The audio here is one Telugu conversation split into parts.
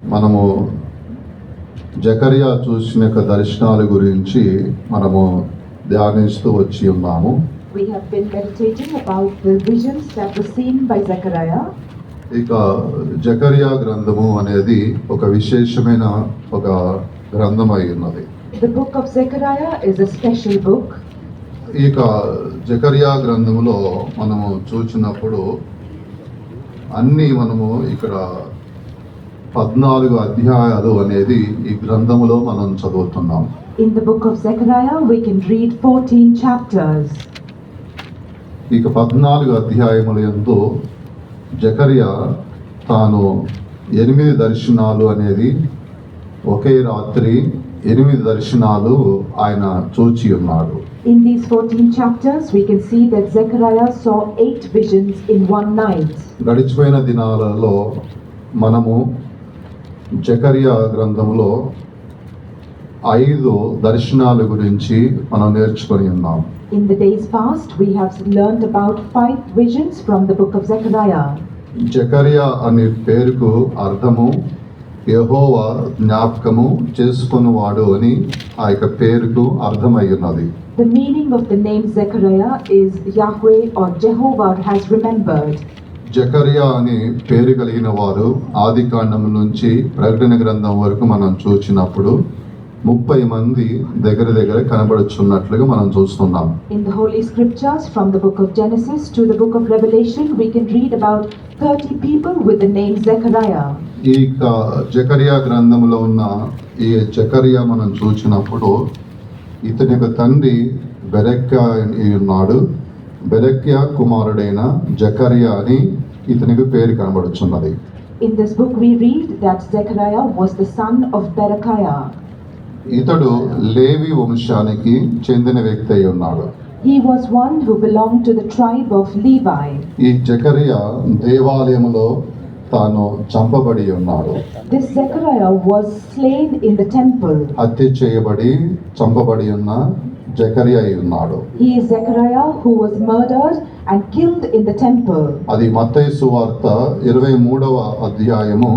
మనము జకరియా చూసిన యొక్క దర్శనాల గురించి మనము ధ్యానిస్తూ వచ్చి ఉన్నాము. We have been meditating about the visions that were seen by Zechariah. ఇక జకరియా గ్రంథము అనేది ఒక విశేషమైన ఒక గ్రంథం అయి ఉన్నది. The book of Zechariah is a special book. ఇక జకరియా గ్రంథములో మనము చూసినప్పుడు మనము ఇక్కడ 14 అధ్యాయాలు అనేది ఈ గ్రంథములో మనం చదువుతున్నాం. In the book of Zechariah we can read 14 chapters. ఇక 14 అధ్యాయముల యందు జకరియా తాను 8 దర్శనాలు అనేది ఒకే రాత్రి 8 దర్శనాలు ఆయన చూచి ఉన్నాడు. In these 14 chapters we can see that Zechariah saw 8 visions in one night. గడిచిపోయిన దినాలలో మనము జకరియా గ్రంథంలో 5 దర్శనాల గురించి మనం నేర్చుకొని ఉన్నాం. In the days past we have learned about 5 visions from the book of Zechariah. Zechariah అనే పేరుకు అర్థము యెహోవా జ్ఞాపకము చేసుకొనువాడు అని ఆ యొక్క పేరుకు అర్థమై ఉన్నది. The meaning of the name Zechariah is Yahweh or Jehovah has remembered. Zechariah అనే పేరు కలిగిన వారు ఆదికాండం నుంచి ప్రకటన గ్రంథం వరకు మనం చూసినప్పుడు 30 మంది దగ్గర కనబడుచున్నట్లుగా మనం చూస్తున్నాం. In the holy scriptures from the book of Genesis to the book of Revelation we can read about 30 people with the name Zechariah. ఈ జకరియా గ్రంథంలో ఉన్న ఈ జకరియా మనం చూసినప్పుడు ఇతని యొక్క తండ్రి బెరెక్యా అని ఉన్నాడు. బెరెక్యా కుమారుడైన జకరియా అని ఇతనికి పేరు కనబడుచున్నది. In this book we read that Zechariah was the son of Berechiah. ఇతడు లేవి వంశానికి చెందిన వ్యక్తి అయి ఉన్నాడు. He was one who belonged to the tribe of Levi. ఈ జకరియా దేవాలయములో తాను చంపబడి ఉన్నాడు. This Zechariah was slain in the temple. హత్య చేయబడి చంపబడి ఉన్న జకరియా అయి ఉన్నాడు. He is Zechariah who was murdered and killed in the temple. అది మత్తయి సువార్త 23వ అధ్యాయము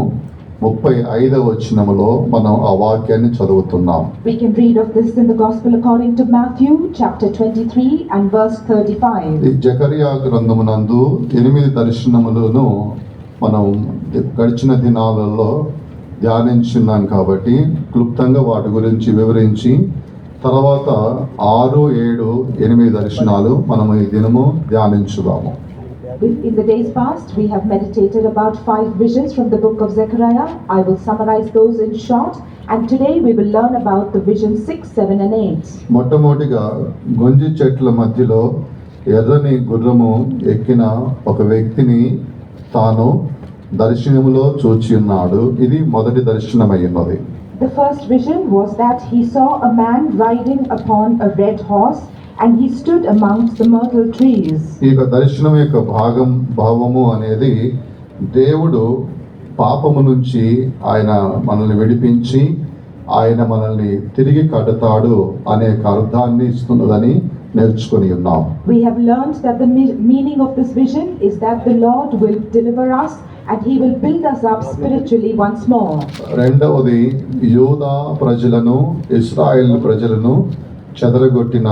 35వ వచనములో మనం ఆ వాక్యాన్ని చదువుతున్నాం. We can read of this in the gospel according to Matthew chapter 23 and verse 35. ఈ జకరియా గ్రంథమునందు 8 దర్శనములను మనం గడిచిన దినాలలో ధ్యానించున్నాం కాబట్టి క్లుప్తంగా వాటి గురించి వివరించి తర్వాత 6, 7, 8 దర్శనాలు మనము ఈ దినము ధ్యానించుదాము. In the days past we have meditated about 5 visions from the book of Zechariah. I will summarize those in short and today we will learn about the vision 6, 7 and 8. మొట్టమొదటిగా గొంజి చెట్ల మధ్యలో ఎర్రని గుర్రము ఎక్కిన ఒక వ్యక్తిని తాను దర్శనములో చూచి ఉన్నాడు. ఇది మొదటి దర్శనమైనది. The first vision was that he saw a man riding upon a red horse and he stood amongst the myrtle trees. ఈ దర్శనం యొక్క భావము అనేది దేవుడు పాపము నుంచి ఆయన మనల్ని విడిపించి ఆయన మనల్ని తిరిగి కడతాడు అనే అర్థాన్ని ఇస్తున్నదని నేర్చుకొని ఉన్నాం. We have learned that the meaning of this vision is that the Lord will deliver us and he will build us up spiritually once more. రెండవది యూదా ప్రజలను ఇశ్రాయేలు ప్రజలను చెదరగొట్టిన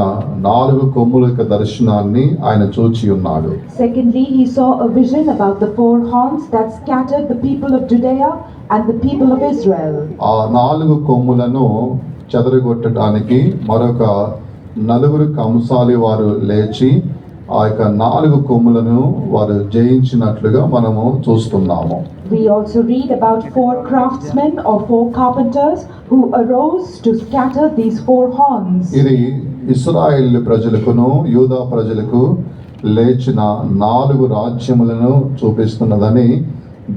4 కొమ్ముల యొక్క దర్శనాన్ని ఆయన చూచి ఉన్నాడు. Secondly, he saw a vision about the 4 horns that scattered the people of Judea and the people of Israel. ఆ 4 కొమ్ములను చెదరగొట్టడానికి మరొక 4 కంసాలి వారు లేచి ఆ యొక్క 4 కొమ్ములను వారు జయించినట్లుగా మనము చూస్తున్నాము. We also read about 4 craftsmen or 4 carpenters who arose to scatter these 4 horns. ఇది ఇశ్రాయేలు ప్రజలకును యూదా ప్రజలకు లేచిన 4 రాజ్యములను చూపిస్తున్నదని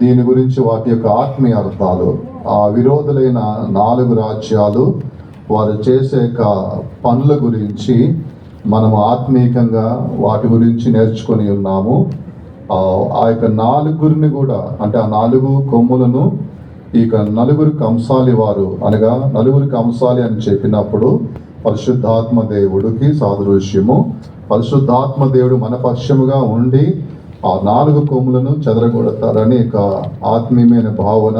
దీని గురించి వాటి యొక్క ఆత్మీయ అర్థాలు ఆ విరోధులైన 4 రాజ్యాలు వారు చేసే పనుల గురించి మనము ఆత్మీయంగా వాటి గురించి నేర్చుకొని ఉన్నాము. ఆ యొక్క 4 కూడా అంటే ఆ 4 కొమ్ములను ఈ 4 కంసాలి వారు అనగా 4 కంసాలి అని చెప్పినప్పుడు పరిశుద్ధాత్మ దేవుడికి సాదృశ్యము. పరిశుద్ధాత్మ దేవుడు మన పక్షముగా ఉండి ఆ 4 కొమ్ములను చెదరగొడతారని ఆత్మీయమైన భావన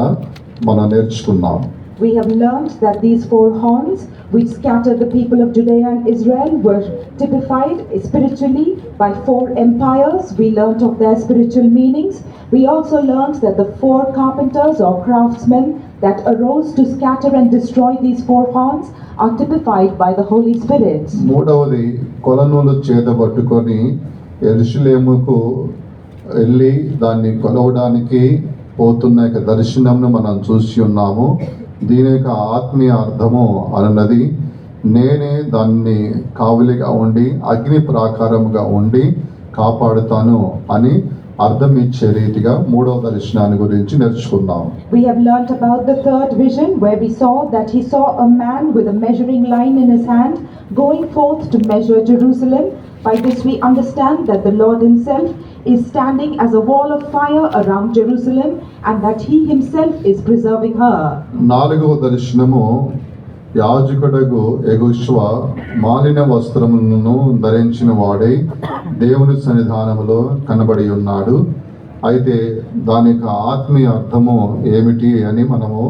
మనం నేర్చుకున్నాం. We have learned that these four horns which scattered the people of Judea and Israel were typified spiritually by four empires. We learnt of their spiritual meanings. We also learnt that the four carpenters or craftsmen that arose to scatter and destroy these four horns are typified by the Holy Spirit. మూడవది కొలనులు చేతబట్టుకొని యెరూషలేముకు వెళ్ళి దాన్ని కొలవడానికి పోతున్న యొక్క దర్శనంను మనం చూసి ఉన్నాము. దీని యొక్క ఆత్మీయ అర్థము అన్నది నేనే దాన్ని కావలిగా ఉండి అగ్ని ప్రాకారముగా ఉండి కాపాడుతాను అని అర్థం ఇచ్చే రీతిగా మూడవ దర్శనాన్ని గురించి నేర్చుకున్నాం. We have learnt about the third vision where we saw that he saw a man with a measuring line in his hand going forth to measure Jerusalem. By this we understand that the Lord himself is standing as a wall of fire around Jerusalem and that he himself is preserving her. నాలుగవ దర్శనము యాజకుడగు యెహోషువ మాలిన వస్త్రములను ధరించిన వాడై దేవుని సన్నిధానములో కనబడి ఉన్నాడు. అయితే దాని యొక్క ఆత్మీయ అర్థము ఏమిటి అని మనము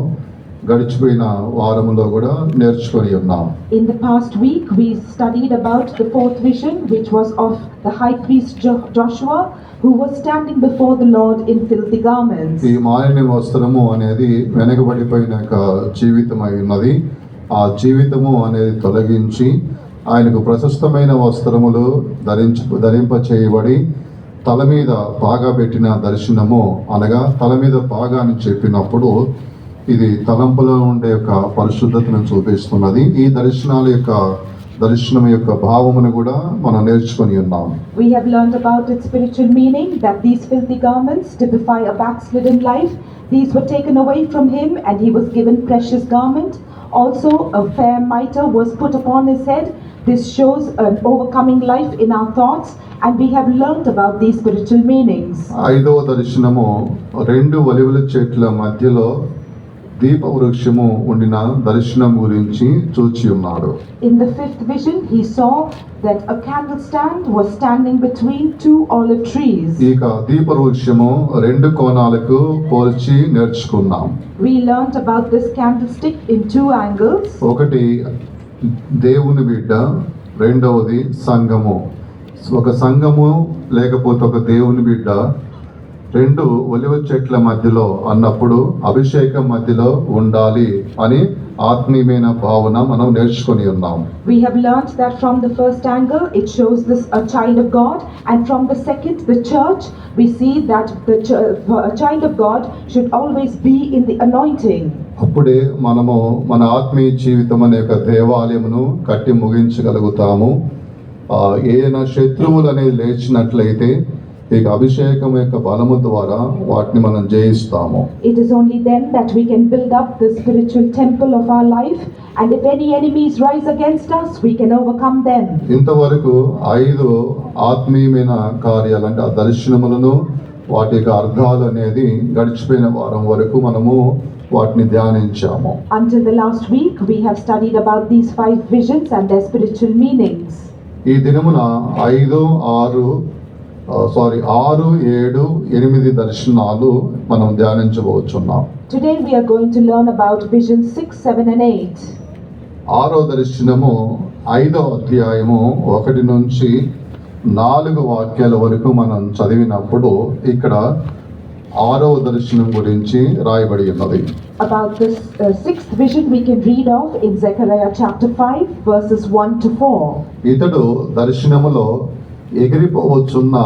గడిచిపోయిన వారములో కూడా నేర్చుకొని ఉన్నాం. In the past week we studied about the fourth vision which was of the high priest Joshua who was standing before the Lord in filthy garments. ఈ మాలిన వస్త్రము అనేది వెనకబడిపోయిన యొక్క జీవితమై ఉన్నది. ఆ జీవితము అనేది తొలగించి ఆయనకు ప్రశస్తమైన వస్త్రములు ధరింప చేయబడి తల మీద పాగా పెట్టిన దర్శనము అనగా తల మీద పాగా అని చెప్పినప్పుడు ఇది తలంపులో ఉండే యొక్క పరిశుద్ధతను చూపిస్తున్నది. ఈ దర్శనం యొక్క భావమును కూడా మనం నేర్చుకొని ఉన్నాం. We have learned about its spiritual meaning that these filthy garments typify a backslidden life. These were taken away from him and he was given precious garment. Also a fair mitre was put upon his head. This shows an overcoming life in our thoughts and we have learnt about these spiritual meanings. ఐదవ దర్శనము రెండు ఒలివల చెట్ల మధ్యలో దీప వృక్షము ఉండిన దర్శనం గురించి చూచి ఉన్నాడు. In the fifth vision he saw that a candlestand was standing between two olive trees. ఇక దీప వృక్షము రెండు కోణాలకు పోల్చి నేర్చుకున్నాం. We learnt about this candlestick in two angles. ఒకటి దేవుని బిడ్డ, రెండవది సంఘము. ఒక సంఘము లేకపోతే ఒక దేవుని బిడ్డ రెండు ఒలివ చెట్ల మధ్యలో అన్నప్పుడు అభిషేకం మధ్యలో ఉండాలి అని ఆత్మీయమైన భావన మనం నేర్చుకొని ఉన్నాం. We have learnt that from the first angle it shows this a child of God and from the second the church we see that a child of God should always be in the anointing. అప్పుడే మనము మన ఆత్మీయ జీవితం అనే యొక్క దేవాలయమును కట్టి ముగించగలుగుతాము. ఏదైనా శత్రువులు అనేది లేచినట్లయితే ఇక అభిషేకం యొక్క బలము ద్వారా వాటిని మనం జయిస్తాము. It is only then that we can build up the spiritual temple of our life and if any enemies rise against us we can overcome them. ఇంతవరకు 5 ఆత్మీయమైన కార్యాలు అంటే ఆ దర్శనములను వాటి యొక్క అర్థాలు అనేది గడిచిపోయిన వారం వరకు మనము వాటిని ధ్యానించాము. Until the last week we have studied about these 5 visions and their spiritual meanings. ఈ దినమున 6, 7, 8 దర్శనాలు మనం ధ్యానించబోతున్నాం. Today we are going to learn about visions 6, 7 and 8. 6వ దర్శనము 5వ అధ్యాయము 1 నుంచి 4 వాక్యాల వరకు మనం చదివినప్పుడు ఇక్కడ 6వ దర్శనం గురించి రాయబడి ఉన్నది. About this sixth vision we can read of in Zechariah chapter 5 verses 1 to 4. ఇతడు దర్శనములో ఎగిరిపోవచ్చున్న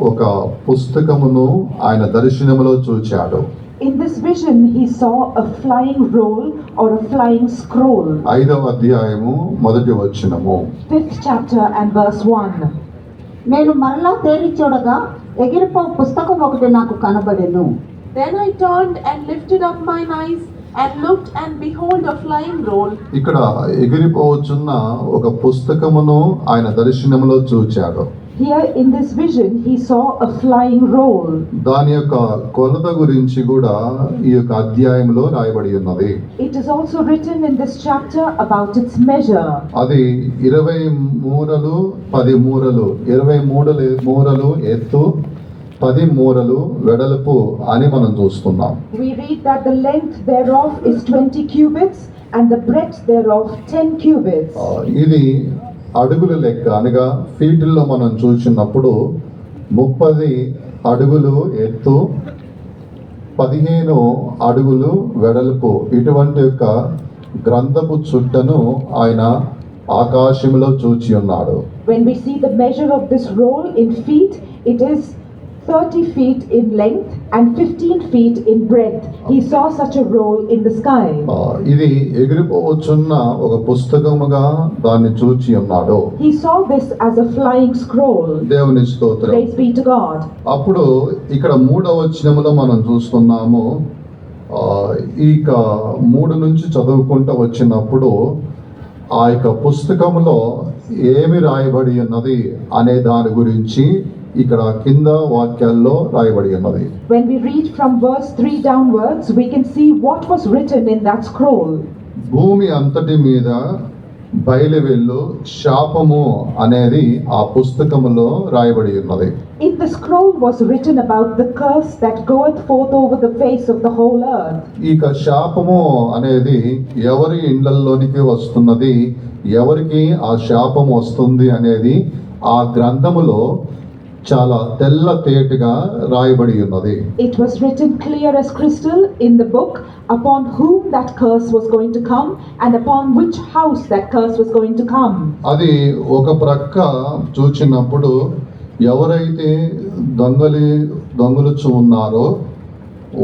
ఒక పుస్తకమును ఆయన దర్శనములో చూచాడు. In this vision he saw a flying roll or a flying scroll. 5వ అధ్యాయము 1వ వచనము. 5th chapter and verse 1. నేను మరలా తేరి చూడగా ఎగిరిపో పుస్తకం ఒకటి నాకు కనబడెను. Then I turned and lifted up mine eyes and looked, and behold, a flying roll. ఇక్కడ ఎగిరిపోవచ్చున్న ఒక పుస్తకమును ఆయన దర్శనములో చూచాడు. Here in this vision he saw a flying roll. దాని యొక్క కొలత గురించి కూడా ఈ యొక్క అధ్యాయంలో రాయబడి ఉన్నది. It is also written in this chapter about its measure. అది 20 మూరలు 10 మూరలు 23 మూరలు ఎత్తు 10 మూరలు వెడల్పు అని మనం చూస్తున్నాం. We read that the length thereof is 20 cubits and the breadth thereof 10 cubits. ఇది అడుగుల లెక్క అనగా ఫీట్లో మనం చూసినప్పుడు 30 అడుగులు ఎత్తు 15 అడుగులు వెడల్పు ఇటువంటి యొక్క గ్రంథపు చుట్టను ఆయన ఆకాశంలో చూచి ఉన్నాడు. When we see the measure of this roll in feet, it is 30 feet in length and 15 feet in breadth. He saw such a roll in the sky. ఇది ఎగిరిపోవచ్చున్న ఒక పుస్తకముగా దాన్ని చూచి ఉన్నాడు. He saw this as a flying scroll. దేవుని స్తోత్రం. Praise be to God. అప్పుడు ఇక్కడ 3వ వచనములో మనం చూస్తున్నాము. ఇక 3 నుంచి చదువుకుంటూ వచ్చినప్పుడు ఆ యొక్క పుస్తకంలో ఏమి రాయబడి ఉన్నది అనే దాని గురించి ఇక్కడ కింద వాక్యాల్లో రాయబడి ఉన్నది. When we read from verse 3 downwards, we can see what was written in that scroll. భూమి అంతటి మీద బయలువెళ్ళు శాపము అనేది ఆ పుస్తకములో రాయబడి ఉన్నది. In the scroll was written about the curse that goeth forth over the face of the whole earth. ఇక శాపము అనేది ఎవరి ఇండ్లలోనికి వస్తున్నది, ఎవరికి ఆ శాపము వస్తుంది అనేది ఆ గ్రంథములో చాలా తెల్ల తేటగా రాయబడి ఉన్నది. It was written clear as crystal in the book upon whom that curse was going to come and upon which house that curse was going to come. అది ఒక ప్రక్క చూచినప్పుడు ఎవరైతే దొంగలుచు ఉన్నారో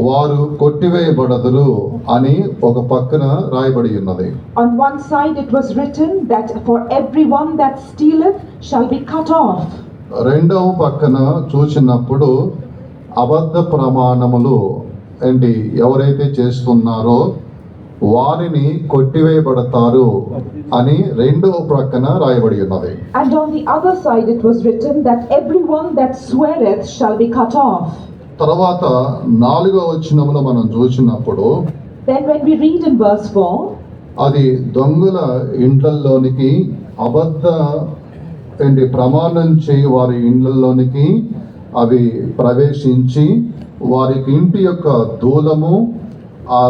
వారు కొట్టివేయబడదురు అని ఒక పక్కన రాయబడి ఉన్నది. On one side it was written that for everyone that stealeth shall be cut off. రెండవ పక్కన చూసినప్పుడు అబద్ధ ప్రమాణములు ఏంటి ఎవరైతే చేస్తున్నారో వారిని కొట్టివేయబడతారు అని రెండవ ప్రక్కన రాయబడి ఉన్నది. And on the other side it was written that everyone that sweareth shall be cut off. తర్వాత 4వ వచనములో మనం చూసినప్పుడు Then when we read in verse 4, అది దొంగల ఇండ్లలోనికి అబద్ధ ప్రమాణం చేయి వారి ఇండ్లలోనికి అవి ప్రవేశించి వారికి ఇంటి యొక్క దూలము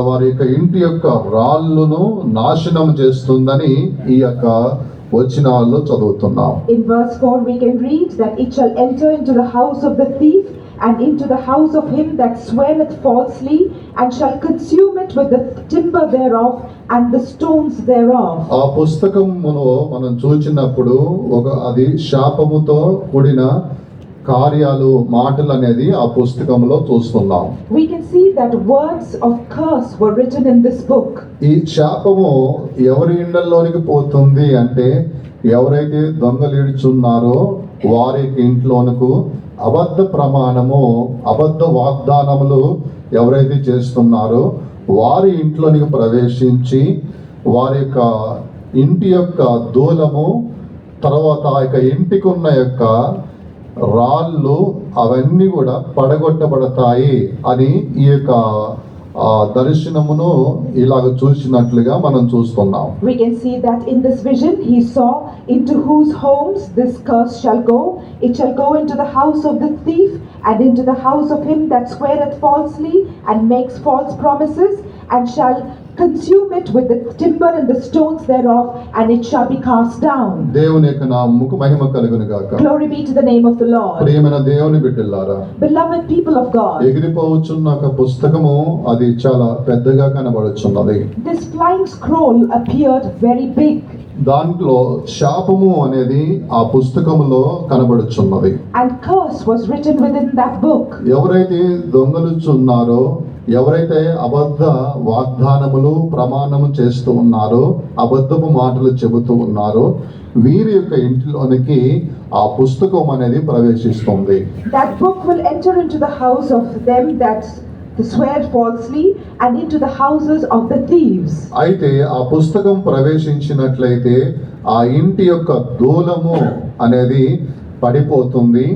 వారి యొక్క ఇంటి యొక్క రాళ్ళను నాశనం చేస్తుందని ఈ యొక్క వచనాల్లో చదువుతున్నాం. in verse 4 we can read that it shall enter into the house of the thief and into the house of him that sweareth falsely and shall consume it with the timber thereof and the stones thereof. ఆ పుస్తకములో మనం చూచినప్పుడు అది శాపముతో కూడిన కార్యాలు మాటలు అనేది ఆ పుస్తకంలో చూస్తున్నాం. We can see that words of curse were written in this book. ఈ శాపము ఎవరి ఇండ్లలోనికి పోతుంది అంటే ఎవరైతే దొంగలీడుచున్నారో వారి ఇంట్లోనకు అబద్ధ ప్రమాణము అబద్ధ వాగ్దానములు ఎవరైతే చేస్తున్నారో వారి ఇంట్లోనికి ప్రవేశించి వారి యొక్క ఇంటి యొక్క దూలము తర్వాత ఆ యొక్క ఇంటికి ఉన్న యొక్క రాళ్ళు అవన్నీ కూడా పడగొట్టబడతాయి అని ఈ యొక్క దర్శనమును ఇలాగ చూసినట్లుగా మనం చూస్తున్నాం. We can see that in this vision he saw into whose homes this curse shall go. It shall go into the house of the thief and into the house of him that sweareth falsely and makes false promises and shall consume it with the timber and the stones thereof and it shall be cast down. దేవుని యొక్క నామముకు మహిమ కలుగును గాక. Glory be to the name of the Lord. ప్రియమైన దేవుని బిడ్డలారా, Beloved people of God, ఎగిరిపోవచ్చున్న ఒక పుస్తకము అది చాలా పెద్దగా కనబడుచున్నది. this flying scroll appeared very big. దాంట్లో శాపము అనేది ఆ పుస్తకములో కనబడుచున్నది. And curse was written within that book. ఎవరైతే దొంగలుచున్నారో ఎవరైతే అబద్ధ వాగ్దానములు ప్రమాణము చేస్తూ ఉన్నారో అబద్ధపు మాటలు చెబుతూ ఉన్నారో వీరి యొక్క ఇంటిలోనికి ఆ పుస్తకం అనేది ప్రవేశిస్తుంది. That book will enter into the house of them that swear falsely and into the houses of the thieves. అయితే ఆ పుస్తకం ప్రవేశించినట్లయితే ఆ ఇంటి యొక్క దూలము అనేది పడిపోతుంది,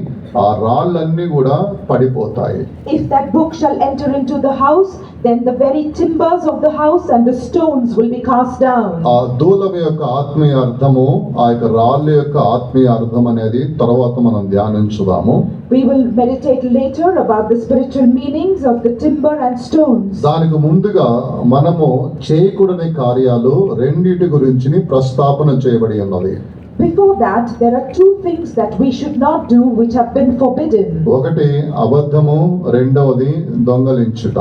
ఆ రాళ్ళన్నీ కూడా పడిపోతాయి. If that book shall enter into the house, then the very timbers of the house and the stones will be cast down. ఆ దూలం యొక్క ఆత్మీయ అర్థము ఆ యొక్క రాళ్ళ యొక్క ఆత్మీయ అర్థం అనేది తర్వాత మనం ధ్యానించుదాము. We will meditate later about the spiritual meanings of the timber and stones. దానికి ముందుగా మనము చేయకూడని కార్యాలు రెండిటి గురించి ప్రస్తాపన చేయబడి ఉన్నది. Before that, there are two things that we should not do which have been forbidden. ఒకటి అబద్ధము, రెండవది దొంగలించుట.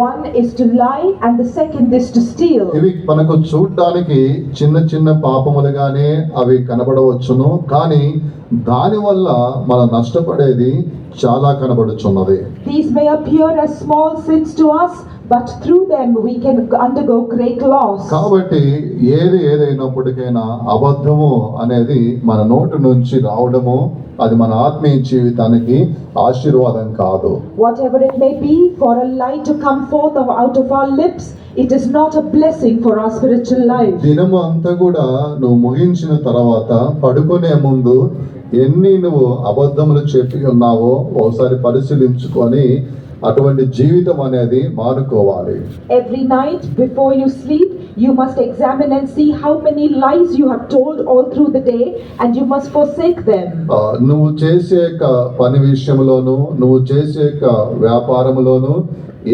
One is to lie and the second is to steal. ఇవి మనకు చూడడానికి చిన్న చిన్న పాపములుగానే అవి కనబడవచ్చును, కానీ దానివల్ల మనం నష్టపడేది చాలా కనబడుచున్నది. These may appear as small sins to us, but through them we can undergo great loss. కాబట్టి ఏదైనప్పటికైనా అబద్ధము అనేది మన నోటి నుంచి రావడము అది మన ఆత్మీయ జీవితానికి ఆశీర్వాదం కాదు. Whatever it may be, for a lie to come forth out of our lips, it is not a blessing for our spiritual life. దినము అంతా కూడా నువ్వు ముగించిన తర్వాత పడుకునే ముందు ఎన్ని నువ్వు అబద్ధములు చెప్పి ఉన్నావో ఒకసారి పరిశీలించుకొని అటువంటి జీవితం అనేది మానుకోవాలి. Every night before you sleep, you must examine and see how many lies you have told all through the day, and you must forsake them. నువ్వు చేసే పని విషయంలోను, నువ్వు చేసే వ్యాపారములోను,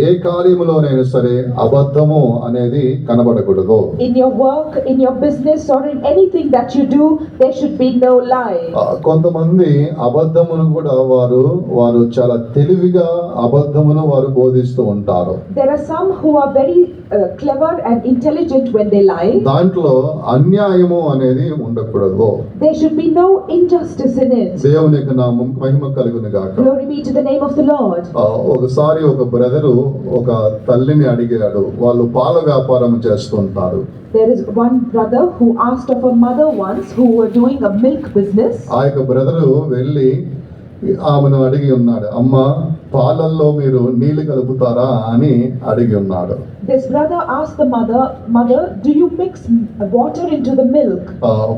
ఏ కార్యములోనైనా సరే అబద్ధము అనేది కనబడకూడదు. In your work, in your business, or in anything that you do, there should be no lie. కొంతమంది అబద్ధమును కూడా వారు చాలా తెలివిగా అబద్ధమును వారు బోధిస్తూ ఉంటారు. There are some who are very clever and intelligent when they lie. దాంట్లో అన్యాయము అనేది ఉండకూడదు. There should be no injustice in it. దేవునికి నామం మహిమ కలుగును గాక. Glory be to the name of the Lord. ఒకసారి ఒక బ్రదరు ఒక తల్లిని అడిగాడు. వాళ్ళు పాల వ్యాపారం చేస్తుంటారు. There is one brother who asked of a mother once who were doing a milk business. ఆ యొక్క బ్రదరు వెళ్ళి ఆమెను అడిగి ఉన్నాడు, అమ్మ పాలల్లో మీరు నీళ్లు కలుపుతారా అని అడిగి ఉన్నాడు. This brother asked the mother, do you mix water into the milk?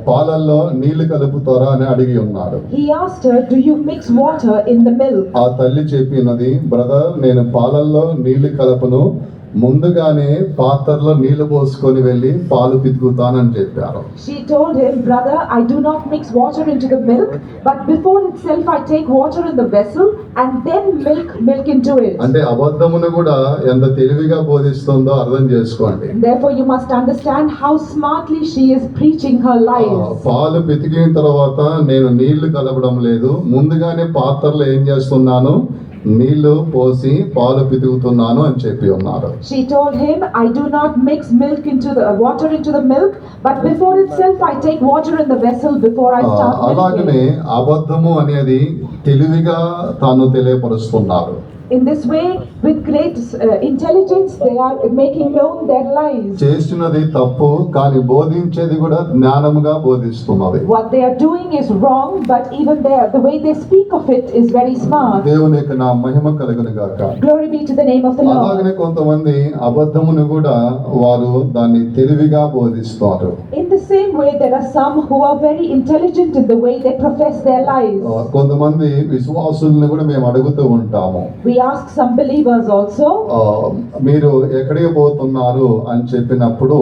పాలల్లో నీళ్లు కలుపుతారా అని అడిగి ఉన్నాడు. He asked her, do you mix water in the milk? ఆ తల్లి చెప్పినది, బ్రదర్ నేను పాలల్లో నీళ్లు కలపను, ముందుగానే పాత్రలో నీళ్లు పోసుకొని వెళ్ళి పాలు పితుకుతానని చెప్పారు. She told him, brother, I do not mix water into the milk, but before itself I take water in the vessel and then milk into it. అంటే అబద్ధమును కూడా ఎంత తెలివిగా బోధిస్తుందో అర్థం చేసుకోండి. Therefore you must understand how smartly she is preaching her lies. పాలు పితికిన తర్వాత నేను నీళ్లు కలపడం లేదు, ముందుగానే పాత్రలో ఏం చేస్తున్నాను, నీళ్లు పోసి పాలు పితుకుతున్నాను అని చెప్పి ఉన్నారు. She told him, I do not mix milk into the water into the milk, but before itself I take water in the vessel before I start అలాగనే milking. అబద్ధము అనేది తెలివిగా తాను తెలియపరుస్తున్నారు. In this way, with great intelligence, they are making known their lies. చేస్తున్నది తప్పు, కానీ బోధించేది కూడా జ్ఞానముగా బోధిస్తున్నది. What they are doing is wrong, but even the way they speak of it is very smart. దేవునికి నా మహిమ కలుగును గాక. Glory be to the name of the Lord. అలాగనే కొంతమంది అబద్ధమును కూడా వారు దాన్ని తెలివిగా బోధిస్తారు. In the same way, there are some who are very intelligent in the way they profess their lies. కొంతమంది విశ్వాసుల్ని కూడా మేము అడుగుతూ ఉంటాము. We ask some believers also, మీరు ఎక్కడికి పోతున్నారు అని చెప్పినప్పుడు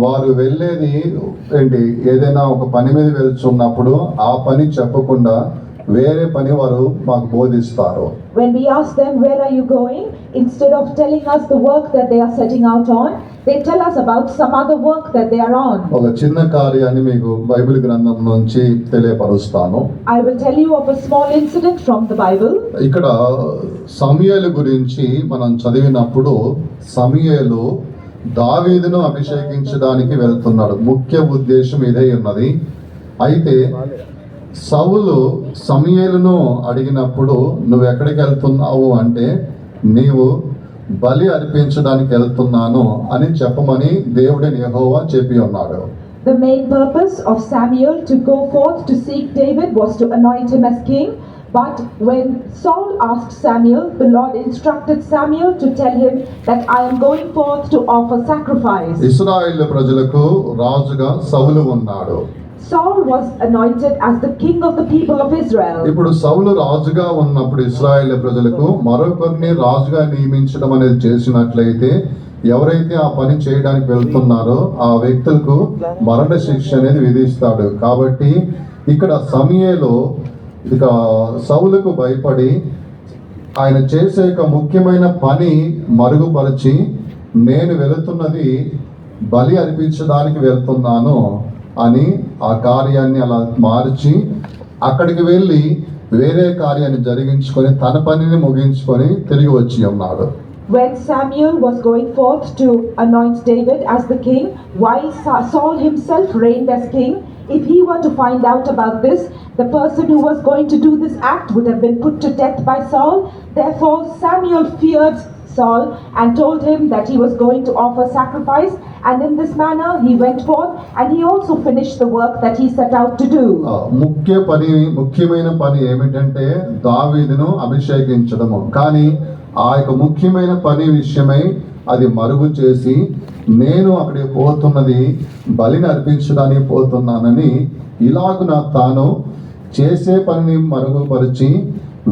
వారు వెళ్ళేది ఏంటి, ఏదైనా ఒక పని మీద వెళ్తున్నప్పుడు ఆ పని చెప్పకుండా వేరే పని వారు మాకు బోధిస్తారు. when we ask them, where are you going, instead of telling us the work that they are setting out on, they tell us about some other work that they are on. ఒక చిన్న కార్యాన్ని మీకు బైబిల్ గ్రంథం నుంచి తెలియపరుస్తాను. I will tell you of a small incident from the Bible. ఇక్కడ సమూయేలు గురించి మనం చదివినప్పుడు సమూయేలు దావీదును అభిషేకించడానికి వెళ్తున్నాడు. ముఖ్య ఉద్దేశం ఇదే ఉన్నది. అయితే సౌలు సమూయేలును అడిగినప్పుడు నువ్వు ఎక్కడికి వెళ్తున్నావు అంటే, నీవు బలి అర్పించడానికి వెళ్తున్నాను అని చెప్పమని దేవుడైన యెహోవా చెప్పి ఉన్నాడు. The main purpose of Samuel to go forth to seek David was to anoint him as king. But when Saul asked Samuel, the Lord instructed Samuel to tell him that I am going forth to offer sacrifice. ఇశ్రాయేలు ప్రజలకు రాజుగా సౌలు ఉన్నాడు. Saul was anointed as the king of the people of Israel. ఇప్పుడు సౌలు రాజుగా ఉన్నప్పుడు ఇశ్రాయేలు ప్రజలకు మరొకరిని రాజుగా నియమించడం అనేది చేసినట్లయితే ఎవరైతే ఆ పని చేయడానికి వెళ్తున్నారో ఆ వ్యక్తులకు మరణ శిక్ష అనేది విధిస్తాడు. కాబట్టి ఇక్కడ సమూయేలు ఇక సౌలుకు భయపడి ఆయన చేసే ఒక ముఖ్యమైన పని మరుగుపరిచి, నేను వెళుతున్నది బలి అర్పించడానికి వెళ్తున్నాను అని ఆ కార్యాన్ని అలా మార్చి అక్కడికి వెళ్ళి వేరే కార్యాన్ని జరిగించుకొని తన పనిని ముగించుకొని తిరిగి వచ్చి ఉన్నాడు. When Samuel was going forth to anoint David as the king, while Saul himself reigned as king, if he were to find out about this, the person who was going to do this act would have been put to death by Saul. Therefore, Samuel feared Saul and told him that he was going to offer sacrifice, and in this manner he went forth and he also finished the work that he set out to do. ముఖ్యమైన పని ఏమిటంటే దావీదును అభిషేకించడము. కానీ ఆ యొక్క ముఖ్యమైన పని విషయమై అది మరుగు చేసి, నేను అక్కడికి పోతున్నది బలిని అర్పించడానికి పోతున్నానని ఇలాగున తాను చేసే పనిని మరుగుపరిచి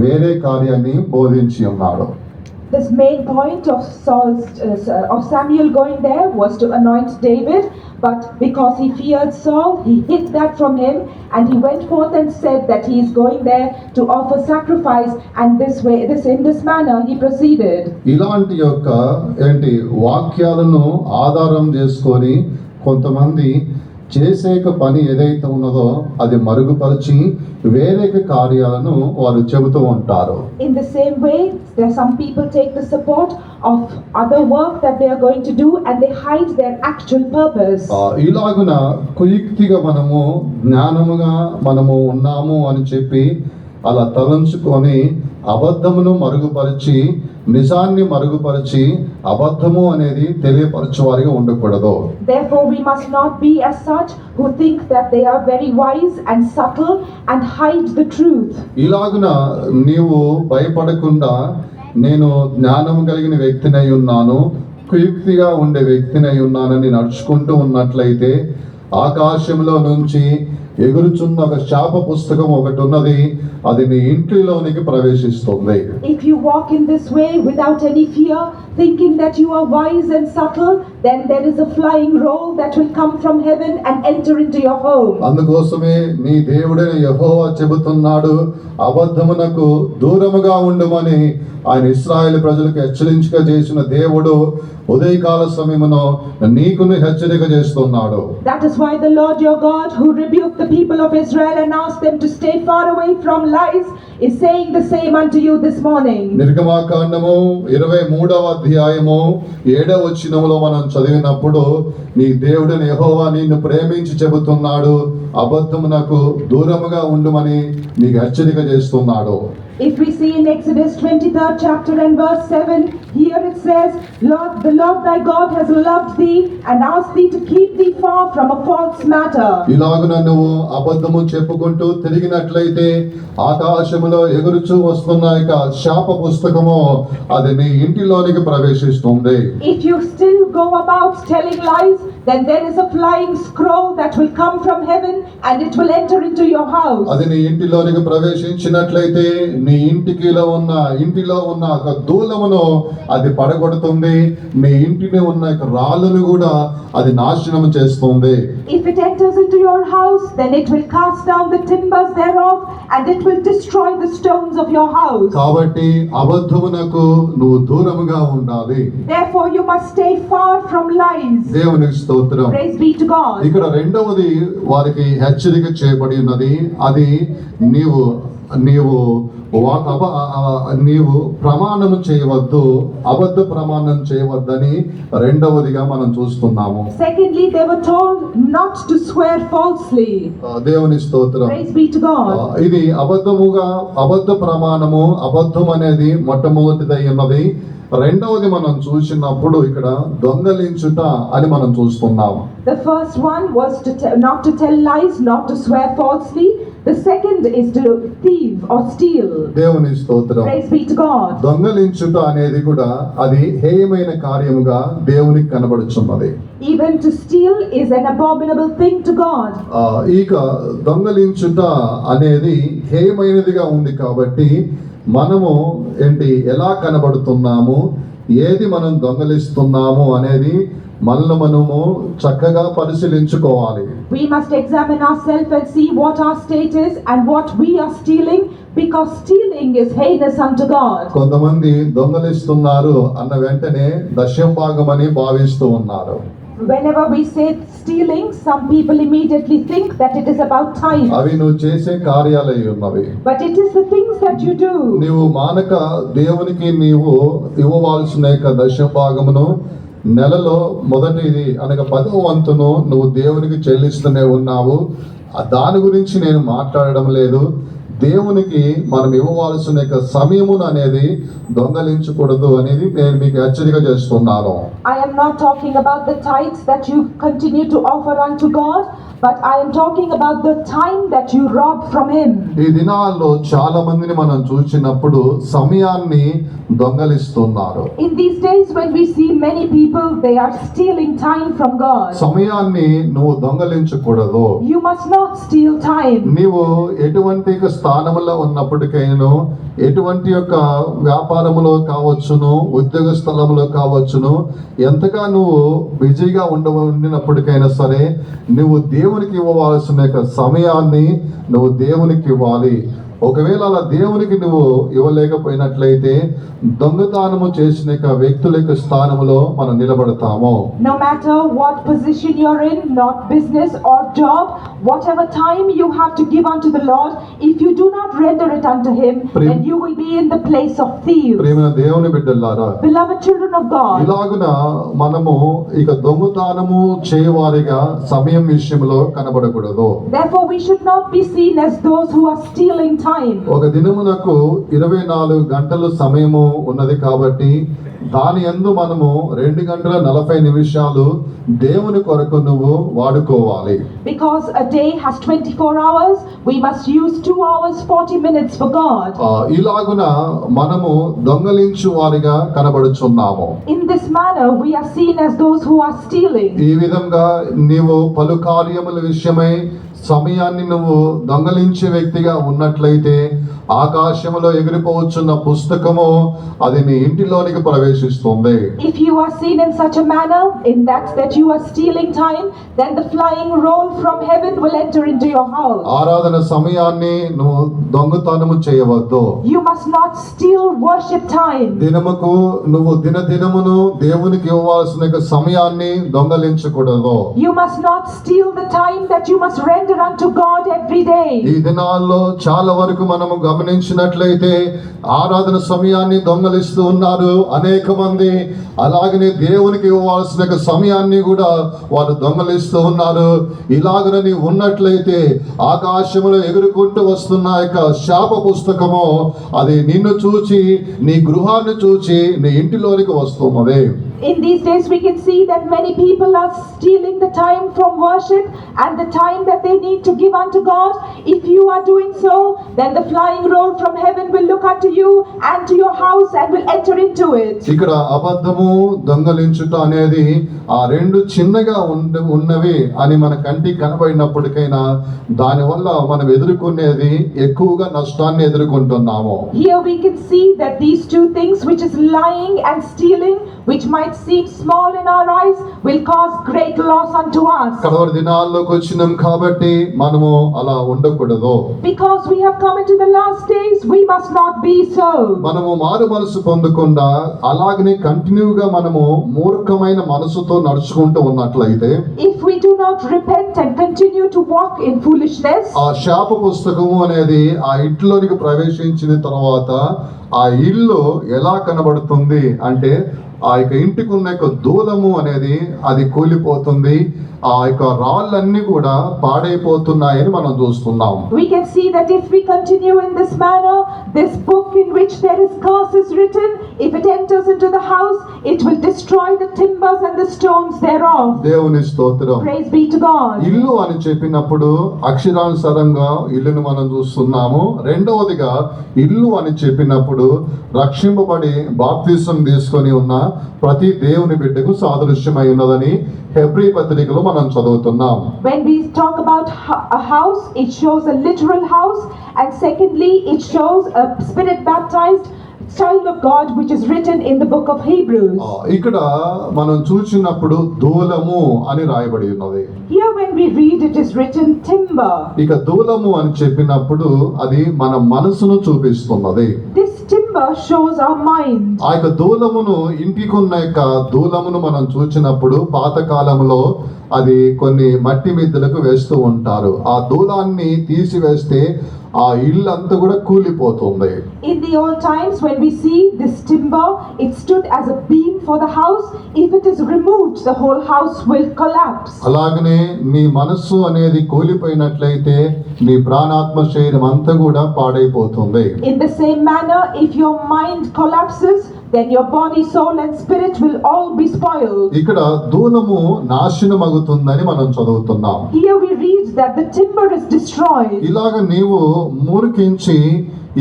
వేరే కార్యాన్ని బోధించి ఉన్నాడు. This main point of Samuel going there was to anoint David, but because he feared Saul, he hid that from him, and he went forth and said that he is going there to offer sacrifice, and in this manner he proceeded. ఇలాంటి యొక్క వాక్యాలను ఆధారం చేసుకొని కొంతమంది చేసే పని ఏదైతే ఉన్నదో అది మరుగుపరిచి వేరే కార్యాలను వారు చెబుతూ ఉంటారు. In the same way, there some people take the support of other work that they are going to do and they hide their actual purpose. ఇలాగున కుయుక్తిగా మనము జ్ఞానముగా మనము ఉన్నాము అని చెప్పి అలా తలంచుకొని అబద్ధమును మరుగుపరిచి నిజాన్ని మరుగుపరిచి అబద్ధము అనేది తెలియపరచువారిగా ఉండకూడదు. Therefore we must not be as such who think that they are very wise and subtle and hide the truth. ఇలాగున నీవు భయపడకుండా నేను జ్ఞానం కలిగిన వ్యక్తినై ఉన్నాను, కుయుక్తిగా ఉండే వ్యక్తినై ఉన్నానని నడుచుకుంటూ ఉన్నట్లయితే ఆకాశంలో నుంచి ఎగురుచున్న ఒక శాప పుస్తకం ఒకటి ఉన్నది, అది నీ ఇంటిలోనికి ప్రవేశిస్తుంది. If you walk in this way without any fear, thinking that you are wise and subtle, then there is a flying roll that will come from heaven and enter into your home. అందుకోసమే నీ దేవుడైన యెహోవా చెబుతున్నాడు, అబద్ధమునకు దూరముగా ఉండుమని ఆయన ఇశ్రాయేలు ప్రజలకు హెచ్చరించక చేసిన దేవుడు ఉదయకాల సమయమున నీకును హెచ్చరిక చేస్తున్నాడు. That is why the Lord your God, who rebuked the people of Israel and asked them to stay far away from lies, is saying the same unto you this morning. నిర్గమాకాండము 23వ అధ్యాయము 7వ వచనములో మనం చదివినప్పుడు నీ దేవుడైన యెహోవా నిన్ను ప్రేమించి చెబుతున్నాడు, అబద్ధమునకు దూరముగా ఉండుమని నీకు హెచ్చరిక చేస్తున్నాడు. If we see in Exodus 23rd chapter and verse 7, here it says, the Lord thy God has loved thee and asked thee to keep thee far from a false matter. ఇలాగున నువ్వు అబద్ధము చెప్పుకుంటూ తిరిగినట్లయితే ఆకాశములో ఎగురుచూ వస్తున్న యొక్క శాప పుస్తకము అది నీ ఇంటిలోనికి ప్రవేశిస్తుంది. If you still go about telling lies, then there is a flying scroll that will come from heaven and it will enter into your house. అది నీ ఇంటిలోనికి ప్రవేశించినట్లయితే నీ ఇంటిలో ఉన్న ఒక దూలమును అది పడగొడుతుంది, నీ ఇంటిని ఉన్న రాళ్ళను కూడా అది నాశనం చేస్తుంది. If it enters into your house, then it will cast down the timbers thereof and it will destroy the stones of your house. కాబట్టి అబద్ధమునకు నువ్వు దూరముగా ఉండాలి. Therefore you must stay far from lies. దేవునికి స్తోత్రం. Praise be to God. ఇక్కడ రెండవది వారికి హెచ్చరిక చేయబడి ఉన్నది, అది నీవు ప్రమాణం చేయవద్దు, అబద్ధ ప్రమాణం చేయవద్దని రెండవదిగా మనం చూస్తున్నాము. Secondly, they were told not to swear falsely. దేవుని స్తోత్రం. Praise be to God. ఇది అబద్ధ ప్రమాణము, అబద్ధం అనేది మొట్టమొదటిదై ఉన్నది. రెండవది మనం చూసినప్పుడు ఇక్కడ దొంగలించుట అని మనం చూస్తున్నాము. The first one was not to tell lies, not to swear falsely. The second is to thieve or steal. దేవుని స్తోత్రం. Praise be to God. దొంగలించుట అనేది కూడా అది హేయమైన కార్యముగా దేవునికి కనబడుచున్నది. Even to steal is an abominable thing to God. ఇక దొంగలించుట అనేది హేయమైనదిగా ఉంది కాబట్టి మనము ఎలా కనబడుతున్నాము, ఏది మనం దొంగలిస్తున్నాము అనేది మనల్ని మనము చక్కగా పరిశీలించుకోవాలి. We must examine ourselves and see what our state is and what we are stealing, because stealing is heinous unto God. కొంతమంది దొంగలిస్తున్నారు అన్న వెంటనే దశమ భాగమని భావిస్తూ ఉన్నారు. Whenever we say stealing, some people immediately think that it is about tithe. అవి నువ్వు చేసే కార్యాలై ఉన్నవి. But it is the things that you do. నీవు మానక దేవునికి నీవు ఇవ్వవలసిన యొక్క దశమ భాగమును నెలలో మొదటిది అనగా 10వ వంతును నువ్వు దేవునికి చెల్లిస్తూనే ఉన్నావు. దాని గురించి నేను మాట్లాడడం లేదు. దేవునికి మనం ఇవ్వవలసిన యొక్క సమయమును అనేది దొంగలించకూడదు అనేది నేను మీకు హెచ్చరిక చేస్తున్నాను. I am not talking about the tithes that you continue to offer unto God, but I am talking about the time that you rob from Him. ఈ దినాల్లో చాలా మందిని మనం చూసినప్పుడు సమయాన్ని దొంగలిస్తున్నారు. In these days when we see many people, they are stealing time from God. సమయాన్ని నువ్వు దొంగలించకూడదు. You must not steal time. నీవు ఎటువంటి స్థానంలో ఉన్నప్పటికైనా, ఎటువంటి యొక్క వ్యాపారములో కావచ్చును, ఉద్యోగ స్థలంలో కావచ్చును, ఎంతగా నువ్వు బిజీగా ఉండినప్పటికైనా సరే, నువ్వు దేవునికి ఇవ్వవలసిన యొక్క సమయాన్ని నువ్వు దేవునికి ఇవ్వాలి. ఒకవేళ అలా దేవునికి నువ్వు ఇవ్వలేకపోయినట్లయితే దొంగతనము చేసిన వ్యక్తుల యొక్క స్థానంలో మనం నిలబడతాము. No matter what position you're in, not business or job, whatever time you have to give unto the Lord, if you do not render it unto Him, then you will be in the place of thieves. ప్రియమైన దేవుని బిడ్డలారా, Beloved children of God, ఇలాగున మనము ఇక దొంగతనము చేయవారిగా సమయం విషయంలో కనబడకూడదు. therefore we should not be seen as those who are stealing time. ఒక దినమునకు 24 గంటలు సమయము ఉన్నది కాబట్టి దాని యందు మనము 2 గంటల 40 నిమిషాలు దేవుని కొరకు నువ్వు వాడుకోవాలి. Because a day has 24 hours, we must use 2 hours 40 minutes for God. ఇలాగున మనము దొంగలించు వారిగా కనబడుచున్నాము. In this manner we are seen as those who are stealing. ఈ విధంగా నీవు పలు కార్యముల విషయమై సమయాన్ని నువ్వు దొంగలించే వ్యక్తిగా ఉన్నట్లయితే ఆకాశములో ఎగిరిపోవచ్చున్న పుస్తకము అది నీ ఇంటిలోనికి ప్రవేశిస్తుంది. If you are seen in such a manner, in that you are stealing time, then the flying roll from heaven will enter into your house. ఆరాధన సమయాన్ని నువ్వు దొంగతనము చేయవద్దు. You must not steal worship time. దినముకు నువ్వు దినదినమును దేవునికి ఇవ్వాల్సిన సమయాన్ని దొంగలించకూడదు. You must not steal the time that you must render unto God every day. ఈ దినాల్లో చాలా వరకు మనము గమనించినట్లయితే ఆరాధన సమయాన్ని దొంగలిస్తూ ఉన్నారు అనేక మంది. అలాగనే దేవునికి ఇవ్వాల్సిన సమయాన్ని కూడా వారు దొంగలిస్తూ ఉన్నారు. ఇలాగనని ఉన్నట్లయితే ఆకాశంలో ఎగురుకుంటూ వస్తున్న యొక్క శాప పుస్తకము అది నిన్ను చూచి, నీ గృహాన్ని చూచి, నీ ఇంటిలోనికి వస్తున్నది. In these days we can see that many people are stealing the time from worship and the time that they need to give unto God. If you are doing so, then the flying roll from heaven will look unto you and to your house and will enter into it. ఇక్కడ అబద్ధము దొంగలించుట అనేది ఆ రెండు చిన్నగా ఉన్నవి అని మన కంటికి కనబడినప్పటికైనా దానివల్ల మనం ఎదుర్కొనేది ఎక్కువగా నష్టాన్ని ఎదుర్కొంటున్నాము. Here we can see that these two things, which is lying and stealing, which might seem small in our eyes, will cause great loss unto us. కడవరి దినాల్లోకి వచ్చినాం కాబట్టి మనము అలా ఉండకూడదు. Because we have come into the last days, we must not be so. మనము మారు మనసు పొందకుండా అలాగనే కంటిన్యూగా మనము మూర్ఖమైన మనసుతో నడుచుకుంటూ ఉన్నట్లయితే, If we do not repent and continue to walk in foolishness, ఆ శాప పుస్తకము అనేది ఆ ఇంట్లోనికి ప్రవేశించిన తర్వాత ఆ ఇల్లు ఎలా కనబడుతుంది అంటే ఆ యొక్క ఇంటికి ఉన్న యొక్క దూలము అనేది అది కూలిపోతుంది. ఆ యొక్క రాళ్ళన్నీ కూడా పాడైపోతున్నాయని మనం చూస్తున్నాం. we can see that if we continue in this manner, this book in which there is curse is written, if it enters into the house, it will destroy the timbers and the stones thereof. దేవుని స్తోత్రం. Praise be to God. ఇల్లు అని చెప్పినప్పుడు అక్షరానుసారంగా ఇల్లును మనం చూస్తున్నాము. రెండవదిగా ఇల్లు అని చెప్పినప్పుడు రక్షింపబడి బాప్తిసం తీసుకొని ఉన్న ప్రతి దేవుని బిడ్డకు సాదృశ్యమై ఉన్నదని హెబ్రీ పత్రికలో మనం చదువుతున్నాం. When we talk about a house, it shows a literal house, and secondly it shows a spirit baptized child of God, which is written in the book of Hebrews. ఇక్కడ మనం చూసినప్పుడు దూలము అని రాయబడి ఉన్నది. Here when we read, it is written timber. ఇక దూలము అని చెప్పినప్పుడు అది మన మనసును చూపిస్తున్నది. This timber shows our mind. ఆ యొక్క దూలమును ఇంటికి ఉన్న యొక్క దూలమును మనం చూసినప్పుడు పాత కాలంలో అది కొన్ని మట్టి మిద్దెలకు వేస్తూ ఉంటారు. ఆ దూలాన్ని తీసివేస్తే ఆ ఇల్లు అంతా కూడా కూలిపోతుంది. In the old times, when we see this timber, it stood as a beam for the house. If it is removed, the whole house will collapse. అలాగనే నీ మనస్సు అనేది కూలిపోయినట్లయితే నీ ప్రాణాత్మ శరీరం అంతా కూడా పాడైపోతుంది. In the same manner, if your mind collapses, then your body, soul and spirit will all be spoiled. ఇక్కడ దూలము నాశనమగుతుందని మనం చదువుతున్నాం. Here we read that the timber is destroyed. ఇలాగ నీవు మూర్ఖించి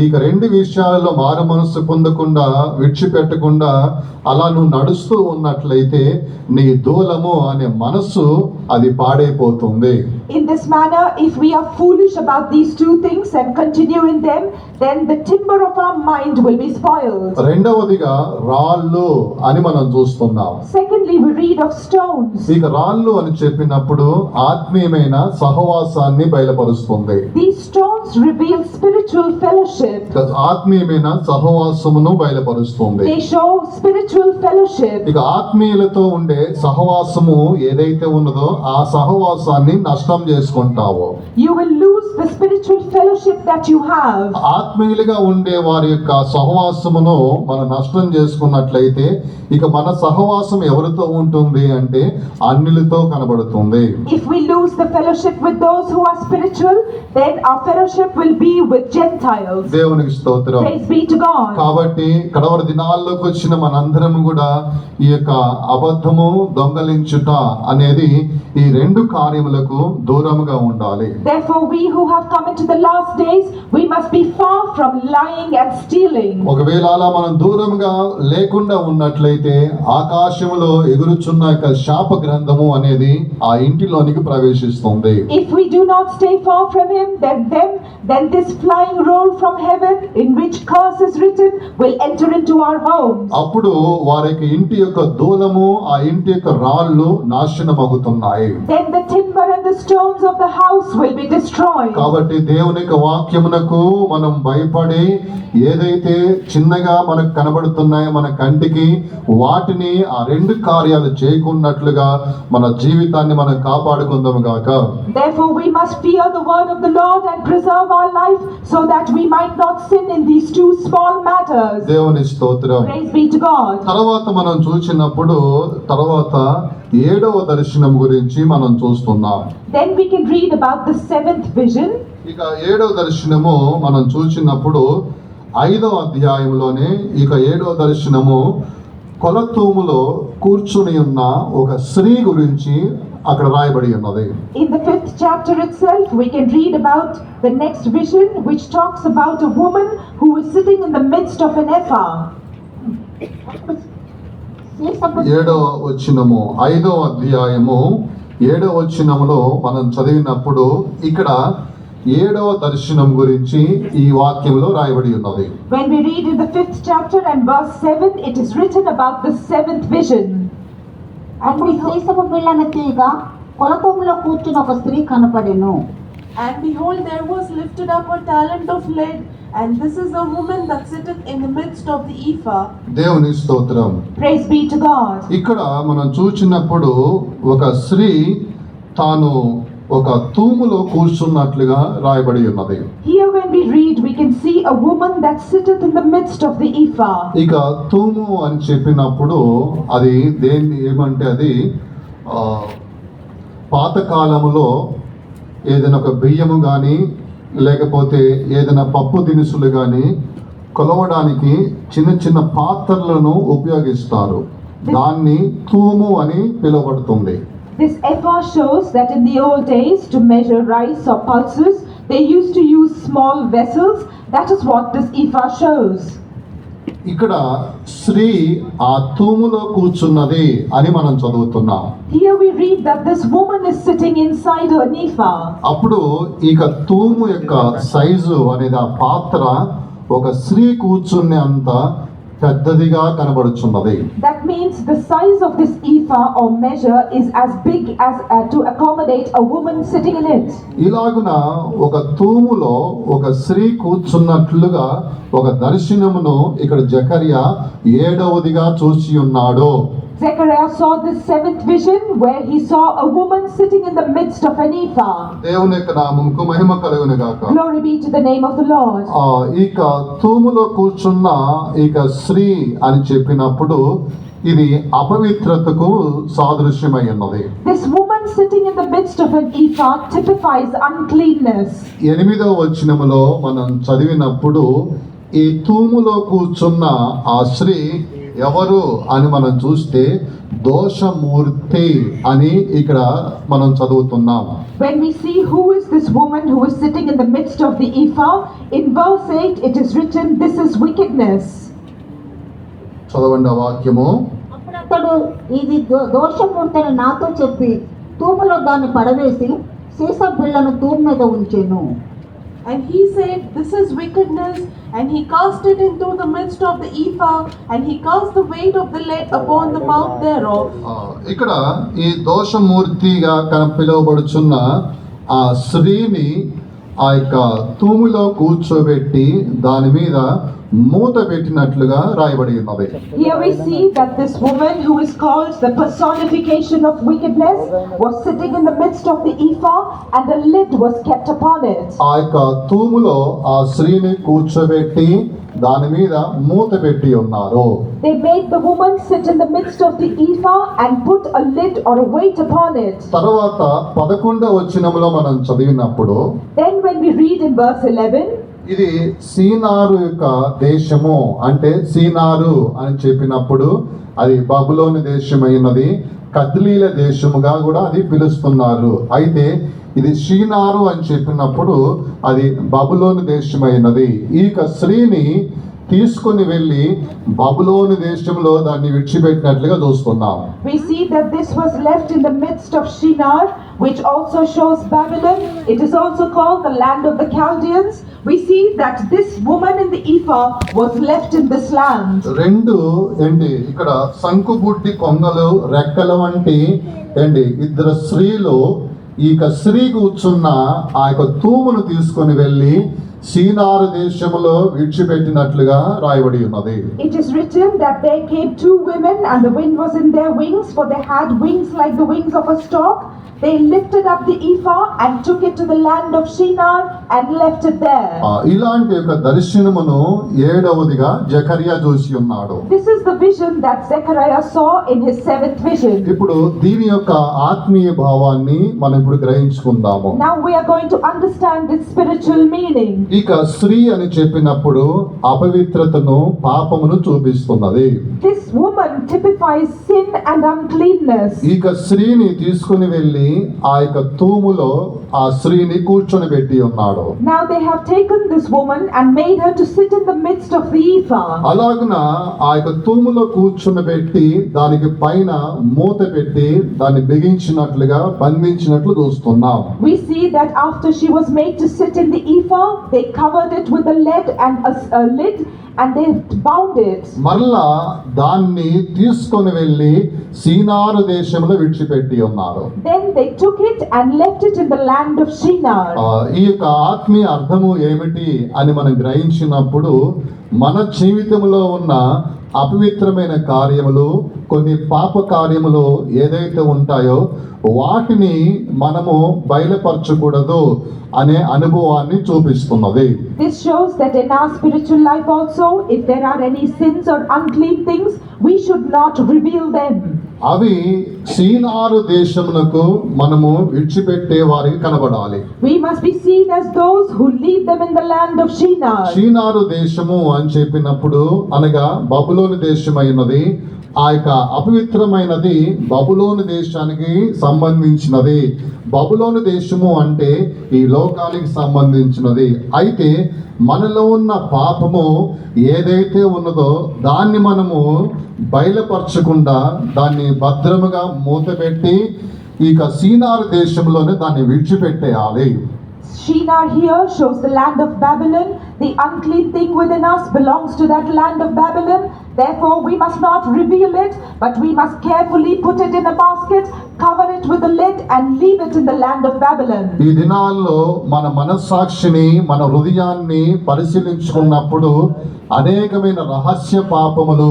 ఇక రెండు విషయాలలో మారు మనస్సు పొందకుండా విడిచిపెట్టకుండా అలా నువ్వు నడుస్తూ ఉన్నట్లయితే నీ దూలము అనే మనస్సు అది పాడైపోతుంది. In this manner, if we are foolish about these two things and continue in them, then the timber of our mind will be spoiled. రెండవదిగా రాళ్ళు అని మనం చూస్తున్నాం. Secondly, we read of stones. ఇక రాళ్ళు అని చెప్పినప్పుడు ఆత్మీయమైన సహవాసాన్ని బయలుపరుస్తుంది. These stones reveal spiritual fellowship. ఆత్మీయమైన సహవాసమును బయలుపరుస్తుంది. They show spiritual fellowship. ఇక ఆత్మీయులతో ఉండే సహవాసము ఏదైతే ఉన్నదో ఆ సహవాసాన్ని నష్టం చేసుకుంటావు. You will lose the spiritual fellowship that you have. ఆత్మీయులుగా ఉండే వారి యొక్క సహవాసమును మనం నష్టం చేసుకున్నట్లయితే ఇక మన సహవాసం ఎవరితో ఉంటుంది అంటే అన్యులతో కనబడుతుంది. If we lose the fellowship with those who are spiritual, then our fellowship will be with Gentiles. దేవునికి స్తోత్రం. Praise be to God. కాబట్టి కడవరి దినాల్లోకి వచ్చిన మనందరం కూడా ఈ యొక్క అబద్ధము దొంగలించుట అనేది ఈ రెండు కార్యములకు దూరముగా ఉండాలి. Therefore, we who have come into the last days, we must be far from lying and stealing. ఒకవేళ అలా మనం దూరంగా లేకుండా ఉన్నట్లయితే ఆకాశములో ఎగురుచున్న యొక్క శాప గ్రంథము అనేది ఆ ఇంటిలోనికి ప్రవేశిస్తుంది. If we do not stay far from him, then this flying roll from heaven, in which curse is written, will enter into our homes. అప్పుడు వారి యొక్క ఇంటి యొక్క దూలము ఆ ఇంటి యొక్క రాళ్ళు నాశనమగుతున్నాయి. Then the timber and the stones of the house will be destroyed. కాబట్టి దేవుని యొక్క వాక్యమునకు మనం భయపడి ఏదైతే చిన్నగా మనకు కనబడుతున్నాయో మన కంటికి వాటిని ఆ రెండు కార్యాలు చేయకున్నట్లుగా మన జీవితాన్ని మనం కాపాడుకుందాము గాక. Therefore we must fear the word of the Lord and preserve our life, so that we might not sin in these two small matters. దేవుని స్తోత్రం. Praise be to God. తర్వాత మనం చూసినప్పుడు తర్వాత 7వ దర్శనం గురించి మనం చూస్తున్నాం. Then we can read about the 7th vision. ఇక 7వ దర్శనము మనం చూసినప్పుడు 5వ అధ్యాయంలోనే ఇక 7వ దర్శనము కొలతూములో కూర్చుని ఉన్న ఒక స్త్రీ గురించి అక్కడ రాయబడి ఉన్నది. In the 5th chapter itself, we can read about the next vision, which talks about a woman who is sitting in the midst of an ephah. 7వ వచనము 5వ అధ్యాయము 7వ వచనములో మనం చదివినప్పుడు ఇక్కడ 7వ దర్శనం గురించి ఈ వాక్యంలో రాయబడి ఉన్నది. When we read in the 5th chapter and verse 7, it is written about the 7th vision. అప్పుడు సీసపు బిళ్ళను తీయగా కొలతూములో కూర్చుని ఒక స్త్రీ కనపడెను. And behold, there was lifted up a talent of lead, and this is a woman that sitteth in the midst of the ephah. దేవుని స్తోత్రం. Praise be to God. ఇక్కడ మనం చూసినప్పుడు ఒక స్త్రీ తాను ఒక తూములో కూర్చున్నట్లుగా రాయబడి ఉన్నది. Here when we read, we can see a woman that sitteth in the midst of the ephah. ఇక తూము అని చెప్పినప్పుడు అది దేన్ని ఏమంటే అది పాతకాలములో ఏదైనా ఒక బియ్యము కానీ లేకపోతే ఏదైనా పప్పు దినుసులు కానీ కొలవడానికి చిన్న చిన్న పాత్రలను ఉపయోగిస్తారు. దాన్ని తూము అని పిలువబడుతుంది. This ephah shows that in the old days, to measure rice or pulses, they used to use small vessels. That is what this ephah shows. ఇక్కడ స్త్రీ ఆ తూములో కూర్చున్నది అని మనం చదువుతున్నాం. Here we read that this woman is sitting inside an ephah. అప్పుడు ఇక తూము యొక్క సైజు అనేది ఆ పాత్ర ఒక స్త్రీ కూర్చునే అంత పెద్దదిగా కనబడుచున్నది. That means the size of this ephah or measure is as big as to accommodate a woman sitting in it. ఇలాగున ఒక తూములో ఒక స్త్రీ కూర్చున్నట్లుగా ఒక దర్శనమును ఇక్కడ జకర్యా 7వదిగా చూసి ఉన్నాడు. Zechariah saw this 7th vision where he saw a woman sitting in the midst of an ephah. దేవుని యొక్క నామముకు మహిమ కలుగును గాక. Glory be to the name of the Lord. ఇక తూములో కూర్చున్న ఇక స్త్రీ అని చెప్పినప్పుడు ఇది అపవిత్రతకు సాదృశ్యమై ఉన్నది. This woman sitting in the midst of an ephah typifies uncleanness. 8వ వచనములో మనం చదివినప్పుడు ఈ తూములో కూర్చున్న ఆ స్త్రీ ఎవరు అని మనం చూస్తే దోషమూర్తి అని ఇక్కడ మనం చదువుతున్నాం. When we see who is this woman who is sitting in the midst of the ephah, in verse 8 it is written, this is wickedness. చదవండి ఆ వాక్యము. అప్పుడు అతడు ఇది దోషమూర్తని నాతో చెప్పి తూములో దాన్ని పడవేసి సీస బిళ్ళను తూము మీద ఉంచెను. And he said, this is wickedness, and he cast it into the midst of the ephah, and he cast the weight of the lead upon the mouth thereof. ఇక్కడ ఈ దోషమూర్తిగా పిలువబడుచున్న ఆ స్త్రీని ఆ యొక్క తూములో కూర్చోబెట్టి దాని మీద మూత పెట్టినట్లుగా రాయబడి ఉన్నది. Here we see that this woman who is called the personification of wickedness was sitting in the midst of the ephah and a lid was kept upon it. ఆ యొక్క తూములో ఆ స్త్రీని కూర్చోబెట్టి దాని మీద మూత పెట్టి ఉన్నారు. They made the woman sit in the midst of the ephah and put a lid or a weight upon it. తర్వాత 11వ వచనములో మనం చదివినప్పుడు Then when we read in verse 11, ఇది సీనారు యొక్క దేశము అంటే సీనారు అని చెప్పినప్పుడు అది బబులోని దేశమైనది, కద్లీల దేశముగా కూడా అది పిలుస్తున్నారు. అయితే ఇది షీనారు అని చెప్పినప్పుడు అది బబులోని దేశమైనది. ఈ స్త్రీని తీసుకొని వెళ్ళి బబులోని దేశంలో దాన్ని విడిచిపెట్టినట్లుగా చూస్తున్నాం. we see that this was left in the midst of Shinar, which also shows Babylon. It is also called the land of the Chaldeans. We see that this woman in the ephah was left in this land. రెండు ఇక్కడ సంకుబుడ్డి కొంగలు రెక్కల వంటి ఇద్దరు స్త్రీలు ఈ స్త్రీ కూర్చున్న ఆ యొక్క తూమును తీసుకొని వెళ్ళి సీనారు దేశములో విడిచిపెట్టినట్లుగా రాయబడి ఉన్నది. It is written that there came 2 women and the wind was in their wings, for they had wings like the wings of a stork. They lifted up the ephah and took it to the land of Shinar and left it there. ఇలాంటి ఒక దర్శనమును 7వదిగా జకర్యా చూసి ఉన్నాడు. This is the vision that Zechariah saw in his 7th vision. ఇప్పుడు దీని యొక్క ఆత్మీయ భావాన్ని మనం ఇప్పుడు గ్రహించుకుందాము. Now we are going to understand its spiritual meaning. ఇక స్త్రీ అని చెప్పినప్పుడు అపవిత్రతను పాపమును చూపిస్తున్నది. This woman typifies sin and uncleanness. ఇక స్త్రీని తీసుకుని వెళ్ళి ఆ యొక్క తూములో ఆ స్త్రీని కూర్చొని పెట్టి ఉన్నాడు. Now they have taken this woman and made her to sit in the midst of the ephah. అలాగున ఆ యొక్క తూములో కూర్చొని పెట్టి దానికి పైన మూత పెట్టి దాన్ని బిగించినట్లుగా బంధించినట్లు చూస్తున్నాం. We see that after she was made to sit in the ephah, they covered it with a lead and a lid and they bound it. మరలా దాన్ని తీసుకొని వెళ్ళి సీనారు దేశంలో విడిచిపెట్టి ఉన్నారు. Then they took it and left it in the land of Shinar. ఈ యొక్క ఆత్మీయ అర్థము ఏమిటి అని మనం గ్రహించినప్పుడు మన జీవితంలో ఉన్న అపవిత్రమైన కార్యములు, కొన్ని పాప కార్యములు ఏదైతే ఉంటాయో వాటిని మనము బయలుపరచకూడదు అనే అనుభవాన్ని చూపిస్తున్నది. This shows that in our spiritual life also, if there are any sins or unclean things, we should not reveal them. అవి సీనారు దేశమునకు మనము విడిచిపెట్టే వారికి కనబడాలి. We must be seen as those who leave them in the land of Shinar. సీనారు దేశము అని చెప్పినప్పుడు అనగా బబులోని దేశమైనది. ఆ యొక్క అపవిత్రమైనది బబులోని దేశానికి సంబంధించినది. బబులోని దేశము అంటే ఈ లోకానికి సంబంధించినది. అయితే మనలో ఉన్న పాపము ఏదైతే ఉన్నదో దాన్ని మనము బయలుపరచకుండా దాన్ని భద్రముగా మూతపెట్టి ఇక సీనారు దేశంలోనే దాన్ని విడిచిపెట్టేయాలి. Shinar here shows the land of Babylon. the unclean thing within us belongs to that land of Babylon. Therefore, we must not reveal it, but we must carefully put it in a basket, cover it with a lid, and leave it in the land of Babylon. ఈ దినాల్లో మన మనస్సాక్షిని, మన హృదయాన్ని పరిశీలించుకున్నప్పుడు అనేకమైన రహస్య పాపములు,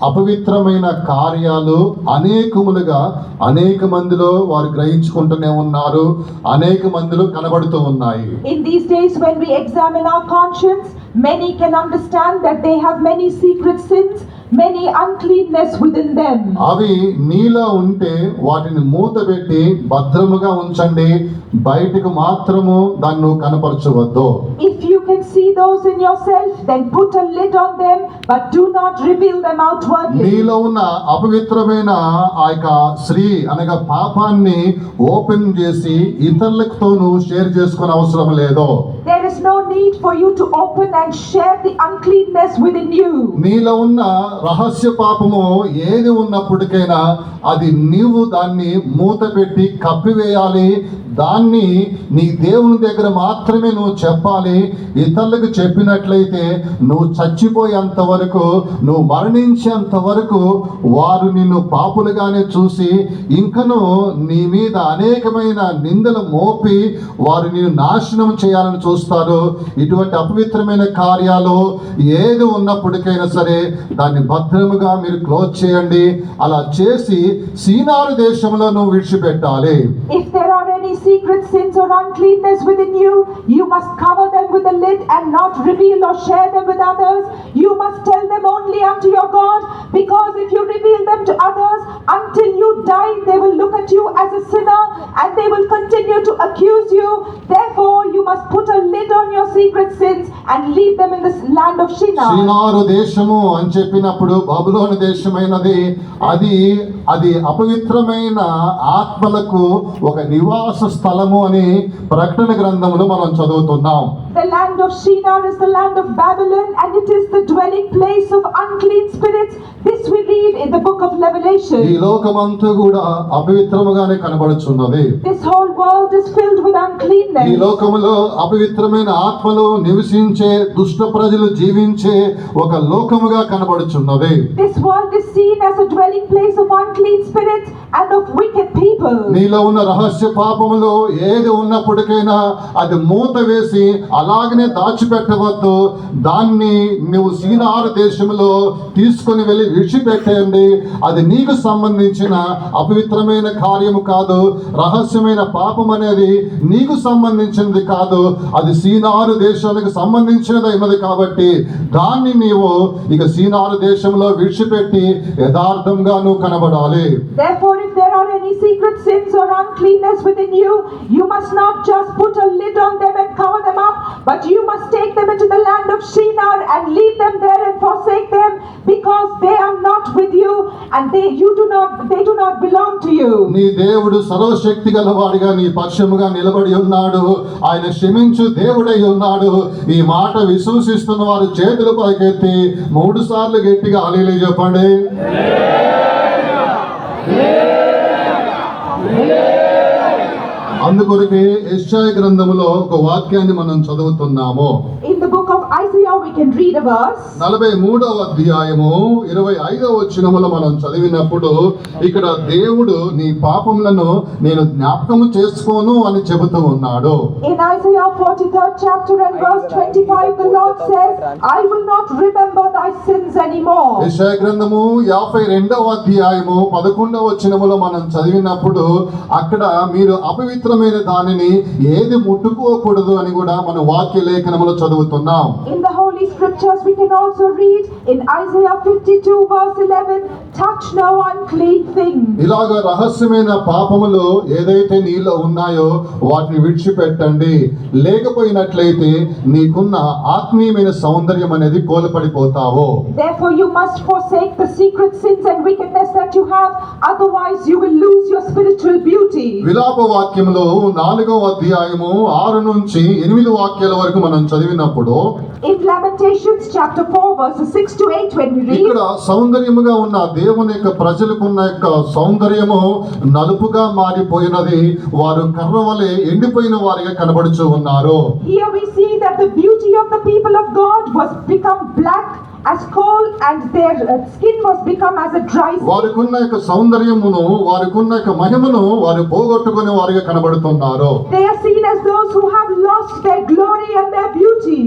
అపవిత్రమైన కార్యాలు అనేకములుగా అనేక మందిలో వారు గ్రహించుకుంటూనే ఉన్నారు, అనేక మందిలో కనబడుతూ ఉన్నాయి. In these days, when we examine our conscience, many can understand that they have many secret sins, many uncleanness within them. అవి నీలో ఉంటే వాటిని మూతపెట్టి భద్రముగా ఉంచండి, బయటకు మాత్రము దాన్ని నువ్వు కనపరచవద్దు. If you can see those in yourself, then put a lid on them, but do not reveal them outwardly. నీలో ఉన్న అపవిత్రమైన ఆ యొక్క స్త్రీ అనగా పాపాన్ని ఓపెన్ చేసి ఇతరులతో నువ్వు షేర్ చేసుకునే అవసరం లేదు. There is no need for you to open and share the uncleanness within you. నీలో ఉన్న రహస్య పాపము ఏది ఉన్నప్పటికైనా అది నీవు దాన్ని మూత పెట్టి కప్పివేయాలి. దాన్ని నీ దేవుని దగ్గర మాత్రమే నువ్వు చెప్పాలి. ఇతరులకు చెప్పినట్లయితే నువ్వు చచ్చిపోయేంత వరకు, నువ్వు మరణించేంత వరకు వారు నిన్ను పాపులుగానే చూసి ఇంకను నీ మీద అనేకమైన నిందలు మోపి వారు నిన్ను నాశనం చేయాలని చూస్తారు. ఇటువంటి అపవిత్రమైన కార్యాలు ఏది ఉన్నప్పటికైనా సరే దాన్ని భద్రముగా మీరు క్లోజ్ చేయండి. అలా చేసి సీనారు దేశంలో నువ్వు విడిచిపెట్టాలి. If there are any secret sins or uncleanness within you, you must cover them with a lid and not reveal or share them with others. You must tell them only unto your God, because if you reveal them to others, until you die, they will look at you as a sinner and they will continue to accuse you. Therefore, you must put a lid on your secret sins and leave them in the land of Shinar. సీనారు దేశము అని చెప్పినప్పుడు బబులోను దేశమైనది. అది అపవిత్రమైన ఆత్మలకు ఒక నివాస స్థలము అని ప్రకటన గ్రంథంలో మనం చదువుతున్నాం. The land of Shinar is the land of Babylon, and it is the dwelling place of unclean spirits. This we read in the book of Revelation. ఈ లోకమంతా కూడా అపవిత్రముగానే కనబడుచున్నది. This whole world is filled with uncleanness. ఈ లోకములో అపవిత్రమైన ఆత్మలు నివసించే, దుష్ట ప్రజలు జీవించే ఒక లోకముగా కనబడుచున్నది. This world is seen as a dwelling place of unclean spirits and of wicked people. నీలో ఉన్న రహస్య పాపములో ఏది ఉన్నప్పటికైనా అది మూత వేసి అలాగనే దాచిపెట్టవద్దు. దాన్ని నువ్వు సీనారు దేశంలో తీసుకొని వెళ్ళి విడిచిపెట్టేయండి. అది నీకు సంబంధించిన అపవిత్రమైన కార్యము కాదు. రహస్యమైన పాపం అనేది నీకు సంబంధించినది కాదు. అది సీనారు దేశానికి సంబంధించినది అయినది కాబట్టి దాన్ని నీవు ఇక సీనారు దేశంలో విడిచిపెట్టి యథార్థంగా నువ్వు కనబడాలి. Therefore, if there are any secret sins or uncleanness within you, you must not just put a lid on them and cover them up, but you must take them into the land of Shinar and leave them there and forsake them, because they are not with you and they do not belong to you. నీ దేవుడు సర్వశక్తి గలవాడిగా నీ పక్షముగా నిలబడి ఉన్నాడు. ఆయన క్షమించు దేవుడై ఉన్నాడు. ఈ మాట విశ్వసిస్తున్న వారు చేతులు పైకెత్తి 3 సార్లు గట్టిగా హల్లెలూయా చెప్పండి. అందుకొరకే యెషయా గ్రంథములో ఒక వాక్యాన్ని మనం చదువుతున్నాము. In the book of Isaiah we can read a verse. 43వ అధ్యాయము 25వ వచనములో మనం చదివినప్పుడు ఇక్కడ దేవుడు నీ పాపములను నేను జ్ఞాపకము చేసుకోను అని చెబుతూ ఉన్నాడు. In Isaiah 43rd chapter and verse 25, the Lord says, I will not remember thy sins anymore. యెషయా గ్రంథము 52వ అధ్యాయము 11వ వచనములో మనం చదివినప్పుడు అక్కడ మీరు అపవిత్రమైన దానిని ఏది ముట్టుకోకూడదు అని కూడా మన వాక్య లేఖనములో చదువుతున్నాం. In the holy scriptures we can also read in Isaiah 52 verse 11, touch no unclean thing. ఇలాగ రహస్యమైన పాపములు ఏదైతే నీలో ఉన్నాయో వాటిని విడిచిపెట్టండి. లేకపోయినట్లయితే నీకున్న ఆత్మీయమైన సౌందర్యం అనేది కోల్పడిపోతావు. Therefore you must forsake the secret sins and wickedness that you have, otherwise you will lose your spiritual beauty. విలాప వాక్యములో 4వ అధ్యాయము 6 నుంచి 8 వాక్యాల వరకు మనం చదివినప్పుడు In Lamentations chapter 4 verses 6 to 8 when we read, ఇక్కడ సౌందర్యముగా ఉన్న దేవుని యొక్క ప్రజలకున్న యొక్క సౌందర్యము నలుపుగా మారిపోయినది. వారు కర్ర వలె ఎండిపోయిన వారిగా కనబడుచు ఉన్నారు. Here we see that the beauty of the people of God was become black as coal, and their skin was become as a dry skin. వారికున్న యొక్క సౌందర్యమును, వారికున్న యొక్క మహిమను వారు పోగొట్టుకునే వారిగా కనబడుతున్నారు. They are seen as those who have lost their glory and their beauty.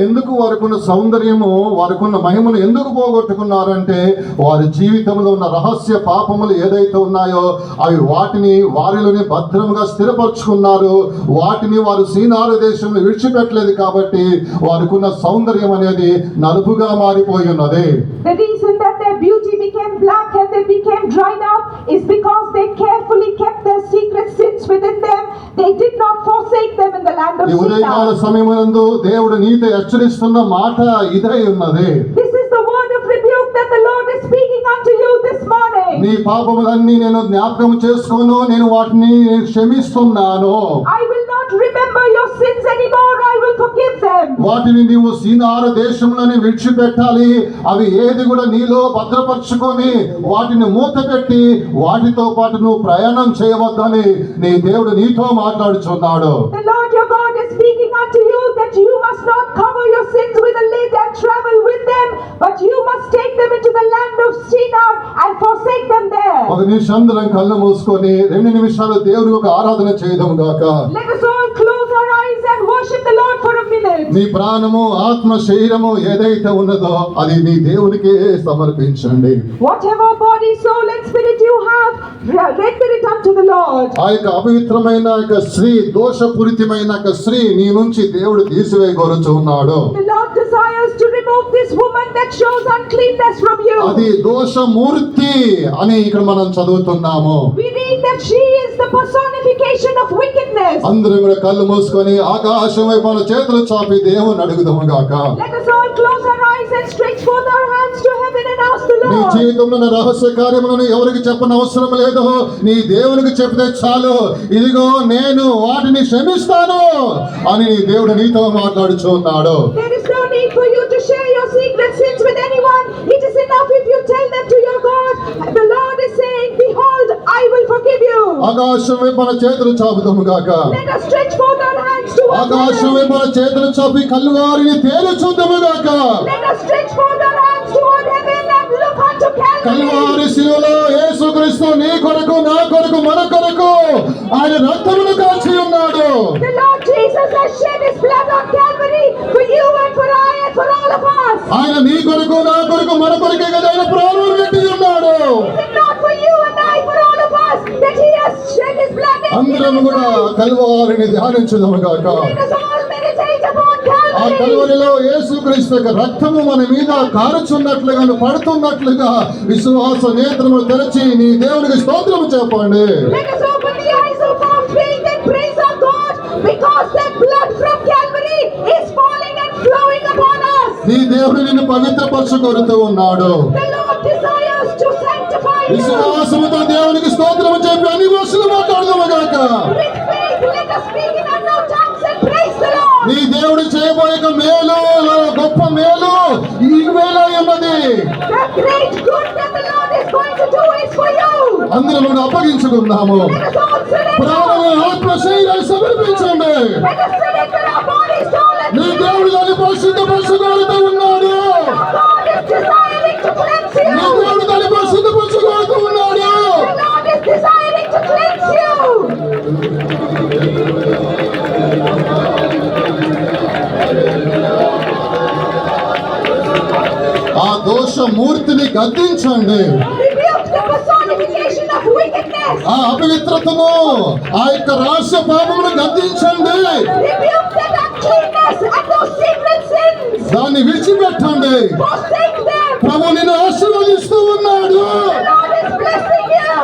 ఎందుకు వారికున్న సౌందర్యము, వారికున్న మహిమను ఎందుకు పోగొట్టుకున్నారంటే వారి జీవితంలో ఉన్న రహస్య పాపములు ఏదైతే ఉన్నాయో అవి వాటిని వారిలోనే భద్రముగా స్థిరపరచుకున్నారు. వాటిని వారు సీనారు దేశంలో విడిచిపెట్టలేదు కాబట్టి వారికున్న సౌందర్యం అనేది నలుపుగా మారిపోయి ఉన్నది. The reason that their beauty became black and they became dried up is because they carefully kept their secret sins within them. They did not forsake them in the land of ఈ ఉదయకాల Shinar. సమయమందు దేవుడు నీతో హెచ్చరిస్తున్న మాట ఇదై ఉన్నది. This is the word of rebuke that the Lord is speaking unto you this morning. నీ పాపములన్నీ నేను జ్ఞాపకం చేసుకోను, నేను వాటిని క్షమిస్తున్నాను. I will not remember your sins anymore. I will forgive them. వాటిని నీవు సీనారు దేశంలోనే విడిచిపెట్టాలి. అవి ఏది కూడా నీలో భద్రపరచుకొని వాటిని మూత పెట్టి వాటితో పాటు నువ్వు ప్రయాణం చేయవద్దని నీ దేవుడు నీతో మాట్లాడుచున్నాడు. The Lord your God is speaking unto you that you must not cover your sins with a lid and travel with them, but you must take them into the land of Shinar and forsake them there. ఒక నిమిషం అందరం కళ్ళు మూసుకొని 2 నిమిషాలు దేవునికి ఒక ఆరాధన చేయదాం గాక. Let us all close our eyes and worship the Lord for a minute. నీ ప్రాణము, ఆత్మ, శరీరము ఏదైతే ఉన్నదో అది నీ దేవునికే సమర్పించండి. Whatever body, soul and spirit you have, render it unto the Lord. ఆ యొక్క అపవిత్రమైన యొక్క స్త్రీ, దోషపూరితమైన యొక్క స్త్రీ నీ నుంచి దేవుడు తీసివేయగోరుచు ఉన్నాడు. The Lord desires to remove this woman that shows uncleanness from you. అది దోషమూర్తి అని ఇక్కడ మనం చదువుతున్నాము. We read that she is the personification of wickedness. అందరం కూడా కళ్ళు మూసుకొని ఆకాశం వైపు మన చేతులు చాపి దేవుని అడుగుదాము గాక. Let us all close our eyes and stretch forth our hands to heaven and ask the నీ Lord. జీవితంలో ఉన్న రహస్య కార్యములను ఎవరికి చెప్పని అవసరం లేదు. నీ దేవునికి చెప్తే చాలు. ఇదిగో నేను వాటిని క్షమిస్తాను అని నీ దేవుడు నీతో మాట్లాడుచున్నాడు. There is no need for you to share your secret sins with anyone. It is enough if you tell them to your God. The Lord is saying, behold, I will forgive you. ఆకాశం వైపు మన చేతులు చాపుదాము గాక. Let us stretch forth our hands towards ఆకాశం heaven. వైపు మన చేతులు చాపి కల్వారిని తేలుచుందాము గాక. Let us stretch forth our hands toward heaven and look unto Calvary. Calvary శిలువలో యేసుక్రీస్తు నీ కొరకు, నా కొరకు, మన కొరకు ఆయన రక్తమును కాచి ఉన్నాడు. The Lord Jesus has shed his blood on Calvary for you and for I and for all of us. ఆయన నీ కొరకు, నా కొరకు, మన కొరకే కదా ఆయన ప్రాణం పెట్టి ఉన్నాడు. Is it not for you and I, for all of us, that he has shed his blood and అందరం కూడా కల్వారిని ధ్యానించుదాము గాక. let us all meditate upon ఆ Calvary. కల్వరిలో యేసుక్రీస్తు యొక్క రక్తము మన మీద కారుచున్నట్లుగా, పడుతున్నట్లుగా విశ్వాస నేత్రములు తెరచి నీ దేవునికి స్తోత్రము చెప్పండి. Let us open the eyes of our faith and praise our God, because that blood from Calvary is falling and flowing upon us. నీ దేవుడు నిన్ను పవిత్రపరచుకొనుతూ ఉన్నాడు. The Lord desires to sanctify you. విశ్వాసముతో దేవునికి స్తోత్రము చెప్పి అన్ని భాషలు మాట్లాడదాము గాక. With faith, let us speak in unknown tongues and praise the Lord. నీ దేవుడు చేయబోయే మేలు, గొప్ప మేలు ఈ వేళ ఉన్నది. The great good that the Lord is going to do is for you. అందరం కూడా అప్పగించుకుందాము. Let us all surrender. ప్రాణము, ఆత్మ, శరీరాన్ని సమర్పించండి. Let us surrender our body, soul, and నీ దేవుడు దాన్ని పరిశుద్ధపరచుకోలుతూ ఉన్నాడు. God is desiring to cleanse నీ you. దేవుడు దాన్ని పరిశుద్ధపరచుకోలుతూ ఉన్నాడు. The Lord is desiring to cleanse you. ఆ దోషమూర్తిని గద్దించండి. Rebuke the personification of wickedness. ఆ అపవిత్రతను, ఆ యొక్క రహస్య పాపమును గద్దించండి. Rebuke that uncleanness and those secret sins. దాన్ని విడిచిపెట్టండి. Forsake them. ప్రభు నిన్ను ఆశీర్వదిస్తూ ఉన్నాడు. The Lord is blessing you.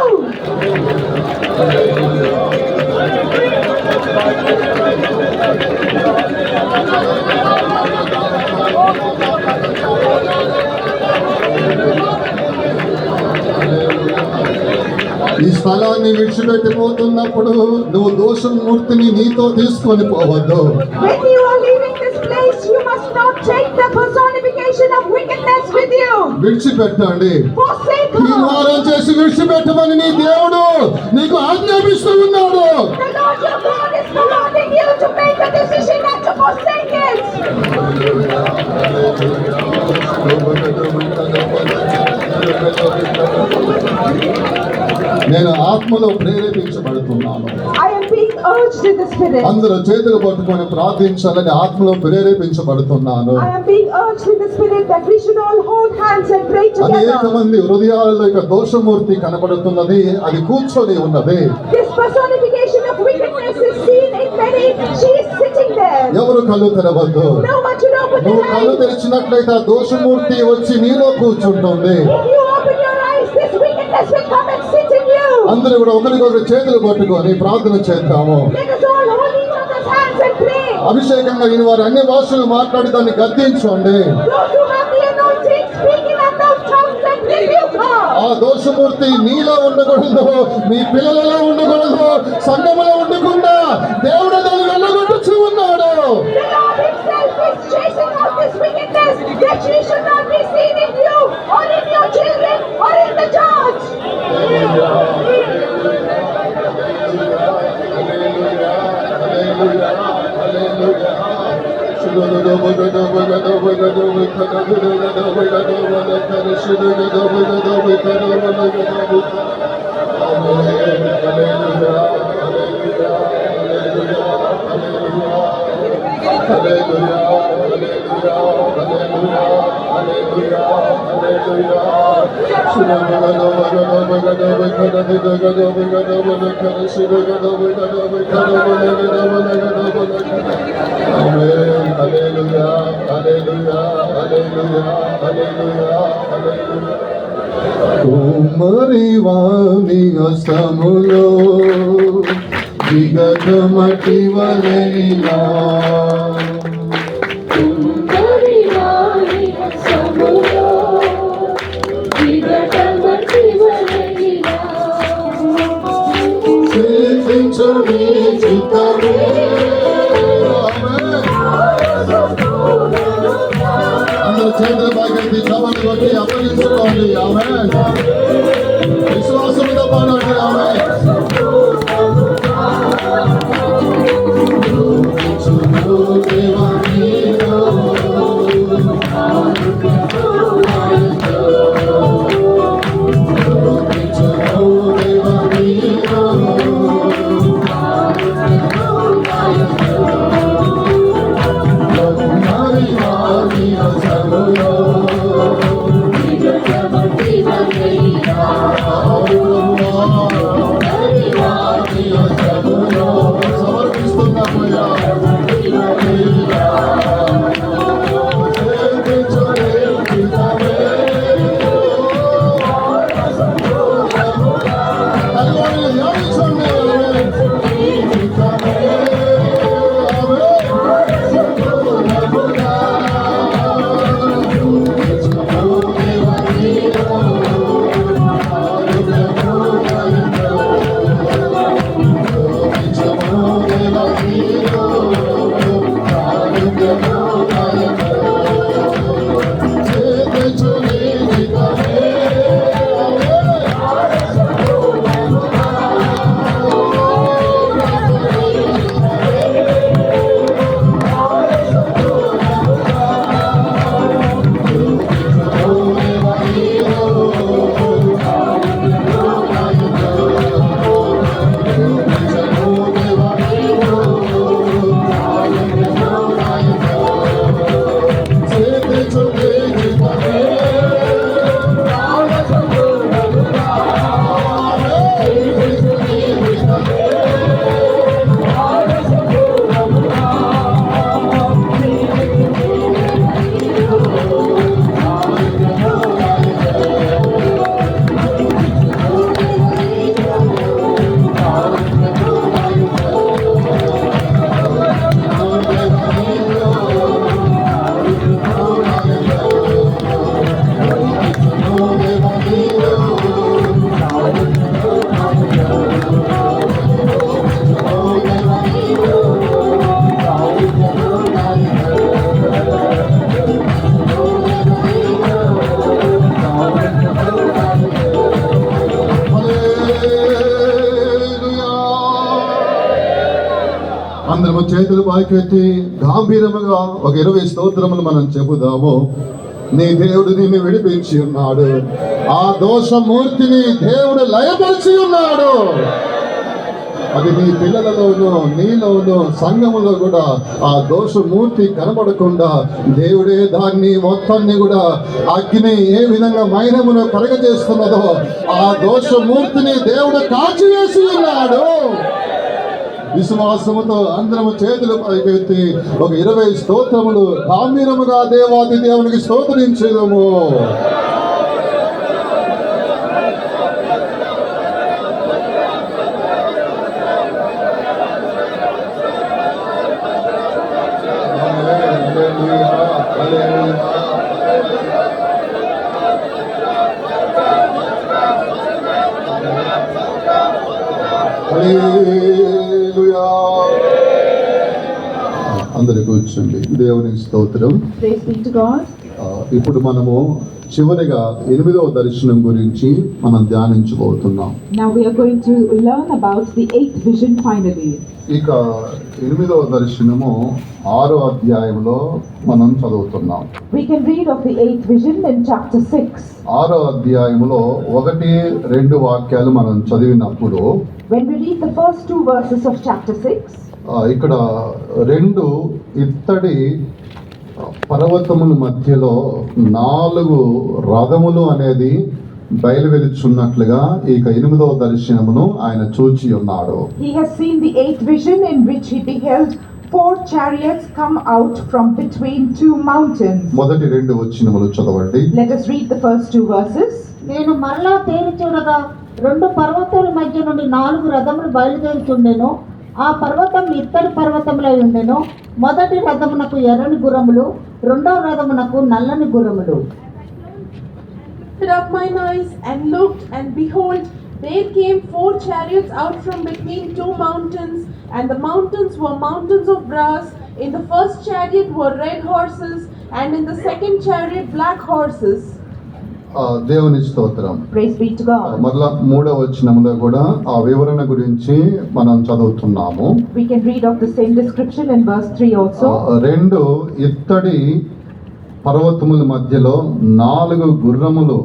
ఈ స్థలాన్ని విడిచిపెట్టిపోతున్నప్పుడు నువ్వు దోషమూర్తిని నీతో తీసుకొని పోవద్దు. When you are leaving this place, you must not take the personification personification of wickedness with you. విడిచిపెట్టండి. Forsake her. తీర్మానం చేసి విడిచిపెట్టమని నీ దేవుడు నీకు ఆజ్ఞాపిస్తూ ఉన్నాడు. The Lord your God is commanding you to make a decision not to forsake it. నేను ఆత్మలో ప్రేరేపించబడుతున్నాను. I am being urged in the spirit. అందరూ చేతులు పట్టుకొని ప్రార్థించాలని ఆత్మలో ప్రేరేపించబడుతున్నాను. I am being urged in the spirit that we should all hold hands and pray అనేక together. మంది హృదయాలలో ఇక దోషమూర్తి కనబడుతున్నది, అది కూర్చొని ఉన్నది. This personification of wickedness is seen in many. She is sitting there. ఎవరు కళ్ళు తెరవద్దు. No one should open నువ్వు their కళ్ళు eyes. తెరిచినట్లయితే ఆ దోషమూర్తి వచ్చి నీలో కూర్చుంటుంది. If you open your eyes, this wickedness will come and sit in you. అందరూ కూడా ఒకరికొకరు చేతులు పట్టుకొని ప్రార్థన చేద్దాము. Let us all hold each other's hands and pray. అభిషేకం కలిగిన వారు అన్ని భాషలు మాట్లాడి దాన్ని గద్దించండి. Those who have the anointing, speak in unknown tongues and rebuke her. ఆ దోషమూర్తి నీలో ఉండకూడదు, మీ పిల్లలలో ఉండకూడదు, సంఘములో ఉండకుండా దేవుడు దాన్ని వెళ్ళగొట్టుచూ ఉన్నాడు. The Lord himself is chasing out this wickedness, that she should not be seen in you, or in your children, or in the church. కుమ్మరి వాణి అసములో విగతమటి వలెనా శిల్పించు నీ చిత్తమే. అందరూ చేతుల పైకెత్తి చప్పట్లు కొట్టి అప్పగించుకోండి. ఆమేన్. విశ్వాసంతో పాడండి. ఆమేన్. దేవా నీలో Thank you. అందరము చేతులు పైకెత్తి గంభీరముగా ఒక 20 స్తోత్రములు మనం చెబుదాము. నీ దేవుడు నిన్ను విడిపించి ఉన్నాడు. ఆ దోషమూర్తిని దేవుడు లయపరిచి ఉన్నాడు. అది నీ పిల్లలలోనూ నీలోనూ సంఘములో కూడా ఆ దోషమూర్తి కనబడకుండా దేవుడే దాన్ని మొత్తాన్ని కూడా అగ్ని ఏ విధంగా మైనమును కరగజేస్తున్నదో ఆ దోషమూర్తిని దేవుడు కాల్చివేసి ఉన్నాడు. విశ్వాసముతో అందరము చేతులు పైకెత్తి ఒక 20 స్తోత్రములు గంభీరముగా దేవాది దేవునికి స్తోత్రించేదము. హల్లెలూయా. అందరూ కూర్చోండి. దేవునికి స్తోత్రం. Praise be to God. ఇప్పుడు మనము చివరిగా 8వ దర్శనం గురించి మనం ధ్యానించబోతున్నాం. Now we are going to learn about the 8th vision finally. ఇక 8వ దర్శనము 6వ అధ్యాయంలో మనం చదువుతున్నాం. We can read of the 8th vision in chapter 6. 6వ అధ్యాయంలో 1-2 వాక్యాలు మనం చదివినప్పుడు When we read the first 2 verses of chapter 6, ఇక్కడ 2 ఇత్తడి పర్వతముల మధ్యలో 4 రథములు అనేది బయలువెలుచున్నట్లుగా ఇక 8వ దర్శనమును ఆయన చూచి ఉన్నాడు. he has seen the 8th vision in which he beheld 4 chariots come out from between 2 mountains. మొదటి 2 వచనములు చదవండి. Let us read the first 2 verses. నేను మరలా తేరి చూడగా 2 పర్వతాల మధ్య నుండి 4 రథములు బయలుదేరుచుండెను. ఆ పర్వతం ఇత్తడి పర్వతములై ఉండెను. మొదటి రథమునకు ఎర్రని గుర్రములు, రెండవ రథమునకు నల్లని గుర్రములు. Lifted up mine eyes and looked, and behold, there came 4 chariots out from between 2 mountains, and the mountains were mountains of brass. In the first chariot were red horses, and in the second chariot black horses. దేవుని స్తోత్రం. Praise be to God. మరలా 3వ వచనములో కూడా ఆ వివరణ గురించి మనం చదువుతున్నాము. We can read of the same description in verse 3 also. 2 ఇత్తడి పర్వతముల మధ్యలో 4 గుర్రములు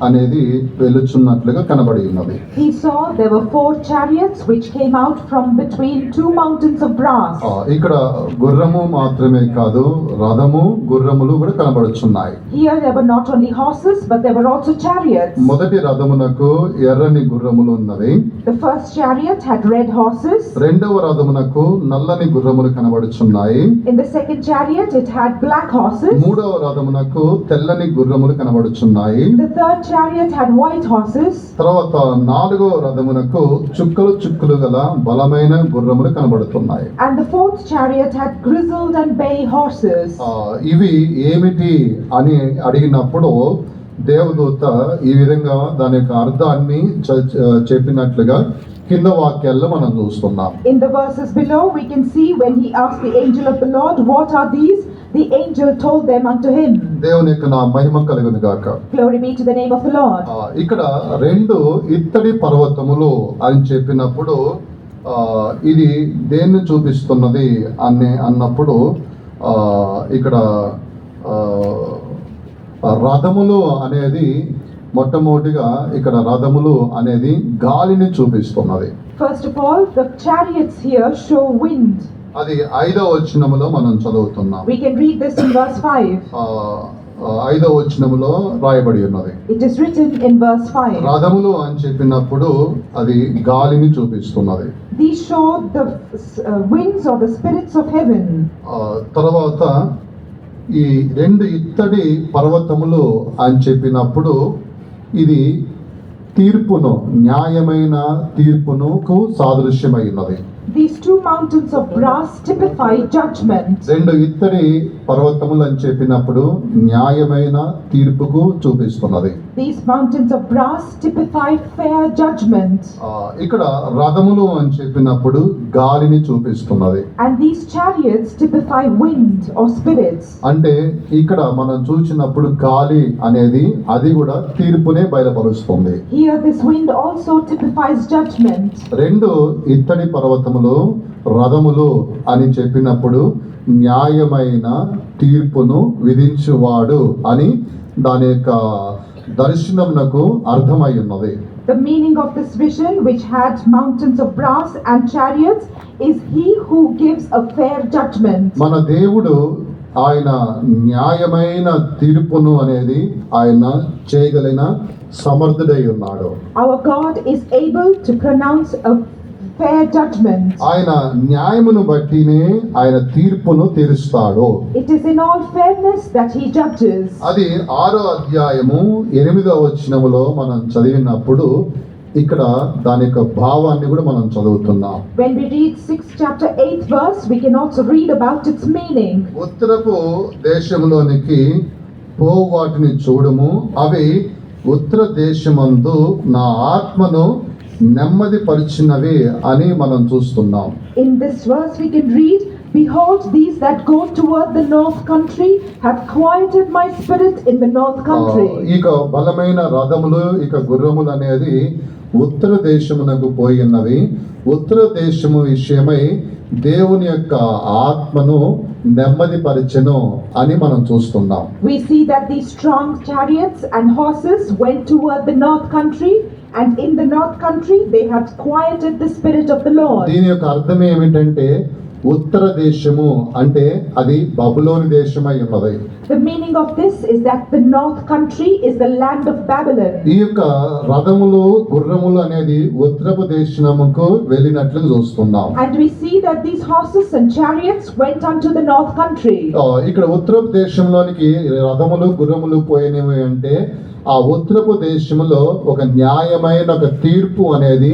అనేది వెలుచున్నట్లుగా కనబడి ఉన్నది. He saw there were 4 chariots which came out from between 2 mountains of brass. ఇక్కడ గుర్రము మాత్రమే కాదు, రథము గుర్రములు కూడా కనబడుచున్నాయి. Here there were not only horses but there were also chariots. మొదటి రథమునకు ఎర్రని గుర్రములు ఉన్నవి. The first chariot had red horses. రెండవ రథమునకు నల్లని గుర్రములు కనబడుచున్నాయి. In the second chariot it had black horses. మూడవ రథమునకు తెల్లని గుర్రములు కనబడుచున్నాయి. The third chariot had white horses. తర్వాత 4వ రథమునకు చుక్కలు చుక్కలు గల బలమైన గుర్రములు కనబడుతున్నాయి. And the fourth chariot had grizzled and bay horses. ఇవి ఏమిటి అని అడిగినప్పుడు దేవదూత ఈ విధంగా దాని యొక్క అర్థాన్ని చెప్పినట్లుగా కింద వాక్యాల్లో మనం చూస్తున్నాం. In the verses below we can see when he asked the angel of the Lord, "What are these?" The angel told them unto him. దేవుని యొక్క నా మహిమ కలుగును గాక. Glory be to the name of the Lord. ఇక్కడ 2 ఇత్తడి పర్వతములు అని చెప్పినప్పుడు ఇది దేన్ని చూపిస్తున్నది అన్నప్పుడు ఇక్కడ రథములు అనేది మొట్టమొదటిగా ఇక్కడ రథములు అనేది గాలిని చూపిస్తున్నది. First of all, the chariots here show wind. అది 5వ వచనములో మనం చదువుతున్నాం. We can read this in verse 5. 5వ వచనములో రాయబడి ఉన్నది. It is written in verse 5. రథములు అని చెప్పినప్పుడు అది గాలిని చూపిస్తున్నది. These show the winds or the spirits of heaven. తర్వాత ఈ 2 ఇత్తడి పర్వతములు అని చెప్పినప్పుడు ఇది తీర్పును, న్యాయమైన తీర్పునుకు సాదృశ్యమైనది. These 2 mountains of brass typify judgment. 2 ఇత్తడి పర్వతములు అని చెప్పినప్పుడు న్యాయమైన తీర్పుకు చూపిస్తున్నది. These mountains of brass typify fair judgment. ఇక్కడ రథములు అని చెప్పినప్పుడు గాలిని చూపిస్తున్నది. And these chariots typify wind or spirits. అంటే ఇక్కడ మనం చూసినప్పుడు గాలి అనేది అది కూడా తీర్పునే బయలుపరుస్తుంది. Here this wind also typifies judgment. 2 ఇత్తడి పర్వతములు రథములు అని చెప్పినప్పుడు న్యాయమైన తీర్పును విధించువాడు అని దాని యొక్క దర్శనమునకు అర్థమై ఉన్నది. The meaning of this vision, which had mountains of brass and chariots, is he who gives a fair judgment. మన దేవుడు ఆయన న్యాయమైన తీర్పును అనేది ఆయన చేయగలిగిన సమర్థుడై ఉన్నాడు. Our God is able to pronounce a fair judgment. ఆయన న్యాయమును బట్టినే ఆయన తీర్పును తీరుస్తాడు. It is in all fairness that he judges. అది 6వ అధ్యాయము 8వ వచనములో మనం చదివినప్పుడు ఇక్కడ దాని యొక్క భావాన్ని కూడా మనం చదువుతున్నాం. When we read 6th chapter 8th verse, we can also read about its meaning. ఉత్తరపు దేశంలోనికి పోవు వాటిని చూడుము, అవి ఉత్తర దేశమందు నా ఆత్మను నెమ్మది పరిచినవి అని మనం చూస్తున్నాం. In this verse we can read, behold, these that go toward the north country have quieted my spirit in the north country. ఇక బలమైన రథములు ఇక గుర్రములు అనేది ఉత్తర దేశమునకు పోయినవి. ఉత్తర దేశము విషయమై దేవుని యొక్క ఆత్మను నెమ్మది పరిచెను అని మనం చూస్తున్నాం. We see that these strong chariots and horses went toward the north country, and in the north country they have quieted the spirit of the Lord. దీని యొక్క అర్థం ఏమిటంటే ఉత్తర దేశము అంటే అది బబులోని దేశమై ఉన్నది. The meaning of this is that the north country is the land of Babylon. ఈ యొక్క రథములు గుర్రములు అనేది ఉత్తరపు దేశముకు వెళ్ళినట్లు చూస్తున్నాం. And we see that these horses and chariots went unto the north country. ఇక్కడ ఉత్తరపు దేశంలోనికి రథములు గుర్రములు పోయినవి అంటే ఆ ఉత్తరపు దేశంలో ఒక న్యాయమైన ఒక తీర్పు అనేది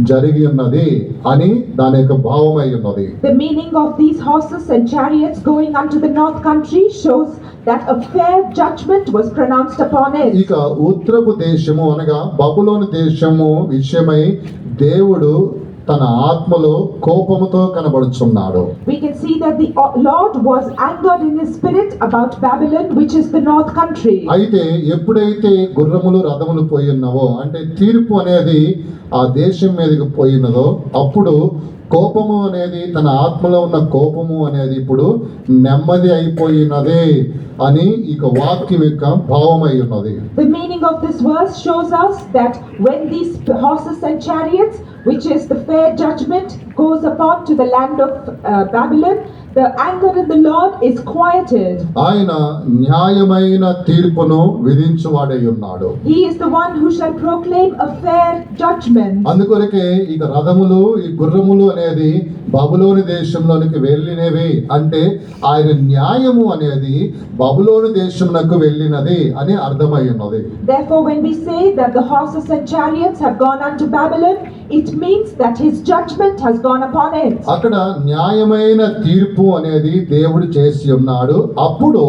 జరిగి ఉన్నది అని దాని యొక్క భావమై ఉన్నది. The meaning of these horses and chariots going unto the north country shows that a fair judgment was pronounced upon it. ఇక ఉత్తరపు దేశము అనగా బబులోను దేశము విషయమై దేవుడు తన ఆత్మలో కోపముతో కనబడుచున్నాడు. We can see that the Lord was angered in his spirit about Babylon, which is the north country. అయితే ఎప్పుడైతే గుర్రములు రథములు పోయినవో అంటే తీర్పు అనేది ఆ దేశం మీదకి పోయినదో అప్పుడు కోపము అనేది తన ఆత్మలో ఉన్న కోపము అనేది ఇప్పుడు నెమ్మది అయిపోయినదే అని ఇక వాక్యం యొక్క భావమై ఉన్నది. The meaning of this verse shows us that when these horses and chariots, which is the fair judgment, goes upon to the land of Babylon, the anger in the Lord is quieted. ఆయన న్యాయమైన తీర్పును విధించువాడై ఉన్నాడు. He is the one who shall proclaim a fair judgment. అందుకొరకే ఇక రథములు ఈ గుర్రములు అనేది బబులోని దేశంలోనికి వెళ్ళినవి అంటే ఆయన న్యాయము అనేది బబులోని దేశంలోకి వెళ్ళినది అని అర్థమై ఉన్నది. Therefore, when we say that the horses and chariots have gone unto Babylon, it means that his judgment has gone upon it. అక్కడ న్యాయమైన తీర్పు అనేది దేవుడు చేసి ఉన్నాడు. అప్పుడు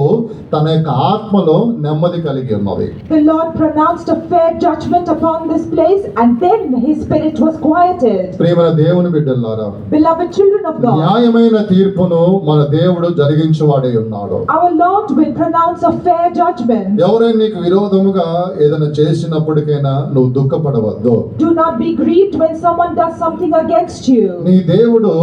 తన యొక్క ఆత్మలో నెమ్మది కలిగి ఉన్నది. The Lord pronounced a fair judgment upon this place, and then his spirit was quieted. ప్రియమైన దేవుని బిడ్డలారా, Beloved children of God, న్యాయమైన తీర్పును మన దేవుడు జరిగించువాడై ఉన్నాడు. our Lord will pronounce a fair judgment. ఎవరైనా నీకు విరోధముగా ఏదైనా చేసినప్పటికైనా నువ్వు దుఃఖపడవద్దు. Do not be grieved when someone does something against you. నీ దేవుడు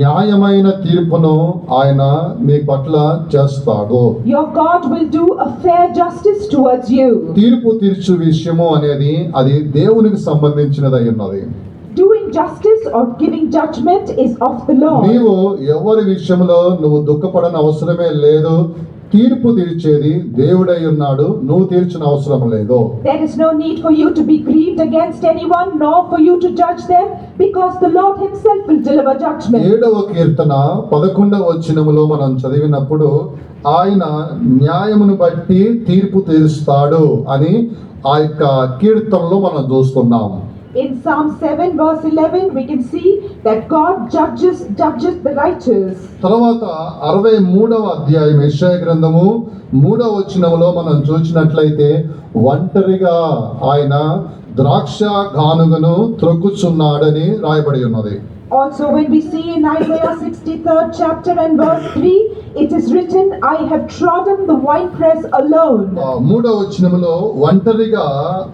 న్యాయమైన తీర్పును ఆయన నీ పట్ల చేస్తాడు. Your God will do a fair justice towards you. తీర్పు తీర్చు విషయము అనేది అది దేవునికి సంబంధించినదై ఉన్నది. Doing justice or giving judgment is of the Lord. నీవు ఎవరి విషయంలో నువ్వు దుఃఖపడని అవసరమే లేదు. తీర్పు తీర్చేది దేవుడై ఉన్నాడు. నువ్వు తీర్చిన అవసరం లేదు. There is no need for you to be grieved against anyone, nor for you to judge them, because the Lord himself will deliver judgment. 7వ కీర్తన 11వ వచనములో మనం చదివినప్పుడు ఆయన న్యాయమును బట్టి తీర్పు తీరుస్తాడు అని ఆ యొక్క కీర్తనలో మనం చూస్తున్నాం. In Psalm 7 verse 11 we can see that God judges the righteous. తర్వాత 63వ అధ్యాయం యెషయా గ్రంథము 3వ వచనములో మనం చూసినట్లయితే ఒంటరిగా ఆయన ద్రాక్ష గానుగను త్రొక్కుచున్నాడని రాయబడి ఉన్నది. Also when we see in Isaiah 63rd chapter and verse 3, it is written, I have trodden the winepress alone. మూడవ వచనములో ఒంటరిగా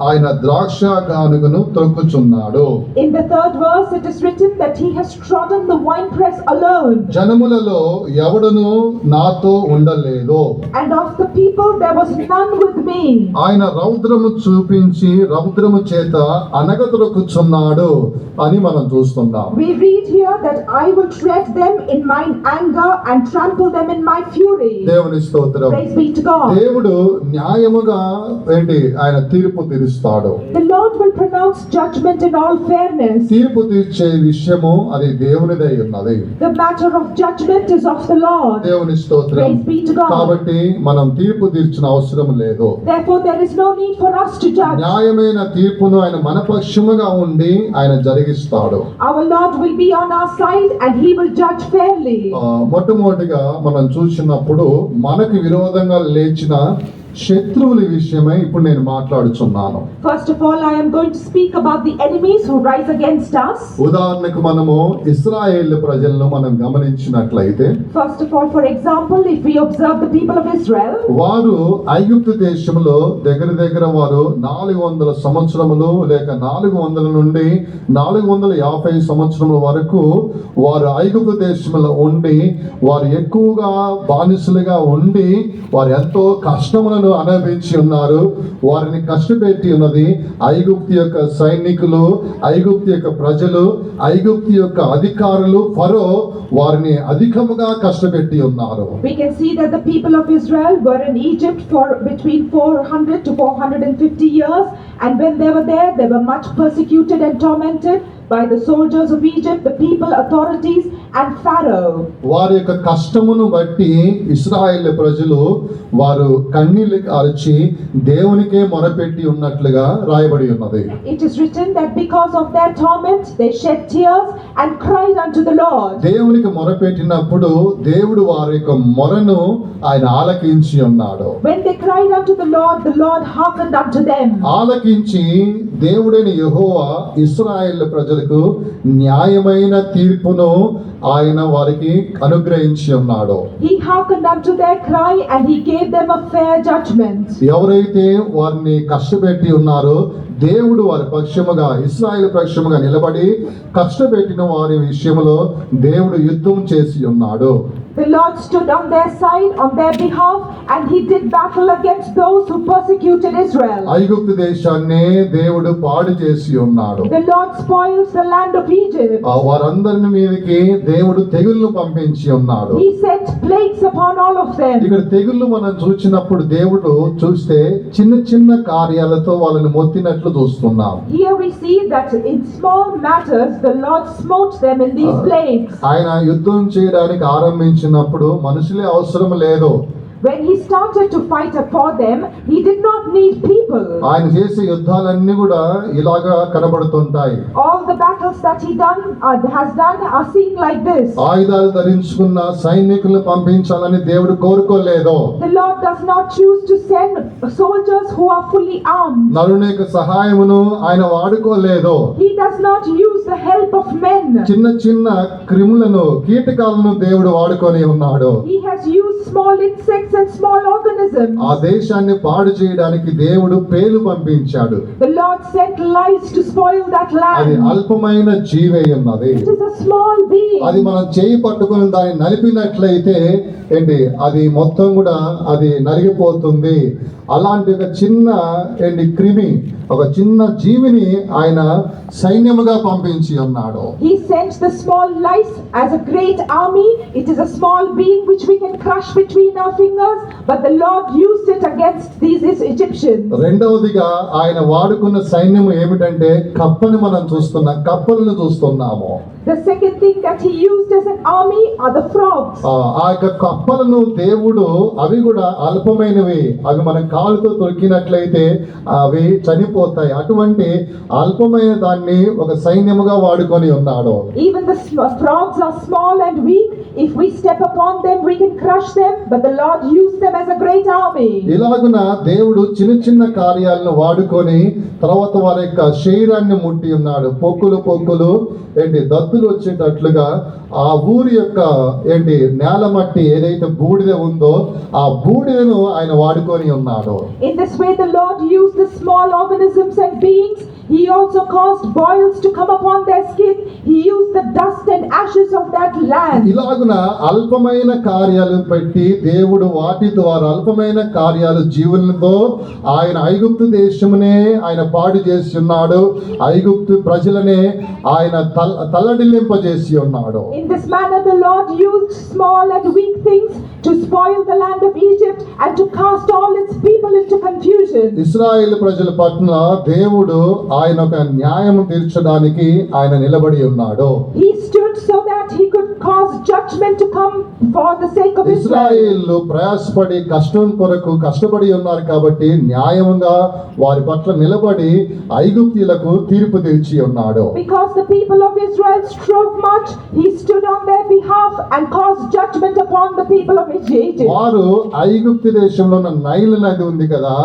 ఆయన ద్రాక్ష గానుగను త్రొక్కుచున్నాడు. In the third verse, it is written that he has trodden the winepress alone. జనములలో ఎవడును నాతో ఉండలేదు. And of the people there was none with me. ఆయన రౌద్రము చూపించి రౌద్రము చేత అనగదొరుకుచున్నాడు అని మనం చూస్తున్నాం. We read here that I will tread them in mine anger and trample them in my fury. దేవుని స్తోత్రం. Praise be to God. దేవుడు న్యాయముగా ఆయన తీర్పు తీరుస్తాడు. The Lord will pronounce judgment in all fairness. తీర్పు తీర్చే విషయము అది దేవునిదై ఉన్నది. The matter of judgment is of the Lord. దేవుని స్తోత్రం. Praise be to God. కాబట్టి మనం తీర్పు తీర్చిన అవసరం లేదు. Therefore there is no need for us to judge. న్యాయమైన తీర్పును ఆయన మన పక్షముగా ఉండి ఆయన జరిగిస్తాడు. Our Lord will be on our side and he will judge fairly. మొట్టమొదటిగా మనం చూసినప్పుడు మనకు విరోధంగా లేచిన శత్రువుల విషయమై ఇప్పుడు నేను మాట్లాడుచున్నాను. First of all, I am going to speak about the enemies who rise against us. ఉదాహరణకు మనము ఇశ్రాయేలు ప్రజలను మనం గమనించినట్లయితే, First of all, for example, if we observe the people of Israel, వారు ఐగుప్తు దేశంలో దగ్గర వారు 400 సంవత్సరములు లేక 400 నుండి 450 సంవత్సరముల వరకు వారు ఐగుప్తు దేశంలో ఉండి వారు ఎక్కువగా బానిసలుగా ఉండి వారు ఎంతో కష్టములను అనుభవించి ఉన్నారు. వారిని కష్టపెట్టి ఉన్నది ఐగుప్తు యొక్క సైనికులు, ఐగుప్తు యొక్క ప్రజలు, ఐగుప్తు యొక్క అధికారులు, ఫరో వారిని అధికముగా కష్టపెట్టి ఉన్నారు. we can see that the people of Israel were in Egypt for between 400 to 450 years, and when they were there, they were much persecuted and tormented by the soldiers of Egypt, the people, authorities, and Pharaoh. వారి యొక్క కష్టమును బట్టి ఇశ్రాయేలు ప్రజలు వారు కన్నీళ్లు కార్చి దేవునికే మొరపెట్టి ఉన్నట్లుగా రాయబడి ఉన్నది. It is written that because of their torment, they shed tears and cried unto the Lord. దేవునికి మొరపెట్టినప్పుడు దేవుడు వారి యొక్క మొరను ఆయన ఆలకించి ఉన్నాడు. When they cried unto the Lord hearkened unto them. ఆలకించి దేవుడైన యెహోవా ఇశ్రాయేలు ప్రజలకు న్యాయమైన తీర్పును ఆయన వారికి అనుగ్రహించి ఉన్నాడు. He hearkened unto their cry and he gave them a fair judgment. ఎవరైతే వారిని కష్టపెట్టి ఉన్నారో దేవుడు వారి పక్షముగా ఇశ్రాయేలు పక్షముగా నిలబడి కష్టపెట్టిన వారి విషయంలో దేవుడు యుద్ధం చేసి ఉన్నాడు. The Lord stood on their side, on their behalf, and he did battle against those who persecuted Israel. ఐగుప్తు దేశాన్ని దేవుడు పాడు చేసి ఉన్నాడు. The Lord spoils the land of Egypt. వారందరి మీదకి దేవుడు తెగుళ్ళు పంపించి ఉన్నాడు. He sent plagues upon all of them. ఇక్కడ తెగుళ్ళు మనం చూసినప్పుడు దేవుడు చూస్తే చిన్న కార్యాలతో వాళ్ళని మొత్తినట్లు చూస్తున్నాం. Here we see that in small matters the Lord smote them in these plagues. ఆయన యుద్ధం చేయడానికి ఆరంభించినప్పుడు మనుషులే అవసరం లేదు. When he started to fight for them, he did not need people. ఆయన చేసే యుద్ధాలన్నీ కూడా ఇలాగా కనబడుతుంటాయి. All the battles that he has done are seen like this. ఆయుధాలు ధరించుకున్న సైనికులను పంపించాలని దేవుడు కోరుకోలేదు. The Lord does not choose to send soldiers who are fully armed. నరుని యొక్క సహాయమును ఆయన వాడుకోలేదు. He does not use the help of men. చిన్న క్రిములను కీటకాలను దేవుడు వాడుకొని ఉన్నాడు. He has used small insects and small organisms. ఆ దేశాన్ని పాడు చేయడానికి దేవుడు పేలు పంపించాడు. The Lord sent lice to spoil that అది land. అల్పమైన జీవే ఉన్నది. It is a small being. అది మనం చేయి పట్టుకొని దాన్ని నలిపినట్లయితే అది మొత్తం కూడా అది నలిగిపోతుంది. అలాంటి ఒక చిన్న క్రిమి, ఒక చిన్న జీవిని ఆయన సైన్యముగా పంపించి ఉన్నాడు. He sent the small lice as a great army. It is a small being which we can crush between our fingers, but the Lord used it against these Egyptians. రెండవదిగా ఆయన వాడుకున్న సైన్యము ఏమిటంటే కప్పని మనం చూస్తున్నాం, కప్పలను చూస్తున్నాము. The second thing that he used as an army are the frogs. ఆ యొక్క కప్పలను దేవుడు అవి కూడా అల్పమైనవి, అవి మన కాలుతో తొక్కినట్లయితే అవి చనిపోతాయి. అటువంటి అల్పమైన దాన్ని ఒక సైన్యముగా వాడుకొని ఉన్నాడు. Even the frogs are small and weak. If we step upon them, we can crush them, but the Lord used them as a great army. ఇలాగున దేవుడు చిన్న కార్యాలను వాడుకొని తర్వాత వారి యొక్క శరీరాన్ని ముట్టి ఉన్నాడు. పొక్కులు దద్దులు వచ్చేటట్లుగా ఆ ఊరి యొక్క నేల మట్టి ఏదైతే బూడిద ఉందో ఆ బూడిదను ఆయన వాడుకొని ఉన్నాడు. In this way the Lord used the small organisms and beings. He also caused boils to come upon their skin. He used the dust and ashes of that land. ఇలాగున అల్పమైన కార్యాలు పెట్టి దేవుడు వాటి ద్వారా అల్పమైన కార్యాలు జీవులతో ఆయన ఐగుప్తు దేశమునే ఆయన పాడు చేసి ఉన్నాడు. ఐగుప్తు ప్రజలనే ఆయన తల్లడిల్లింపజేసి ఉన్నాడు. In this manner the Lord used small and weak things to spoil the land of Egypt and to cast all its people into confusion. ఇశ్రాయేలు ప్రజల పట్ల దేవుడు ఆయన ఒక న్యాయం తీర్చడానికి ఆయన నిలబడి ఉన్నాడు. He stood so that he could cause judgment to come for the sake of Israel. ఇశ్రాయేలు ప్రయాసపడి కష్టపడి ఉన్నారు కాబట్టి న్యాయంగా వారి పట్ల నిలబడి ఐగుప్తీయులకు తీర్పు తీర్చి ఉన్నాడు. Because the people of Israel strove much, he stood on their behalf and caused judgment upon the people of Egypt. వారు ఐగుప్తు దేశంలో ఉన్న నైలు నది ఉంది కదా,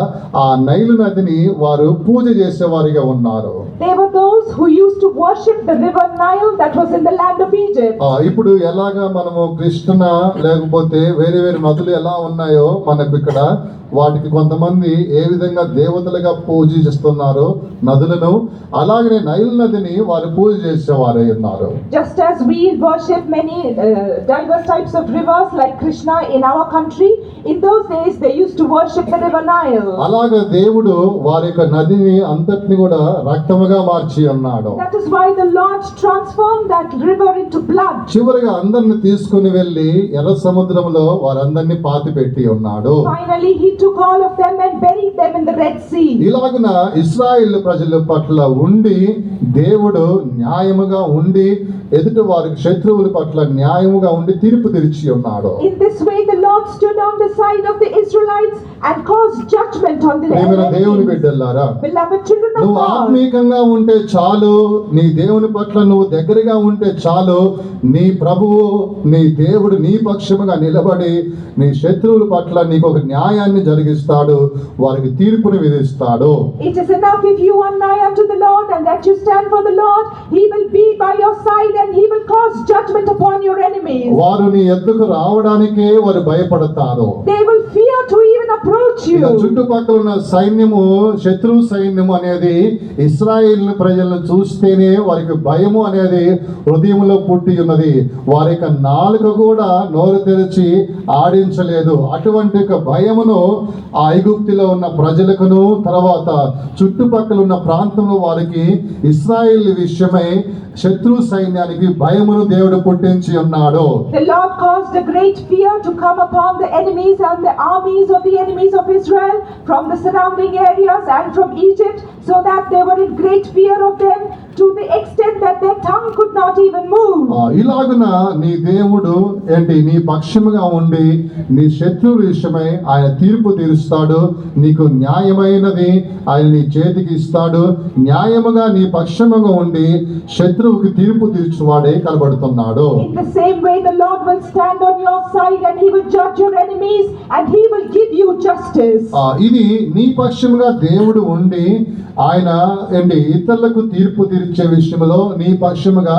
ఆ నైలు నదిని వారు పూజ చేసేవారిగా ఉన్నారు. They were those who used to worship the river Nile that was in the land of Egypt. ఇప్పుడు ఎలాగా మనము కృష్ణ లేకపోతే వేరే నదులు ఎలా ఉన్నాయో మనకు ఇక్కడ వాటికి కొంతమంది ఏ విధంగా దేవతలుగా పూజిస్తున్నారో నదులను, అలాగనే నైల్ నదిని వారు పూజ చేసేవారై ఉన్నారు. Just as we worship many diverse types of rivers like Krishna in our country, in those days they used to worship the river Nile. అలాగే దేవుడు వారి యొక్క నదిని అంతటిని కూడా రక్తముగా మార్చి ఉన్నాడు. That is why the Lord transformed that river into blood. చివరిగా అందరిని తీసుకుని వెళ్ళి ఎర్ర సముద్రంలో వారందరినీ పాతి పెట్టి ఉన్నాడు. Finally he took all of them and buried them in the Red Sea. ఇలాగున ఇశ్రాయేలు ప్రజల పట్ల ఉండి దేవుడు న్యాయముగా ఉండి ఎదుటి వారికి శత్రువుల పట్ల న్యాయముగా ఉండి తీర్పు తీర్చి ఉన్నాడు. In this way the Lord stood on the side of the Israelites and caused judgment on the ప్రియమైన దేవుని enemies. బిడ్డలారా, Beloved children of నువ్వు God, ఆత్మీయంగా ఉంటే చాలు, నీ దేవుని పట్ల నువ్వు దగ్గరగా ఉంటే చాలు, నీ ప్రభువు నీ దేవుడు నీ పక్షముగా నిలబడి నీ శత్రువుల పట్ల నీకు ఒక న్యాయాన్ని జరిగిస్తాడు, వారికి తీర్పుని విధిస్తాడు. it is enough if you are nigh unto the Lord and that you stand for the Lord. He will be by your side and he will cause judgment upon your enemies. వారు నీ ఎద్దుకు రావడానికే వారు భయపడతారు. They will fear to even approach ఇక you. చుట్టుపక్కల ఉన్న సైన్యము, శత్రు సైన్యము అనేది ఇశ్రాయేలు ప్రజలను చూస్తేనే వారికి భయము అనేది హృదయంలో పుట్టి ఉన్నది. వారి యొక్క నాలుక కూడా నోరు తెరిచి ఆడించలేదు. అటువంటి ఒక భయమును ఆ ఐగుప్తులో ఉన్న ప్రజలకును తర్వాత చుట్టుపక్కల ఉన్న ప్రాంతంలో వారికి ఇశ్రాయేలు విషయమై శత్రు సైన్యానికి భయమును దేవుడు పుట్టించి ఉన్నాడు. The Lord caused a great fear to come upon the enemies and the armies of the enemies of Israel from the surrounding areas and from Egypt, so that they were in great fear of them to the extent that their tongue could not even move. ఇలాగున నీ దేవుడు నీ పక్షముగా ఉండి నీ శత్రువుల విషయమై ఆయన తీర్పు తీరుస్తాడు. నీకు న్యాయమైనది ఆయన నీ చేతికి ఇస్తాడు. న్యాయముగా నీ పక్షముగా ఉండి శత్రువుకి తీర్పు తీర్చువాడే కనబడుతున్నాడు. In the same way the Lord will stand on your side and he will judge your enemies and he will give you justice. ఇది నీ పక్షముగా దేవుడు ఉండి ఆయన ఇతరులకు తీర్పు తీర్చే విషయంలో నీ పక్షముగా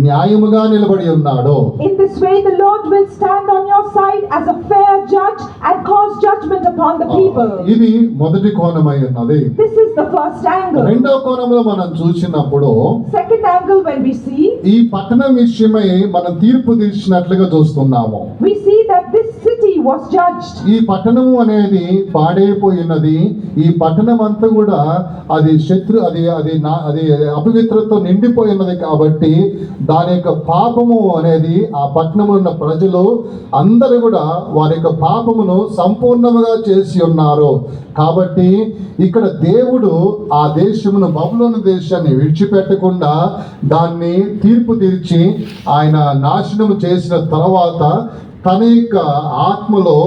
న్యాయముగా నిలబడి ఉన్నాడు. In this way the Lord will stand on your side as a fair judge and cause judgment upon the people. ఇది మొదటి కోణమై ఉన్నది. This is the first angle. రెండవ కోణంలో మనం చూసినప్పుడు Second angle, when we see, ఈ పట్టణం విషయమై మనం తీర్పు తీర్చినట్లుగా చూస్తున్నాము. we see that this city was judged. ఈ పట్టణము అనేది పాడైపోయినది. ఈ పట్టణం అంతా కూడా అది అపవిత్రతో నిండిపోయినది కాబట్టి దాని యొక్క పాపము అనేది ఆ పట్టణంలో ఉన్న ప్రజలు అందరూ కూడా వారి యొక్క పాపమును సంపూర్ణముగా చేసి ఉన్నారు. కాబట్టి ఇక్కడ దేవుడు ఆ దేశమును బబులోను దేశాన్ని విడిచిపెట్టకుండా దాన్ని తీర్పు తీర్చి ఆయన నాశనము చేసిన తర్వాత తన యొక్క ఆత్మలో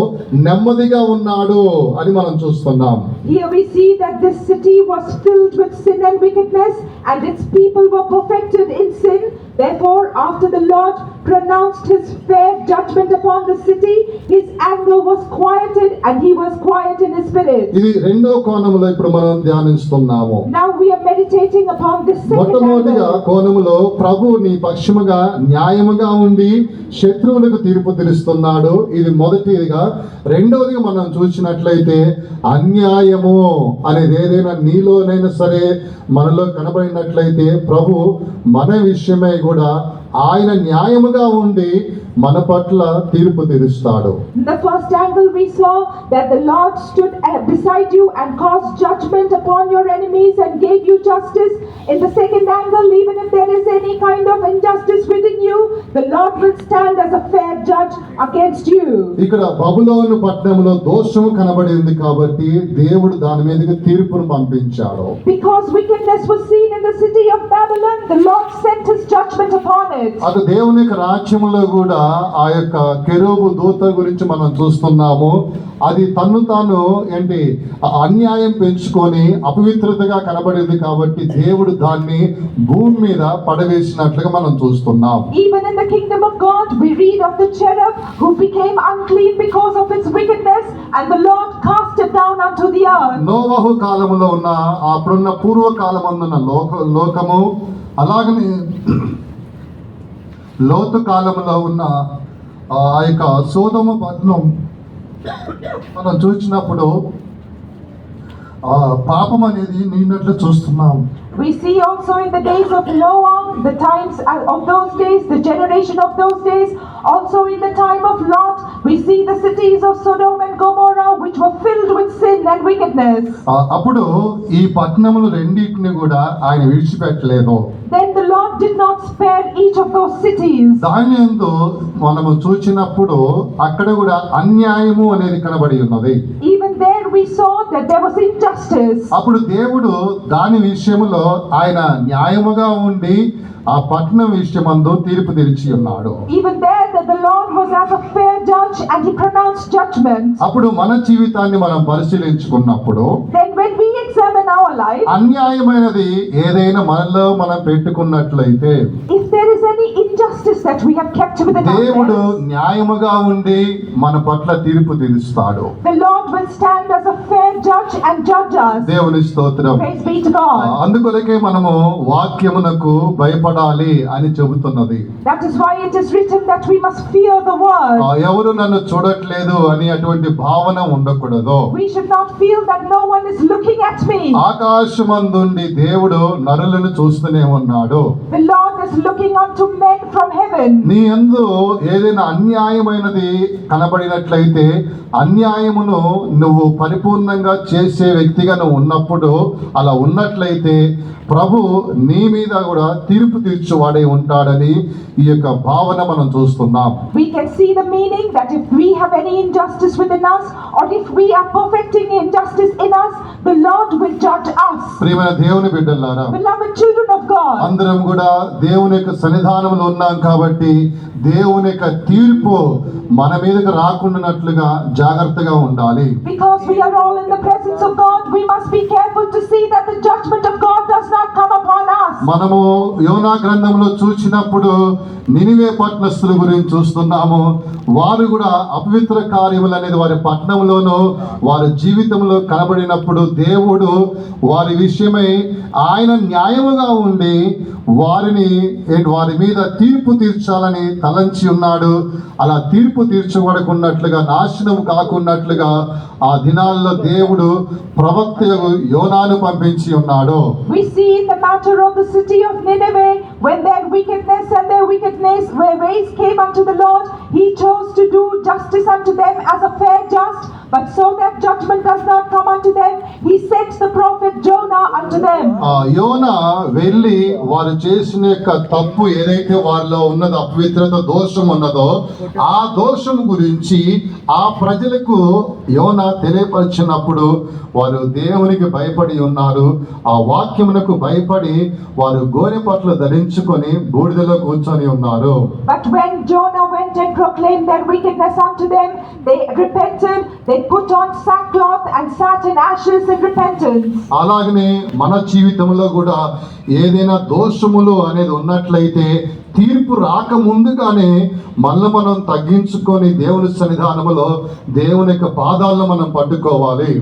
నెమ్మదిగా ఉన్నాడు అని మనం చూస్తున్నాం. Here we see that this city was filled with sin and wickedness and its people were perfected in sin, Therefore, after the Lord pronounced his fair judgment upon the city, his anger was quieted and he was quiet in his spirit. ఇది రెండో కోణంలో ఇప్పుడు మనం ధ్యానిస్తున్నాము. Now we are meditating upon this second మొట్టమొదటిగా angle. కోణములో ప్రభు నీ పక్షముగా న్యాయముగా ఉండి శత్రువులకు తీర్పు తీరుస్తున్నాడు. ఇది మొదటిదిగా. రెండవదిగా మనం చూసినట్లయితే అన్యాయము అనేది ఏదైనా నీలోనైనా సరే మనలో కనబడినట్లయితే ప్రభు మన విషయమై కూడా ఆయన న్యాయముగా ఉండి మన పట్ల తీర్పు తీరుస్తాడు. In the first angle we saw that the Lord stood beside you and caused judgment upon your enemies and gave you justice. In the second angle, even if there is any kind of injustice within you, the Lord will stand as a fair judge against you. ఇక్కడ బబులోను పట్టణంలో దోషము కనబడింది కాబట్టి దేవుడు దాని మీదకి తీర్పును పంపించాడు. Because wickedness was seen in the city of Babylon, the Lord sent his judgment upon it. అటు దేవుని యొక్క రాజ్యములో కూడా ఆ యొక్క కెరూబు దూత గురించి మనం చూస్తున్నాము. అది తన్ను తాను ఏంటి అన్యాయం పెంచుకొని అపవిత్రతగా కనబడింది కాబట్టి దేవుడు దాన్ని భూమి మీద పడవేసినట్లుగా మనం చూస్తున్నాం. Even in the kingdom of God, we read of the cherub who became unclean because of its wickedness, and the Lord cast it down unto the earth. నోవహు కాలములో ఉన్న అప్పుడున్న పూర్వకాలమందున్న లోకము, అలాగనే లోతు కాలంలో ఉన్న ఆ యొక్క సోదమ పట్నం మనం చూసినప్పుడు పాపం అనేది నిన్నట్లు చూస్తున్నాం. We see also in the days of Noah, the times of those days, the generation of those days, also in the time of Lot, we see the cities of Sodom and Gomorrah which were filled with sin and wickedness. అప్పుడు ఈ పట్టణములు రెండింటిని కూడా ఆయన విడిచిపెట్టలేదు. Then the Lord did not spare each of those cities. దాని యందు మనము చూసినప్పుడు అక్కడ కూడా అన్యాయము అనేది కనబడి ఉన్నది. Even there we saw that there was injustice. అప్పుడు దేవుడు దాని విషయంలో ఆయన న్యాయముగా ఉండి ఆ పట్టణం విషయమందు తీర్పు తీర్చి ఉన్నాడు. Even there that the Lord was as a fair judge and he pronounced judgment. అప్పుడు మన జీవితాన్ని మనం పరిశీలించుకున్నప్పుడు Then when we examine our life, అన్యాయమైనది ఏదైనా మనలో మనం పెట్టుకున్నట్లయితే if there is any injustice that we have kept within దేవుడు ourselves, న్యాయముగా ఉండి మన పట్ల తీర్పు తీరుస్తాడు. the Lord will stand as a fair judge and judge us. దేవుని స్తోత్రం. Praise be to God. అందుకొరకే మనము వాక్యమునకు భయపడాలి అని చెబుతున్నది. That is why it is written that we must fear the word. ఎవరు నన్ను చూడట్లేదు అని అటువంటి భావన ఉండకూడదు. We should not feel that no one is looking at me. ఆకాశమందుండి దేవుడు నరులను చూస్తూనే ఉన్నాడు. The Lord is looking unto men from heaven. నీ యందు ఏదైనా అన్యాయమైనది కనబడినట్లయితే అన్యాయమును నువ్వు పరిపూర్ణంగా చేసే వ్యక్తిగా నువ్వు ఉన్నప్పుడు అలా ఉన్నట్లయితే ప్రభు నీ మీద కూడా తీర్పు తీర్చువాడే ఉంటాడని ఈ యొక్క భావన మనం చూస్తున్నాం. We can see the meaning that if we have any injustice within us, or if we are perfecting injustice in us, the Lord will judge us. ప్రియమైన దేవుని బిడ్డలారా, Beloved children of God, అందరం కూడా దేవుని యొక్క సన్నిధానంలో ఉన్నాం కాబట్టి దేవుని యొక్క తీర్పు మన మీదకి రాకుండానట్లుగా జాగ్రత్తగా ఉండాలి. because we are all in the presence of God, we must be careful to see that the judgment of God does not come upon us. మనము యోనా గ్రంథంలో చూసినప్పుడు నినివే పట్టణస్థుల గురించి చూస్తున్నాము. వారు కూడా అపవిత్ర కార్యములు అనేది వారి పట్టణంలోనూ వారి జీవితంలో కనబడినప్పుడు దేవుడు వారి విషయమై ఆయన న్యాయముగా ఉండి వారి మీద తీర్పు తీర్చాలని తలంచి ఉన్నాడు. అలా తీర్పు తీర్చబడకున్నట్లుగా, నాశనం కాకున్నట్లుగా ఆ దినాల్లో దేవుడు ప్రవక్త యోనాను పంపించి ఉన్నాడు. We see in the matter of the city of Nineveh, when their wickedness ways came unto the Lord, he chose to do justice unto them as a fair just, but so that judgment does not come unto them, he sent the prophet Jonah unto them. యోనా వెళ్ళి వారు చేసిన యొక్క తప్పు ఏదైతే వారిలో ఉన్నదో, అపవిత్రత దోషం ఉన్నదో, ఆ దోషం గురించి ఆ ప్రజలకు యోనా తెలియపరిచినప్పుడు వారు దేవునికి భయపడి ఉన్నారు. ఆ వాక్యమునకు భయపడి వారు గోనె పట్లు ధరించుకొని బూడిదలో కూర్చొని ఉన్నారు. But when Jonah went and proclaimed their wickedness unto them, they repented, they put on sackcloth and sat in ashes in repentance. అలాగనే మన జీవితంలో కూడా ఏదైనా దోషములు అనేది ఉన్నట్లయితే తీర్పు రాక ముందుగానే మనల్ని మనం తగ్గించుకొని దేవుని సన్నిధానములో దేవుని యొక్క పాదాలను మనం పట్టుకోవాలి.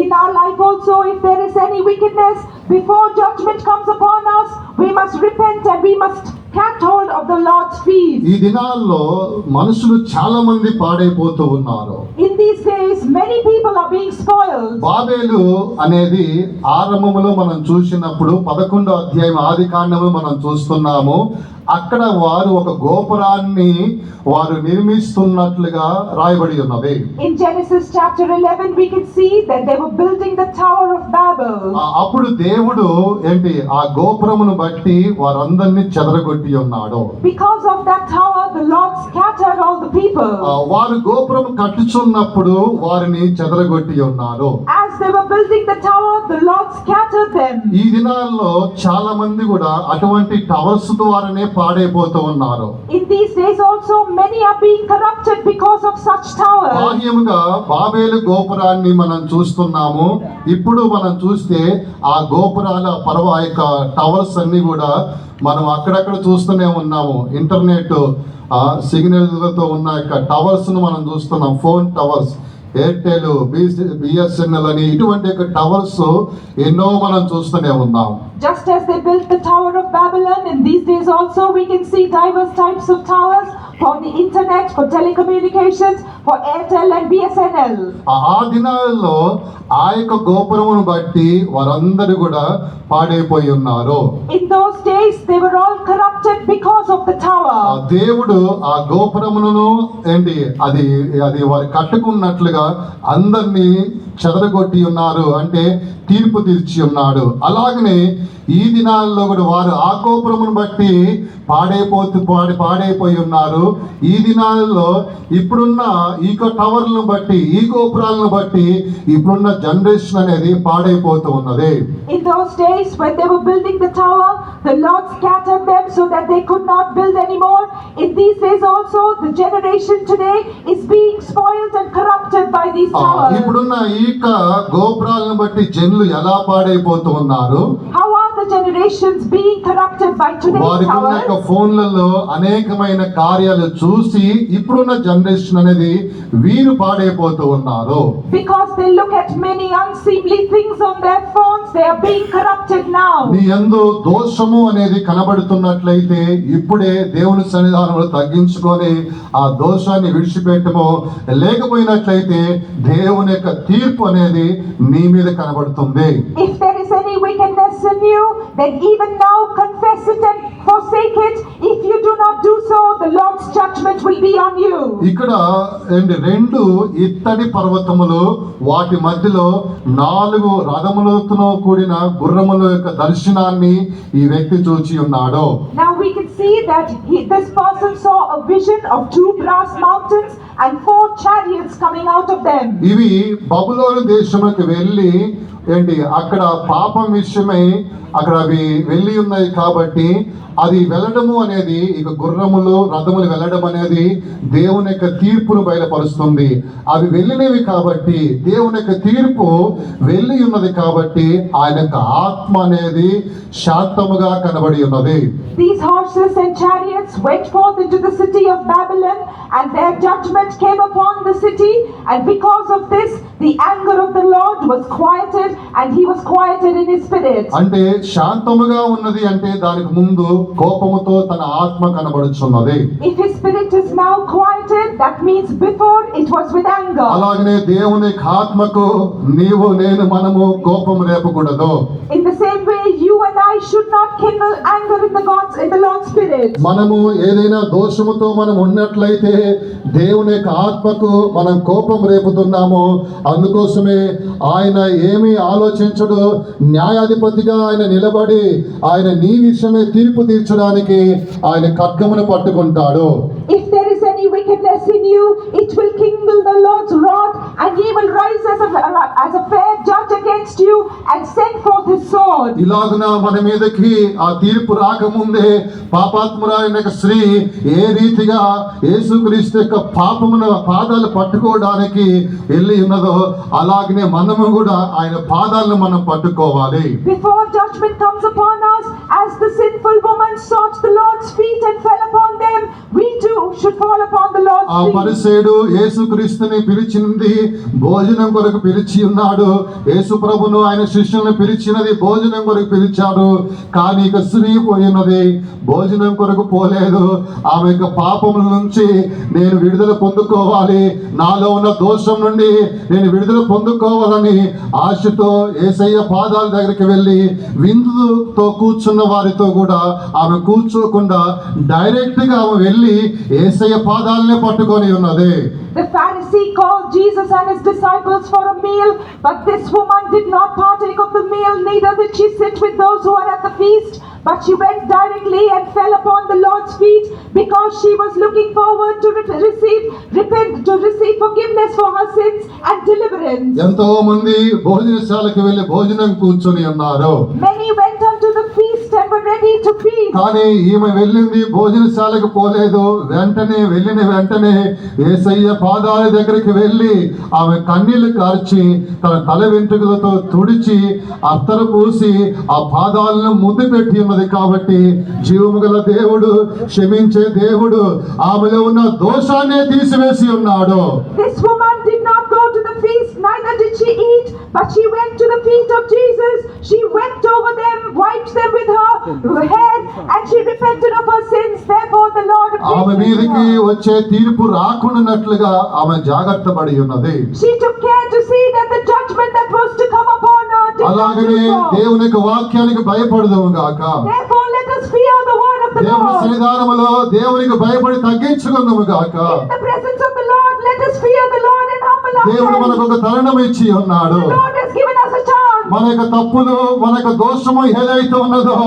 In our life also, if there is any wickedness, before judgment comes upon us, we must repent and we must catch hold of the Lord's feet. ఈ దినాల్లో మనుషులు చాలా మంది పాడైపోతూ ఉన్నారు. In these days, many people are being spoiled. Babel అనేది ఆరంభములో మనం చూసినప్పుడు 11వ అధ్యాయం ఆదికాండము మనం చూస్తున్నాము. అక్కడ వారు ఒక గోపురాన్ని వారు నిర్మిస్తున్నట్లుగా రాయబడి ఉన్నది. In Genesis chapter 11, we can see that they were building the Tower of Babel. అప్పుడు దేవుడు ఆ గోపురమును బట్టి వారందరినీ చెదరగొట్టి ఉన్నాడు. Because of that tower, the Lord scattered all the people. వారు గోపురం కట్టుచున్నప్పుడు వారిని చెదరగొట్టి ఉన్నారు. As they were building the tower, the Lord scattered them. ఈ దినాల్లో చాలా మంది కూడా అటువంటి టవర్స్ ద్వారానే పాడైపోతూ ఉన్నారు. In these days also, many are being corrupted because of such towers. బాహ్యముగా Babel గోపురాన్ని మనం చూస్తున్నాము. ఇప్పుడు మనం చూస్తే ఆ గోపురాల యొక్క టవర్స్ అన్ని కూడా మనం అక్కడక్కడ చూస్తూనే ఉన్నాము. ఇంటర్నెట్ సిగ్నల్తో ఉన్న యొక్క టవర్స్ ను మనం చూస్తున్నాం. ఫోన్ టవర్స్, ఎయిర్టెల్, బిఎస్ఎన్ఎల్ అని ఇటువంటి యొక్క టవర్స్ ఎన్నో మనం చూస్తూనే ఉన్నాం. Just as they built the Tower of Babylon, in these days also we can see diverse types of towers for the internet, for telecommunications, for Airtel and BSNL. ఆ దినాల్లో ఆ యొక్క గోపురమును బట్టి వారందరూ కూడా పాడైపోయి ఉన్నారు. In those days they were all corrupted because of the tower. దేవుడు ఆ గోపురమును అది వారు కట్టుకున్నట్లుగా అందరినీ చెదరగొట్టి ఉన్నారు, అంటే తీర్పు తీర్చి ఉన్నాడు. అలాగనే ఈ దినాల్లో కూడా వారు ఆ గోపురమును బట్టి పాడైపోయి ఉన్నారు. ఈ దినాల్లో ఇప్పుడున్న ఈ టవర్లను బట్టి, ఈ గోపురాలను బట్టి ఇప్పుడున్న జనరేషన్ అనేది పాడైపోతూ ఉన్నది. In those days when they were building the tower, the Lord scattered them so that they could not build anymore. In these days also, the generation today is being spoiled and corrupted by these towers. ఇప్పుడున్న ఈ గోపురాలను బట్టి జనులు ఎలా పాడైపోతూ ఉన్నారు? How are the generations being corrupted by today's towers? ఫోన్లలో అనేకమైన కార్యాలు చూసి ఇప్పుడున్న జనరేషన్ అనేది వీరు పాడైపోతూ ఉన్నారు. Because they look at many unseemly things on their phones, they are being corrupted now. నీ యందు దోషము అనేది కనబడుతున్నట్లయితే ఇప్పుడే దేవుని సన్నిధానంలో తగ్గించుకొని ఆ దోషాన్ని విడిచిపెట్టము. లేకపోయినట్లయితే దేవుని యొక్క తీర్పు అనేది నీ మీద కనబడుతుంది. If there is any wickedness in you, then even now confess it and forsake it. If you do not do so, the Lord's judgment will be on you. ఇక్కడ రెండు ఇత్తడి పర్వతములు, వాటి మధ్యలో 4 రథములతో కూడిన గుర్రముల యొక్క దర్శనాన్ని ఈ వ్యక్తి చూచి ఉన్నాడు. Now we can see that this person saw a vision of 2 brass mountains and 4 chariots coming out of them. ఇవి బబులోను దేశములకు వెళ్ళి అక్కడ పాపం విషయమై అక్కడ అవి వెళ్ళి ఉన్నాయి కాబట్టి అది వెళ్ళడము అనేది, ఇక గుర్రములు రథములు వెళ్ళడం అనేది దేవుని యొక్క తీర్పును బయలుపరుస్తుంది. అవి వెళ్ళినవి కాబట్టి దేవుని యొక్క తీర్పు వెళ్ళి ఉన్నది కాబట్టి ఆయన యొక్క ఆత్మ అనేది శాంతముగా కనబడి ఉన్నది. These horses and chariots went forth into the city of Babylon, and their judgment came upon the city, and because of this the anger of the Lord was quieted, and he was quieted in his spirit. అంటే శాంతముగా ఉన్నది అంటే దానికి ముందు కోపముతో తన ఆత్మ కనబడుచున్నది. If his spirit is now quieted, that means before it was with anger. అలాగనే దేవుని ఆత్మకు నీవు నేను మనము కోపం రేపకూడదు. In the same way, you and I should not kindle anger in the Lord's spirit. మనము ఏదైనా దోషముతో మనం ఉన్నట్లయితే దేవుని యొక్క ఆత్మకు మనం కోపం రేపుతున్నాము. అందుకోసమే ఆయన ఏమీ ఆలోచించడు. న్యాయాధిపతిగా ఆయన నిలబడి ఆయన నీ విషయమే తీర్పు తీర్చడానికి ఆయన ఖడ్గమును పట్టుకుంటాడు. If there is any wickedness in you, it will kindle the Lord's wrath, and he will rise as a fair judge against you and send forth his sword. God. ఇలాగున మన మీదకి ఆ తీర్పు రాకముందే పాపాత్మురాలైన ఒక స్త్రీ ఏ రీతిగా యేసుక్రీస్తు యొక్క పాపమును పాదాలు పట్టుకోవడానికి వెళ్ళి ఉన్నదో అలాగనే మనము కూడా ఆయన పాదాలను మనం పట్టుకోవాలి. Before judgment comes upon us, as the sinful woman sought the Lord's feet and fell upon them, we too should fall upon the Lord's ఆ feet. పరిసయ్యుడు యేసుక్రీస్తుని పిలిచింది భోజనం కొరకు పిలిచి ఉన్నాడు. యేసు ప్రభును ఆయన శిష్యులను పిలిచినది భోజనం కొరకు పిలిచాడు. కానీ ఇక స్త్రీ పోయినది భోజనం కొరకు పోలేదు. ఆమె యొక్క పాపముల నుంచి నేను విడుదల పొందుకోవాలి, నాలో ఉన్న దోషం నుండి నేను విడుదల పొందుకోవాలని ఆశతో యేసయ్య పాదాల దగ్గరికి వెళ్ళి విందుతో కూర్చున్న వారితో కూడా ఆమె కూర్చోకుండా డైరెక్ట్ గా ఆమె వెళ్ళి యేసయ్య పాదాలనే పట్టుకొని ఉన్నది. The Pharisee called Jesus and his disciples for a meal, but this woman did not partake of the meal, neither did she sit with those who are at the feast, but she went directly and fell upon the Lord's feet because she was looking forward to receive forgiveness for her sins and deliverance. ఎంతో మంది భోజనశాలకు వెళ్ళి భోజనం కూర్చొని ఉన్నారు. Many went unto the feast and were ready to feast. కానీ ఈమె వెళ్ళింది భోజనశాలకు పోలేదు. వెళ్ళిన వెంటనే యేసయ్య పాదాల దగ్గరికి వెళ్ళి ఆమె కన్నీళ్లు కార్చి తన తల వెంట్రుకలతో తుడిచి అత్తరు పూసి ఆ పాదాలను ముద్దు పెట్టి ఉన్నది. కాబట్టి జీవము గల దేవుడు, క్షమించే దేవుడు ఆమెలో ఉన్న దోషాన్నే తీసివేసి ఉన్నాడు. This woman did not go to the feast, neither did she eat, but she went to the feet of Jesus. She wept over them, wiped them with her hair, and she repented of her sins. Therefore the Lord ఆమె మీదకి వచ్చే తీర్పు రాకుండానట్లుగా ఆమె జాగ్రత్త పడి ఉన్నది. She took care to see that the judgment that was to come upon her did not అలాగనే fall. దేవుని యొక్క వాక్యానికి భయపడదాము గాక. Therefore let us fear the word of the దేవుని Lord. సన్నిధానములో దేవునికి భయపడి తగ్గించుకుందాము గాక. In the presence of the Lord let us fear the Lord and humble దేవుడు మనకు ourselves. ఒక తరుణం ఇచ్చి ఉన్నాడు. The Lord has given us a chance. మన యొక్క తప్పులు, మన యొక్క దోషము ఏదైతే ఉన్నదో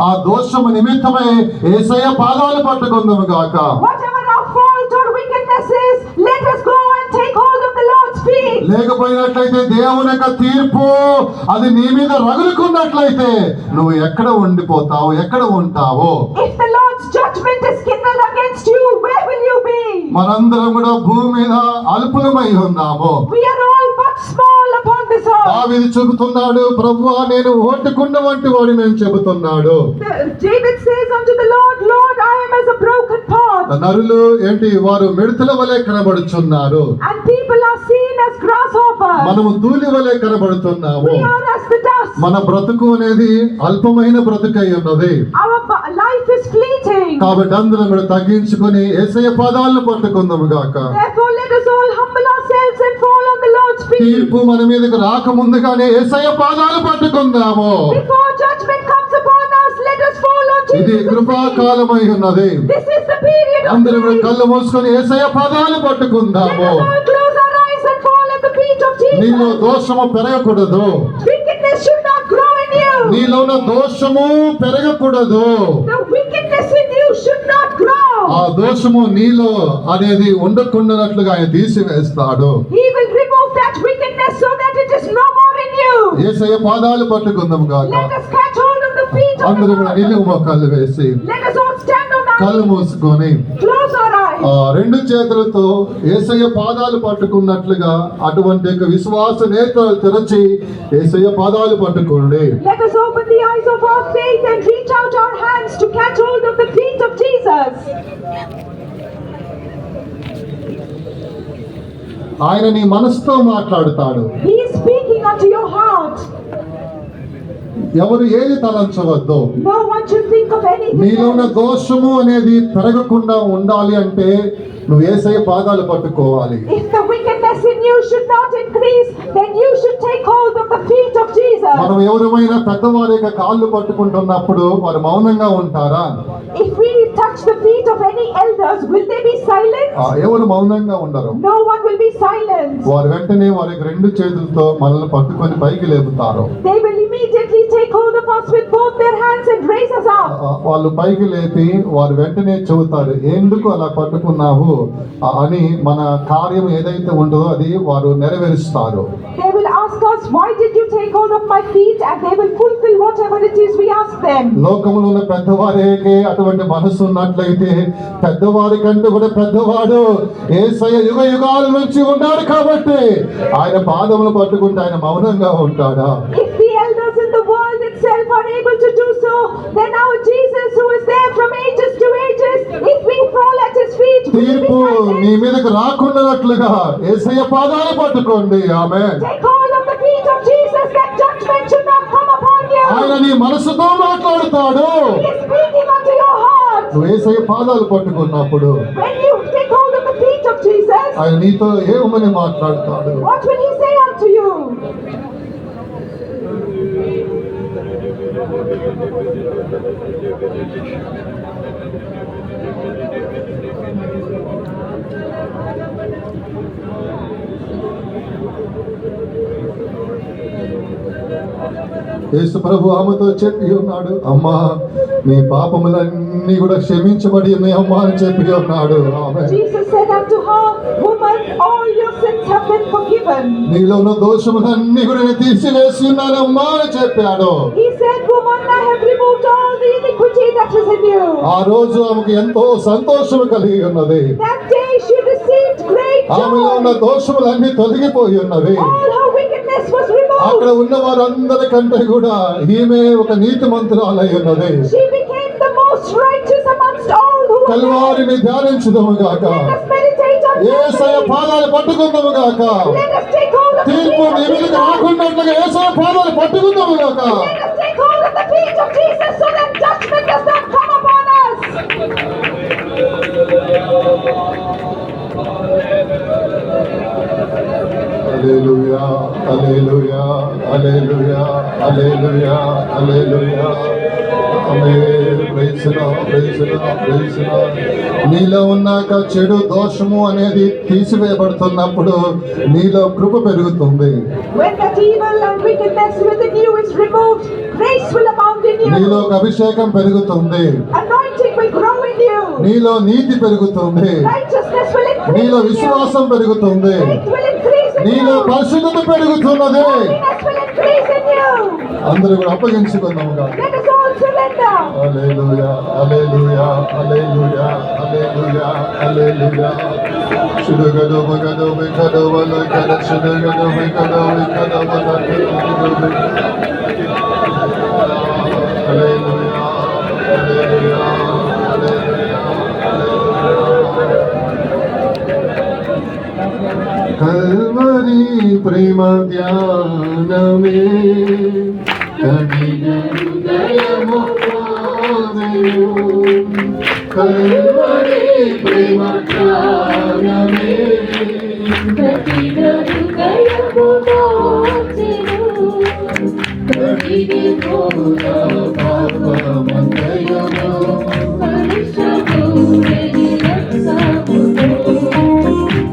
ఆ దోషము నిమిత్తమై యేసయ్య పాదాలు పట్టుకుందాము గాక. Whatever our fault or wickedness is, let us go and take hold of the Lord's feet. లేకపోయినట్లయితే దేవుని యొక్క తీర్పు అది నీ మీద రగులుకున్నట్లయితే నువ్వు ఎక్కడ ఉండిపోతావు, ఎక్కడ ఉంటావు? If the Lord's judgment is kindled against you, where will you be? మనందరం కూడా భూమి మీద అల్పులమై ఉన్నాము. We are all but small upon this earth. దావీదు చెబుతున్నాడు, ప్రభువా నేను ఓటుకుండ వంటి వాడిని అని చెబుతున్నాడు. David says unto the Lord, Lord, I am as a broken pot. నరులు ఏంటి వారు మిడతల వలె కనబడుచున్నారు. And people are seen as grasshoppers. మనము ధూళి వలె కనబడుతున్నాము. We are as the dust. మన బ్రతుకు అనేది అల్పమైన బ్రతుకై ఉన్నది. Our life is fleeting. కాబట్టి అందరం కూడా తగ్గించుకొని యేసయ్య పాదాలను పట్టుకుందాము గాక. Therefore let us all humble ourselves and fall on the Lord's feet. తీర్పు మన మీదకి రాకముందుగానే యేసయ్య పాదాలు పట్టుకుందాము. Before judgment comes upon us, let us fall on ఇది Jesus' feet. కృపాకాలమై ఉన్నది. This is the period of అందరం కూడా grace. కళ్ళు మూసుకొని యేసయ్య పాదాలు Let పట్టుకుందాము. us all close our eyes and fall at the feet of నీలో Jesus. దోషము పెరగకూడదు. Wickedness should not grow in you. నీలో ఉన్న దోషము పెరగకూడదు. The wickedness in you should not grow. ఆ దోషము నీలో అనేది ఉండకుండానట్లుగా ఆయన తీసివేస్తాడు. He will remove that wickedness so that it is no more in you. యేసయ్య పాదాలు పట్టుకుందాము గాక. Let us catch hold of the feet of the అందరూ కూడా Lord. నిలువు మోకాళ్ళు వేసి Let us all stand on our కళ్ళు feet. మూసుకొని Close our eyes. ఆ రెండు చేతులతో యేసయ్య పాదాలు పట్టుకున్నట్లుగా అటువంటి యొక్క విశ్వాస నేత్రాలు తెరచి యేసయ్య పాదాలు పట్టుకోండి. Let us open the eyes of our faith and reach out our hands to catch hold of the feet of Jesus. ఆయన నీ మనసుతో మాట్లాడుతాడు. He is speaking unto your heart. ఎవరు ఏది తలంచవద్దు. No one should think of anything నీలో ఉన్న else. దోషము అనేది పెరగకుండా ఉండాలి అంటే నువ్వు యేసయ్య పాదాలు పట్టుకోవాలి. If the wickedness in you should not increase, then you should take hold of the feet of Jesus. మనం ఎవరైనా పెద్దవారి యొక్క కాళ్ళు పట్టుకుంటున్నప్పుడు వారు మౌనంగా ఉంటారా? If we touch the feet of any elders, will they be silent? ఎవరు మౌనంగా ఉండరు. No one will be silent. వారు వెంటనే వారి యొక్క రెండు చేతులతో మనల్ని పట్టుకొని పైకి లేపుతారు. They will immediately take hold of us with both their hands and raise us up. వాళ్ళు పైకి లేపి వారు వెంటనే చెబుతారు, ఎందుకు అలా పట్టుకున్నావు అని. మన కార్యం ఏదైతే ఉంటుందో అది వారు నెరవేరుస్తారు. They will ask us, why did you take hold of my feet? And they will fulfill whatever it is we ask them. లోకములో ఉన్న పెద్దవారికి అటువంటి మనసు ఉన్నట్లయితే పెద్దవారి కంటే కూడా పెద్దవాడు యేసయ్య యుగ యుగాల నుంచి ఉన్నాడు కాబట్టి ఆయన పాదములు పట్టుకుంటే ఆయన మౌనంగా ఉంటాడా? If the elders in the world itself are able to do so, then our Jesus, who is there from ages to ages, if we fall at his feet, we will be తీర్పు నీ silent. మీదకి రాకుండానట్లుగా యేసయ్య పాదాలు పట్టుకోండి. ఆమేన్. Take hold of the feet of Jesus, that judgment should not come upon you. ఆయన నీ మనసుతో మాట్లాడుతాడు. He is speaking unto your heart. నువ్వు యేసయ్య పాదాలు పట్టుకున్నప్పుడు When you take hold of the feet of Jesus, ఆయన నీతో ఏమని మాట్లాడతాడు? what will he say unto you? యేసు ప్రభు ఆమెతో చెప్పి ఉన్నాడు, అమ్మా నీ పాపములన్నీ కూడా క్షమించబడి ఉన్నాయి అమ్మా అని చెప్పి ఉన్నాడు. ఆమేన్. Jesus said unto her, woman, all your sins have been forgiven. నీలో ఉన్న దోషములన్నీ కూడా నేను తీసివేసి ఉన్నాను అమ్మా అని చెప్పాడు. He said, woman, I have removed all the iniquity that is in you. ఆ రోజు ఆమెకు ఎంతో సంతోషం కలిగి ఉన్నది. That day she received great ఆమెలో ఉన్న joy. దోషములన్నీ తొలగిపోయి ఉన్నవి. All her wickedness was అక్కడ removed. ఉన్న వారందరికంటే కూడా ఈమె ఒక నీతిమంతురాలై ఉన్నది. She became the most righteous amongst all who were there. కల్వారిని ధ్యానించుదము గాక, Let us meditate on Yesayya that. పాదాలు పట్టుకుందాము గాక, Let us take hold of the తీర్పు feet నీ of మీదకి Jesus. రాకుండాట్లుగా యేసయ్య పాదాలు పట్టుకుందాము గాక. Let us take hold of the feet of Jesus so that judgment does not come upon us. Hallelujah, hallelujah, hallelujah, hallelujah, hallelujah. Amen. Praise the Lord, praise the Lord, praise the Lord. నీలో ఉన్నాక చెడు దోషము అనేది తీసివేయబడుతున్నప్పుడు నీలో కృప పెరుగుతుంది. When that evil and wickedness within you is removed, grace will abound in నీలో you. ఒక అభిషేకం పెరుగుతుంది. Anointing will grow in you. నీలో నీతి పెరుగుతుంది. Righteousness will increase నీలో in you. విశ్వాసం పెరుగుతుంది. Faith will increase in నీలో you. పరిశుద్ధత పెరుగుతున్నది. Holiness will increase in you. అందరూ కూడా అప్పగించుకుందాముగా. Let us all surrender. హల్లెలూయా, హల్లెలూయా, హల్లెలూయా, హల్లెలూయా, హల్లెలూయా. శుద్ధగదో మగదో మెకదో వలకద శుద్ధగదో మెకదో మెకదో వలకద హల్లెలూయా, హల్లెలూయా, హల్లెలూయా. కల్వరి ప్రేమ ధ్యానమే కడిగ హృదయము పాదయు. కల్వరి ప్రేమ ధ్యానమే కడిగ హృదయము పాదయు. కడిగ ఘోర పాపమంతయము పరిశుద్ధుని రక్షకుడు.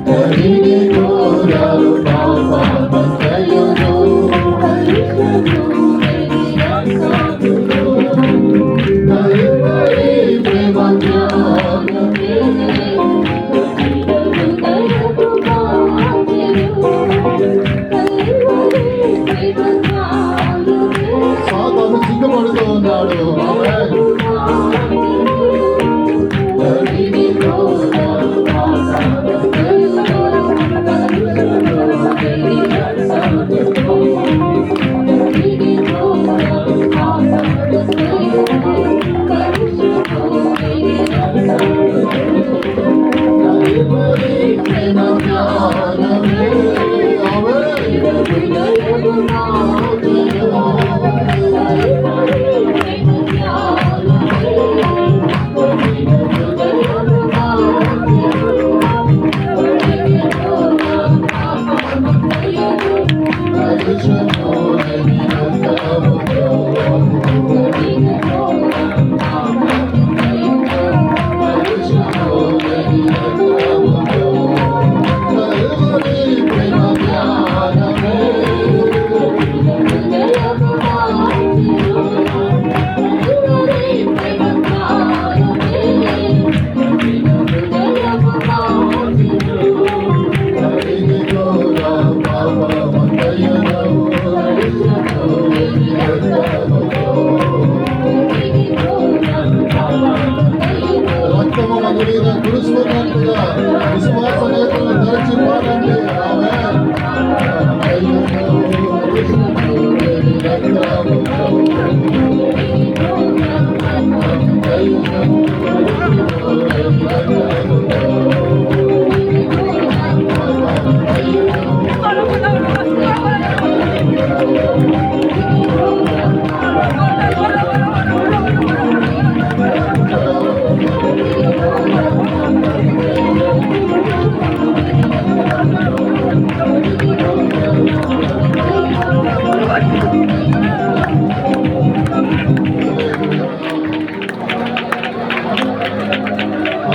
కడిగ ఘోర పాపమంతయము కల్వరి ప్రేమ ధ్యానమే సాతాను సిగ్గుపడుతూ ఉన్నాడు. ఆమేన్. కల్వరి ప్రేమ ధ్యానమే. కల్వరి రెచ్చిపోనండి.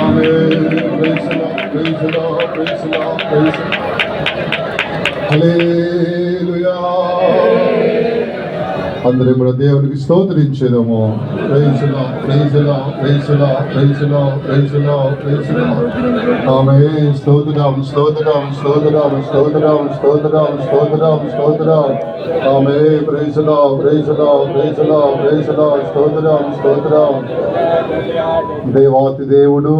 ఆమేన్. హల్లెలూయా. అందరూ కూడా దేవునికి స్తోత్రించేదము. Praise the Lord, praise the Lord, praise the Lord, praise the Lord, praise the Lord, praise the Lord. ఆమేన్. స్తోత్రం, స్తోత్రం, స్తోత్రం, స్తోత్రం, స్తోత్రం, స్తోత్రం, స్తోత్రం. ఆమేన్. Praise the Lord, praise the Lord, praise the Lord, praise the Lord. స్తోత్రం, స్తోత్రం. దేవాతి దేవుడు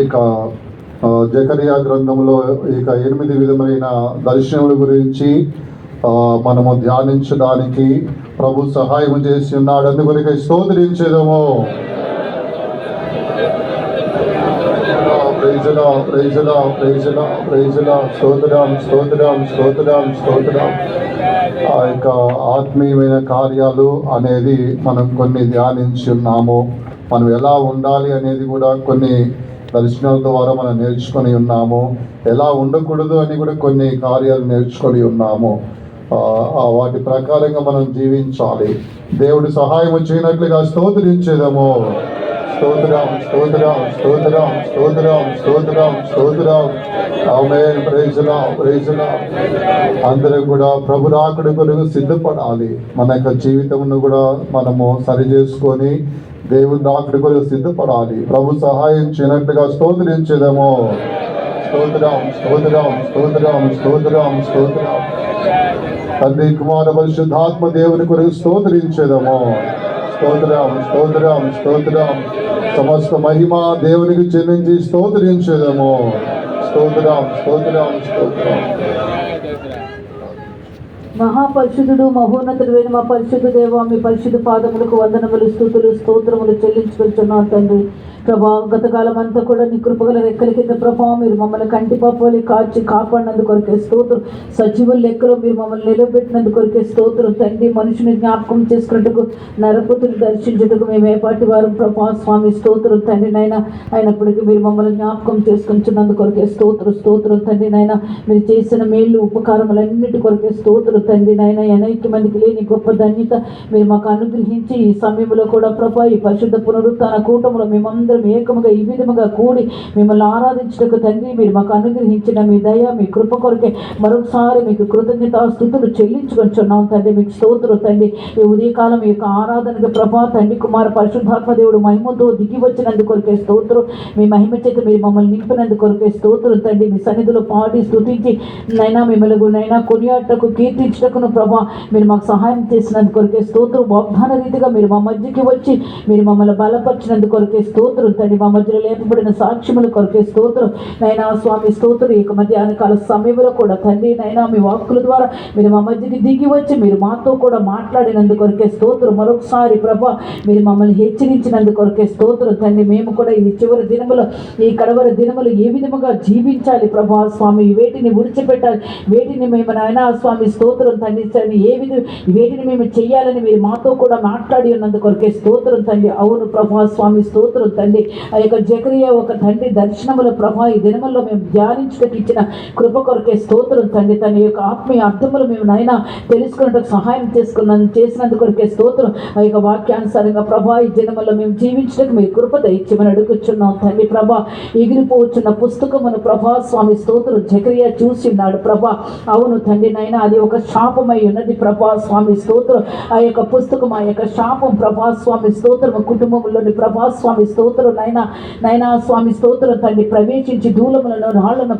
ఇక జకరియా గ్రంథంలో ఇక 8 విధమైన దర్శనముల గురించి మనము ధ్యానించడానికి ప్రభు సహాయం చేసి ఉన్నాడు. అందుకొరకై స్తోత్రించేదము. Praise the Lord, praise the Lord, praise the Lord, praise the Lord. స్తోత్రం, స్తోత్రం, స్తోత్రం, స్తోత్రం. ఆ యొక్క ఆత్మీయమైన కార్యాలు అనేది మనం కొన్ని ధ్యానించి ఉన్నాము. మనం ఎలా ఉండాలి అనేది కూడా కొన్ని దర్శనాల ద్వారా మనం నేర్చుకొని ఉన్నాము. ఎలా ఉండకూడదు అని కూడా కొన్ని కార్యాలు నేర్చుకొని ఉన్నాము. వాటి ప్రకారంగా మనం జీవించాలి. దేవుడి సహాయం చేయనట్లుగా స్తోత్రించేదము. స్తోత్రం, స్తోత్రం, స్తోత్రం, స్తోత్రం, స్తోత్రం, స్తోత్రం. ఆమేన్. Praise the Lord, praise the Lord. అందరం కూడా ప్రభు రాకడ కొరకు సిద్ధపడాలి. మన యొక్క జీవితమును కూడా మనము సరి చేసుకొని దేవుని రాకడ కొరకు సిద్ధపడాలి. ప్రభు సహాయం చేయనట్లుగా స్తోత్రించేదము. స్తోత్రం, స్తోత్రం, స్తోత్రం, స్తోత్రం, స్తోత్రం. తండ్రి కుమార పరిశుద్ధాత్మ దేవుని కొరకు స్తోత్రించేదము. స్తోత్రం, స్తోత్రం, స్తోత్రం. సమస్త మహిమ దేవునికి చెల్లించి స్తోత్రించేదము. స్తోత్రం, స్తోత్రం, స్తోత్రం. మహాపరిశుద్ధుడు మహోన్నతుడు మా పరిశుద్ధ దేవ, మీ పరిశుద్ధ పాదములకు వందనములు, స్తుతులు, స్తోత్రములు చెల్లించుకుంటున్నాం తండ్రి. ప్రభా, గతకాలం అంతా కూడా నీ కృపగల రెక్కల కింద ప్రభా మీరు మమ్మల్ని కంటి పాపాలి కాచి కాపాడినందుకు కొరకే స్తోత్రం. సజీవుల లెక్కలో మీరు మమ్మల్ని నిలబెట్టినందుకు కొరకే స్తోత్రం తండ్రి. మనుషుని జ్ఞాపకం చేసుకున్నట్టుకు, నరపుతుని దర్శించుటకు మేము ఏపాటి వారు ప్రభా స్వామి స్తోత్రం తండ్రి నాయన. అయినప్పటికీ మీరు మమ్మల్ని జ్ఞాపకం చేసుకుంటున్నందుకు కొరకే స్తోత్రం. స్తోత్రం తండ్రి నాయన. మీరు చేసిన మేళ్ళు ఉపకారములన్నిటి కొరకే స్తోత్రం తండ్రి నాయన. అనేక మందికి లేని గొప్ప ధన్యత మీరు మాకు అనుగ్రహించి ఈ సమయంలో కూడా ప్రభా ఈ పరిశుద్ధ పునరుత్థాన కూటములో మేమందరం ఏకముగా ఈ విధముగా కూడి మిమ్మల్ని ఆరాధించటకు తండ్రి మీరు మాకు అనుగ్రహించిన మీ దయ, మీ కృప కొరకే మరొకసారి మీకు కృతజ్ఞత స్తుతులు చెల్లించుకొంచున్నాం తండ్రి. మీకు స్తోత్రం తండ్రి. ఈ ఉదయకాలం ఈ యొక్క ఆరాధనకు ప్రభా తండ్రి కుమార పరిశుద్ధాత్మ దేవుడు మహిమతో దిగి వచ్చినందుకు కొరకే స్తోత్రం. మీ మహిమ చేత మీరు మమ్మల్ని నింపినందుకు కొరకే స్తోత్రం తండ్రి. మీ సన్నిధిలో పాడి స్తుతించి నైనా మిమ్మల్ని నైనా కొనియాటకు కీర్తించటకును ప్రభా మీరు మాకు సహాయం చేసినందుకు కొరకే స్తోత్రం. వాగ్దాన రీతిగా మీరు మా మధ్యకి వచ్చి మీరు మమ్మల్ని బలపరిచినందుకు కొరకే స్తోత్రం తండ్రి. మా మధ్యలో లేపబడిన సాక్ష్యముల కొరకే స్తోత్రం నైనా స్వామి స్తోత్రం. ఈ యొక్క మధ్యాహ్న కాల సమయంలో కూడా తండ్రి నైనా మీ వాక్కుల ద్వారా మీరు మా మధ్యకి దిగి వచ్చి మీరు మాతో కూడా మాట్లాడినందుకు కొరకే స్తోత్రం. మరొకసారి ప్రభా మీరు మమ్మల్ని హెచ్చరించినందుకు కొరకే స్తోత్రం తండ్రి. మేము కూడా ఈ చివరి దినములో ఈ కడవరి దినములు ఏ విధముగా జీవించాలి ప్రభా స్వామి, వేటిని విడిచిపెట్టాలి, వేటిని మేము నాయనా స్వామి స్తోత్రం తండ్రి వేటిని మేము చెయ్యాలని మీరు మాతో కూడా మాట్లాడి ఉన్నందుకు కొరకే స్తోత్రం తండ్రి. అవును ప్రభా స్వామి స్తోత్రం తండ్రి. ఆ యొక్క జకరియా ఒక తండ్రి దర్శనముల ప్రభా ఈ దినముల్లో మేము ధ్యానించడానికి ఇచ్చిన కృప కొరకే స్తోత్రం తండ్రి. తన యొక్క ఆత్మీయ అర్థములు మేము నైనా తెలుసుకున్నట్టు సహాయం చేసినందుకు కొరకే స్తోత్రం. ఆ యొక్క వాక్యానుసారంగా ప్రభా ఈ దినముల్లో మేము జీవించడానికి మీరు కృప దయచేయమని అడుగుచున్నాం తండ్రి. ప్రభా ఎగిరిపోవచ్చున్న పుస్తకమును ప్రభా స్వామి స్తోత్రం జకరియా చూసి ఉన్నాడు ప్రభా. అవును తండ్రి నైనా అది ఒక శాపమై ఉన్నది ప్రభా స్వామి స్తోత్రం. ఆ యొక్క పుస్తకం ఆ యొక్క శాపం ప్రభా స్వామి స్తోత్రం కుటుంబంలోని ప్రభా స్వామి స్తోత్రం నైనా స్వామి స్తోత్రం తండ్రి ప్రవేశించి దూలములను రాళ్లను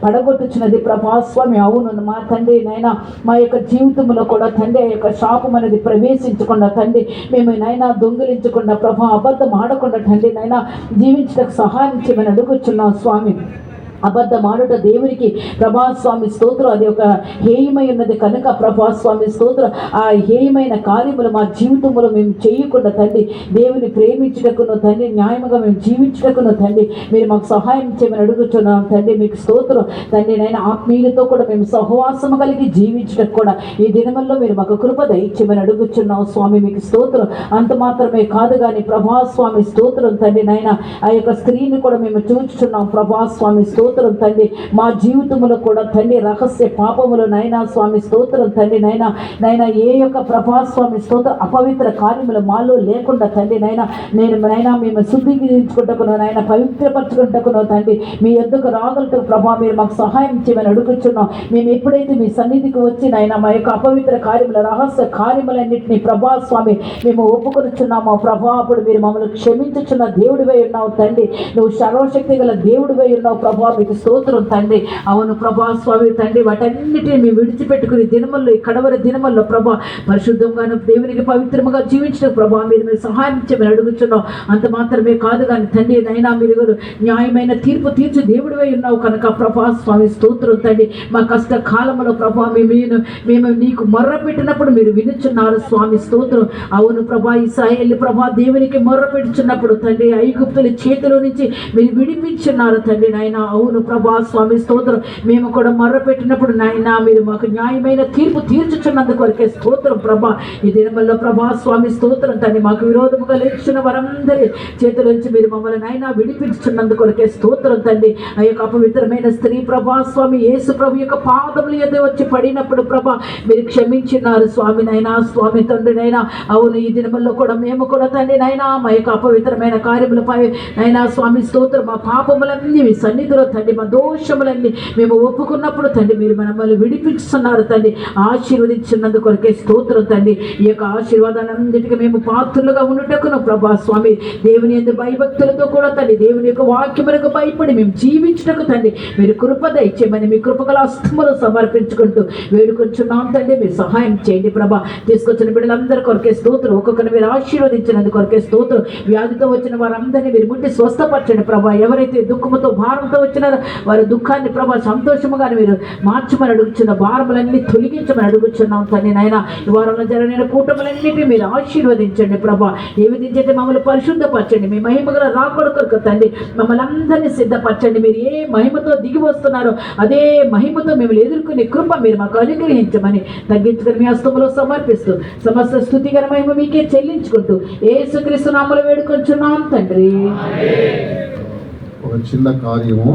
పడగొట్టుచున్నది ప్రభా స్వామి. అవును మా తండ్రి నైనా మా యొక్క జీవితంలో కూడా తండ్రి ఆ యొక్క శాపం అనేది ప్రవేశించకుండా తండ్రి మేము నైనా దొంగిలించకుండా ప్రభా అబద్ధం ఆడకుండా తండ్రి నైనా జీవించడానికి సహాయం చేయమని అడుగుచున్నాం స్వామి. అబద్ధమాడుట దేవునికి ప్రభాస్వామి స్తోత్రం అది ఒక హేయమై ఉన్నది కనుక ప్రభాస్వామి స్తోత్రం ఆ హేయమైన కార్యములు మా జీవితంలో మేము చేయకుండా తండ్రి దేవుని ప్రేమించుటకును తండ్రి న్యాయముగా మేము జీవించుటకును తండ్రి మీరు మాకు సహాయం చేయమని అడుగుతున్నాం తండ్రి మీకు స్తోత్రం తండ్రి నైనా ఆత్మీయులతో కూడా మేము సహవాసము కలిగి జీవించటకు కూడా ఈ దినముల్లో మీరు మాకు కృప దయచేయమని అడుగుతున్నాం స్వామి మీకు స్తోత్రం అంత మాత్రమే కాదు కానీ ప్రభాస్వామి స్తోత్రం తండ్రి నైనా ఆ యొక్క స్త్రీని కూడా మేము చూచుచున్నాం ప్రభాస్వామి స్తోత్రం తండ్రి మా జీవితంలో కూడా తండ్రి రహస్య పాపములు నైనా స్వామి స్తోత్రం తండ్రి నైనా ఏ యొక్క ప్రభాస్వామి స్తోత్ర అపవిత్ర కార్యములు మాలో లేకుండా తండ్రి నైనా మేము శుద్ధీకరించుకుంటకును నైనా పవిత్రపరచుకుంటకును తండ్రి మీ యొద్దకు రాగలటకు ప్రభా మీరు మాకు సహాయం చేయమని అడుగుచున్నాం మేము ఎప్పుడైతే మీ సన్నిధికి వచ్చి నైనా మా యొక్క అపవిత్ర కార్యముల రహస్య కార్యములన్నింటినీ ప్రభాస్వామి మేము ఒప్పుకొనుచున్నామో ప్రభా అప్పుడు మీరు మమ్మల్ని క్షమించుచున్న దేవుడివై ఉన్నావు తండ్రి నువ్వు సర్వశక్తి గల దేవుడివై ఉన్నావు ప్రభా మీకు స్తోత్రం తండ్రి అవును ప్రభా స్వామి తండ్రి వాటన్నిటిని మేము విడిచిపెట్టుకుని దినముల్లో ఈ కడవరి దినముల్లో ప్రభా పరిశుద్ధంగాను దేవునికి పవిత్రముగా జీవించడం ప్రభా మీరు సహాయం చేయమని అడుగుతున్నాం అంత మాత్రమే కాదు కానీ తండ్రి నైనా మీరు న్యాయమైన తీర్పు తీర్చి దేవుడివై ఉన్నావు కనుక ప్రభా స్వామి స్తోత్రం తండ్రి మా కష్ట కాలంలో ప్రభా మేము నీకు మొర్ర పెట్టినప్పుడు మీరు వినుచున్నారు స్వామి స్తోత్రం అవును ప్రభా ఇశ్రాయేలు ప్రభా దేవునికి మొర్ర పెట్టుచున్నప్పుడు తండ్రి ఐగుప్తుల చేతిలో నుంచి మీరు విడిపించున్నారు తండ్రి నాయన అవును ప్రభా స్వామి స్తోత్రం మేము కూడా మొర్ర పెట్టినప్పుడు నాయన మీరు మాకు న్యాయమైన తీర్పు తీర్చుచున్నందుకు వరకే స్తోత్రం ప్రభా ఈ దినముల్లో ప్రభా స్వామి స్తోత్రం తండ్రి మాకు విరోధముగా లేచున్న వారందరి చేతుల నుంచి మీరు మమ్మల్ని నాయన విడిపించుచున్నందుకు వరకే స్తోత్రం తండ్రి ఆ యొక్క అపవిత్రమైన స్త్రీ ప్రభా స్వామి యేసు ప్రభు యొక్క పాదములు ఎదురు వచ్చి పడినప్పుడు ప్రభా మీరు క్షమించినారు స్వామి నైనా స్వామి తండ్రి నైనా అవును ఈ దినముల్లో కూడా మేము కూడా తండ్రి నైనా మా యొక్క అపవిత్రమైన కార్యములపై నైనా స్వామి స్తోత్రం మా పాపములన్నీ మీ సన్నిధిలో తండ్రి మా దోషములన్నీ మేము ఒప్పుకున్నప్పుడు తండ్రి మీరు మమ్మల్ని విడిపిస్తున్నారు తండ్రి ఆశీర్వదించినందుకు కొరకే స్తోత్రం తండ్రి ఈ యొక్క ఆశీర్వాదాలన్నిటికీ మేము పాత్రులుగా ఉండుటకును ప్రభా స్వామి దేవుని యందు భయభక్తులతో కూడా తండ్రి దేవుని యొక్క వాక్యములకు భయపడి మేము జీవించుటకు తండ్రి మీరు కృప దయచేయమని మీ కృపగల హస్తములు సమర్పించుకుంటూ వేడుకొంచున్నాం తండ్రి మీరు సహాయం చేయండి ప్రభా తీసుకొచ్చిన బిడ్డలందరి కొరకే స్తోత్రం ఒక్కొక్కరిని మీరు ఆశీర్వదించినందుకు కొరకే స్తోత్రం వ్యాధితో వచ్చిన వారందరినీ మీరు ముట్టి స్వస్థపరచండి ప్రభా ఎవరైతే దుఃఖముతో భారంతో వచ్చినారో వారి దుఃఖాన్ని ప్రభా సంతోషముగా మీరు మార్చమని అడుగుచున్న భారములన్నీ తొలగించమని అడుగుచున్నాం తండ్రి నాయన ఈ వారంలో జరిగిన కూటములన్నిటినీ మీరు ఆశీర్వదించండి ప్రభా ఏ విధించైతే మమ్మల్ని పరిశుద్ధపరచండి మీ మహిమగల రాకడ కొరకు తండ్రి మమ్మల్ని అందరినీ సిద్ధపరచండి మీరు ఏ మహిమతో దిగి వస్తున్నారో అదే మహిమతో మిమ్మల్ని ఎదుర్కొనే కృప మీరు మాకు అనుగ్రహించమని తగ్గించుకొని మీ హస్తములో సమర్పిస్తూ సమస్త స్తుతిగల మహిమ మీకే చెల్లించుకుంటూ యేసుక్రీస్తు నామములో వేడుకొంచున్నాం తండ్రి. ఒక చిన్న కార్యము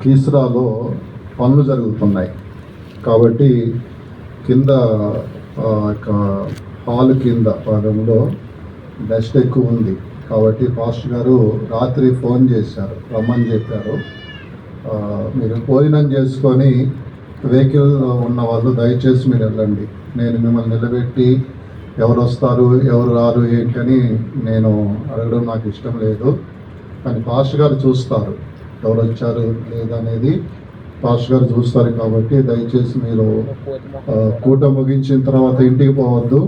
కీసరాలో పనులు జరుగుతున్నాయి కాబట్టి కింద హాల్ కింద భాగంలో డస్ట్ ఎక్కువ ఉంది కాబట్టి పాస్టర్ గారు రాత్రి ఫోన్ చేశారు రమ్మని చెప్పారు మీరు భోజనం చేసుకొని వెహికల్ ఉన్న వాళ్ళు దయచేసి మీరు వెళ్ళండి నేను మిమ్మల్ని నిలబెట్టి ఎవరు వస్తారు ఎవరు రారు ఏంటని నేను అడగడం నాకు ఇష్టం లేదు కానీ పాస్టర్ గారు చూస్తారు ఎవరు వచ్చారు లేదనేది పాస్టర్ గారు చూస్తారు కాబట్టి దయచేసి మీరు కూట ముగించిన తర్వాత ఇంటికి పోవద్దు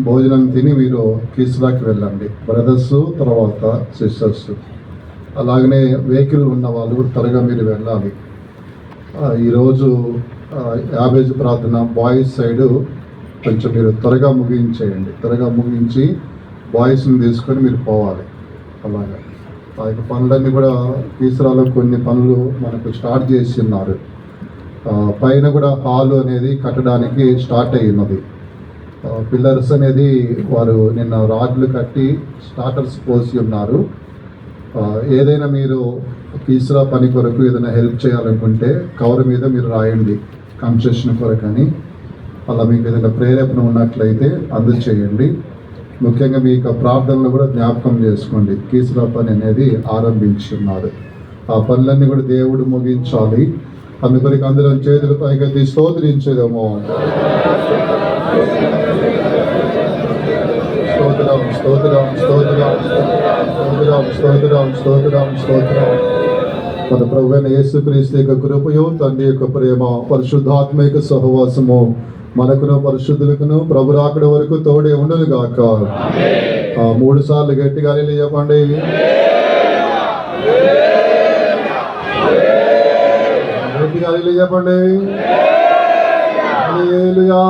భోజనం తిని మీరు కీసులాకి వెళ్ళండి బ్రదర్స్ తర్వాత సిస్టర్స్ అలాగనే వెహికల్ ఉన్న వాళ్ళు కూడా త్వరగా మీరు వెళ్ళాలి ఈరోజు యాభేజ్ ప్రార్థన బాయ్స్ సైడు కొంచెం మీరు త్వరగా ముగించేయండి త్వరగా ముగించి బాయ్స్ని తీసుకొని మీరు పోవాలి అలాగా ఆ యొక్క పనులన్నీ కూడా కీసరాలో కొన్ని పనులు మనకు స్టార్ట్ చేసి ఉన్నారు పైన కూడా హాలు అనేది కట్టడానికి స్టార్ట్ అయ్యినది పిల్లర్స్ అనేది వారు నిన్న రాడ్లు కట్టి స్టార్టర్స్ పోసి ఉన్నారు ఏదైనా మీరు కీసరా పని కొరకు ఏదైనా హెల్ప్ చేయాలనుకుంటే కవర్ మీద మీరు రాయండి కన్స్ట్రక్షన్ కొరకు అని అలా మీకు ఏదైనా ప్రేరేపణ ఉన్నట్లయితే అందచేయండి ముఖ్యంగా మీ యొక్క ప్రార్థనలు కూడా జ్ఞాపకం చేసుకోండి కీసరా పని అనేది ఆరంభించున్నారు ఆ పనులన్నీ కూడా దేవుడు ముగించాలి అందుకొరకు అందరం చేతులు పైకెత్తి స్తోత్రించేదేమో స్తోత్రం స్తోత్రం స్తోత్రం స్తోత్రం స్తోత్రం స్తోత్రం స్తోత్రం మన ప్రభువైన యేసుక్రీస్తు యొక్క కృపయు తండ్రి యొక్క ప్రేమ పరిశుద్ధాత్మ యొక్క సహవాసము మనకును పరిశుద్ధులకును ప్రభు రాకడ వరకు తోడే ఉండను గాక 3 సార్లు గట్టిగా చెప్పండి. గట్టిగా హల్లెలూయా చెప్పండి. హల్లెలూయా.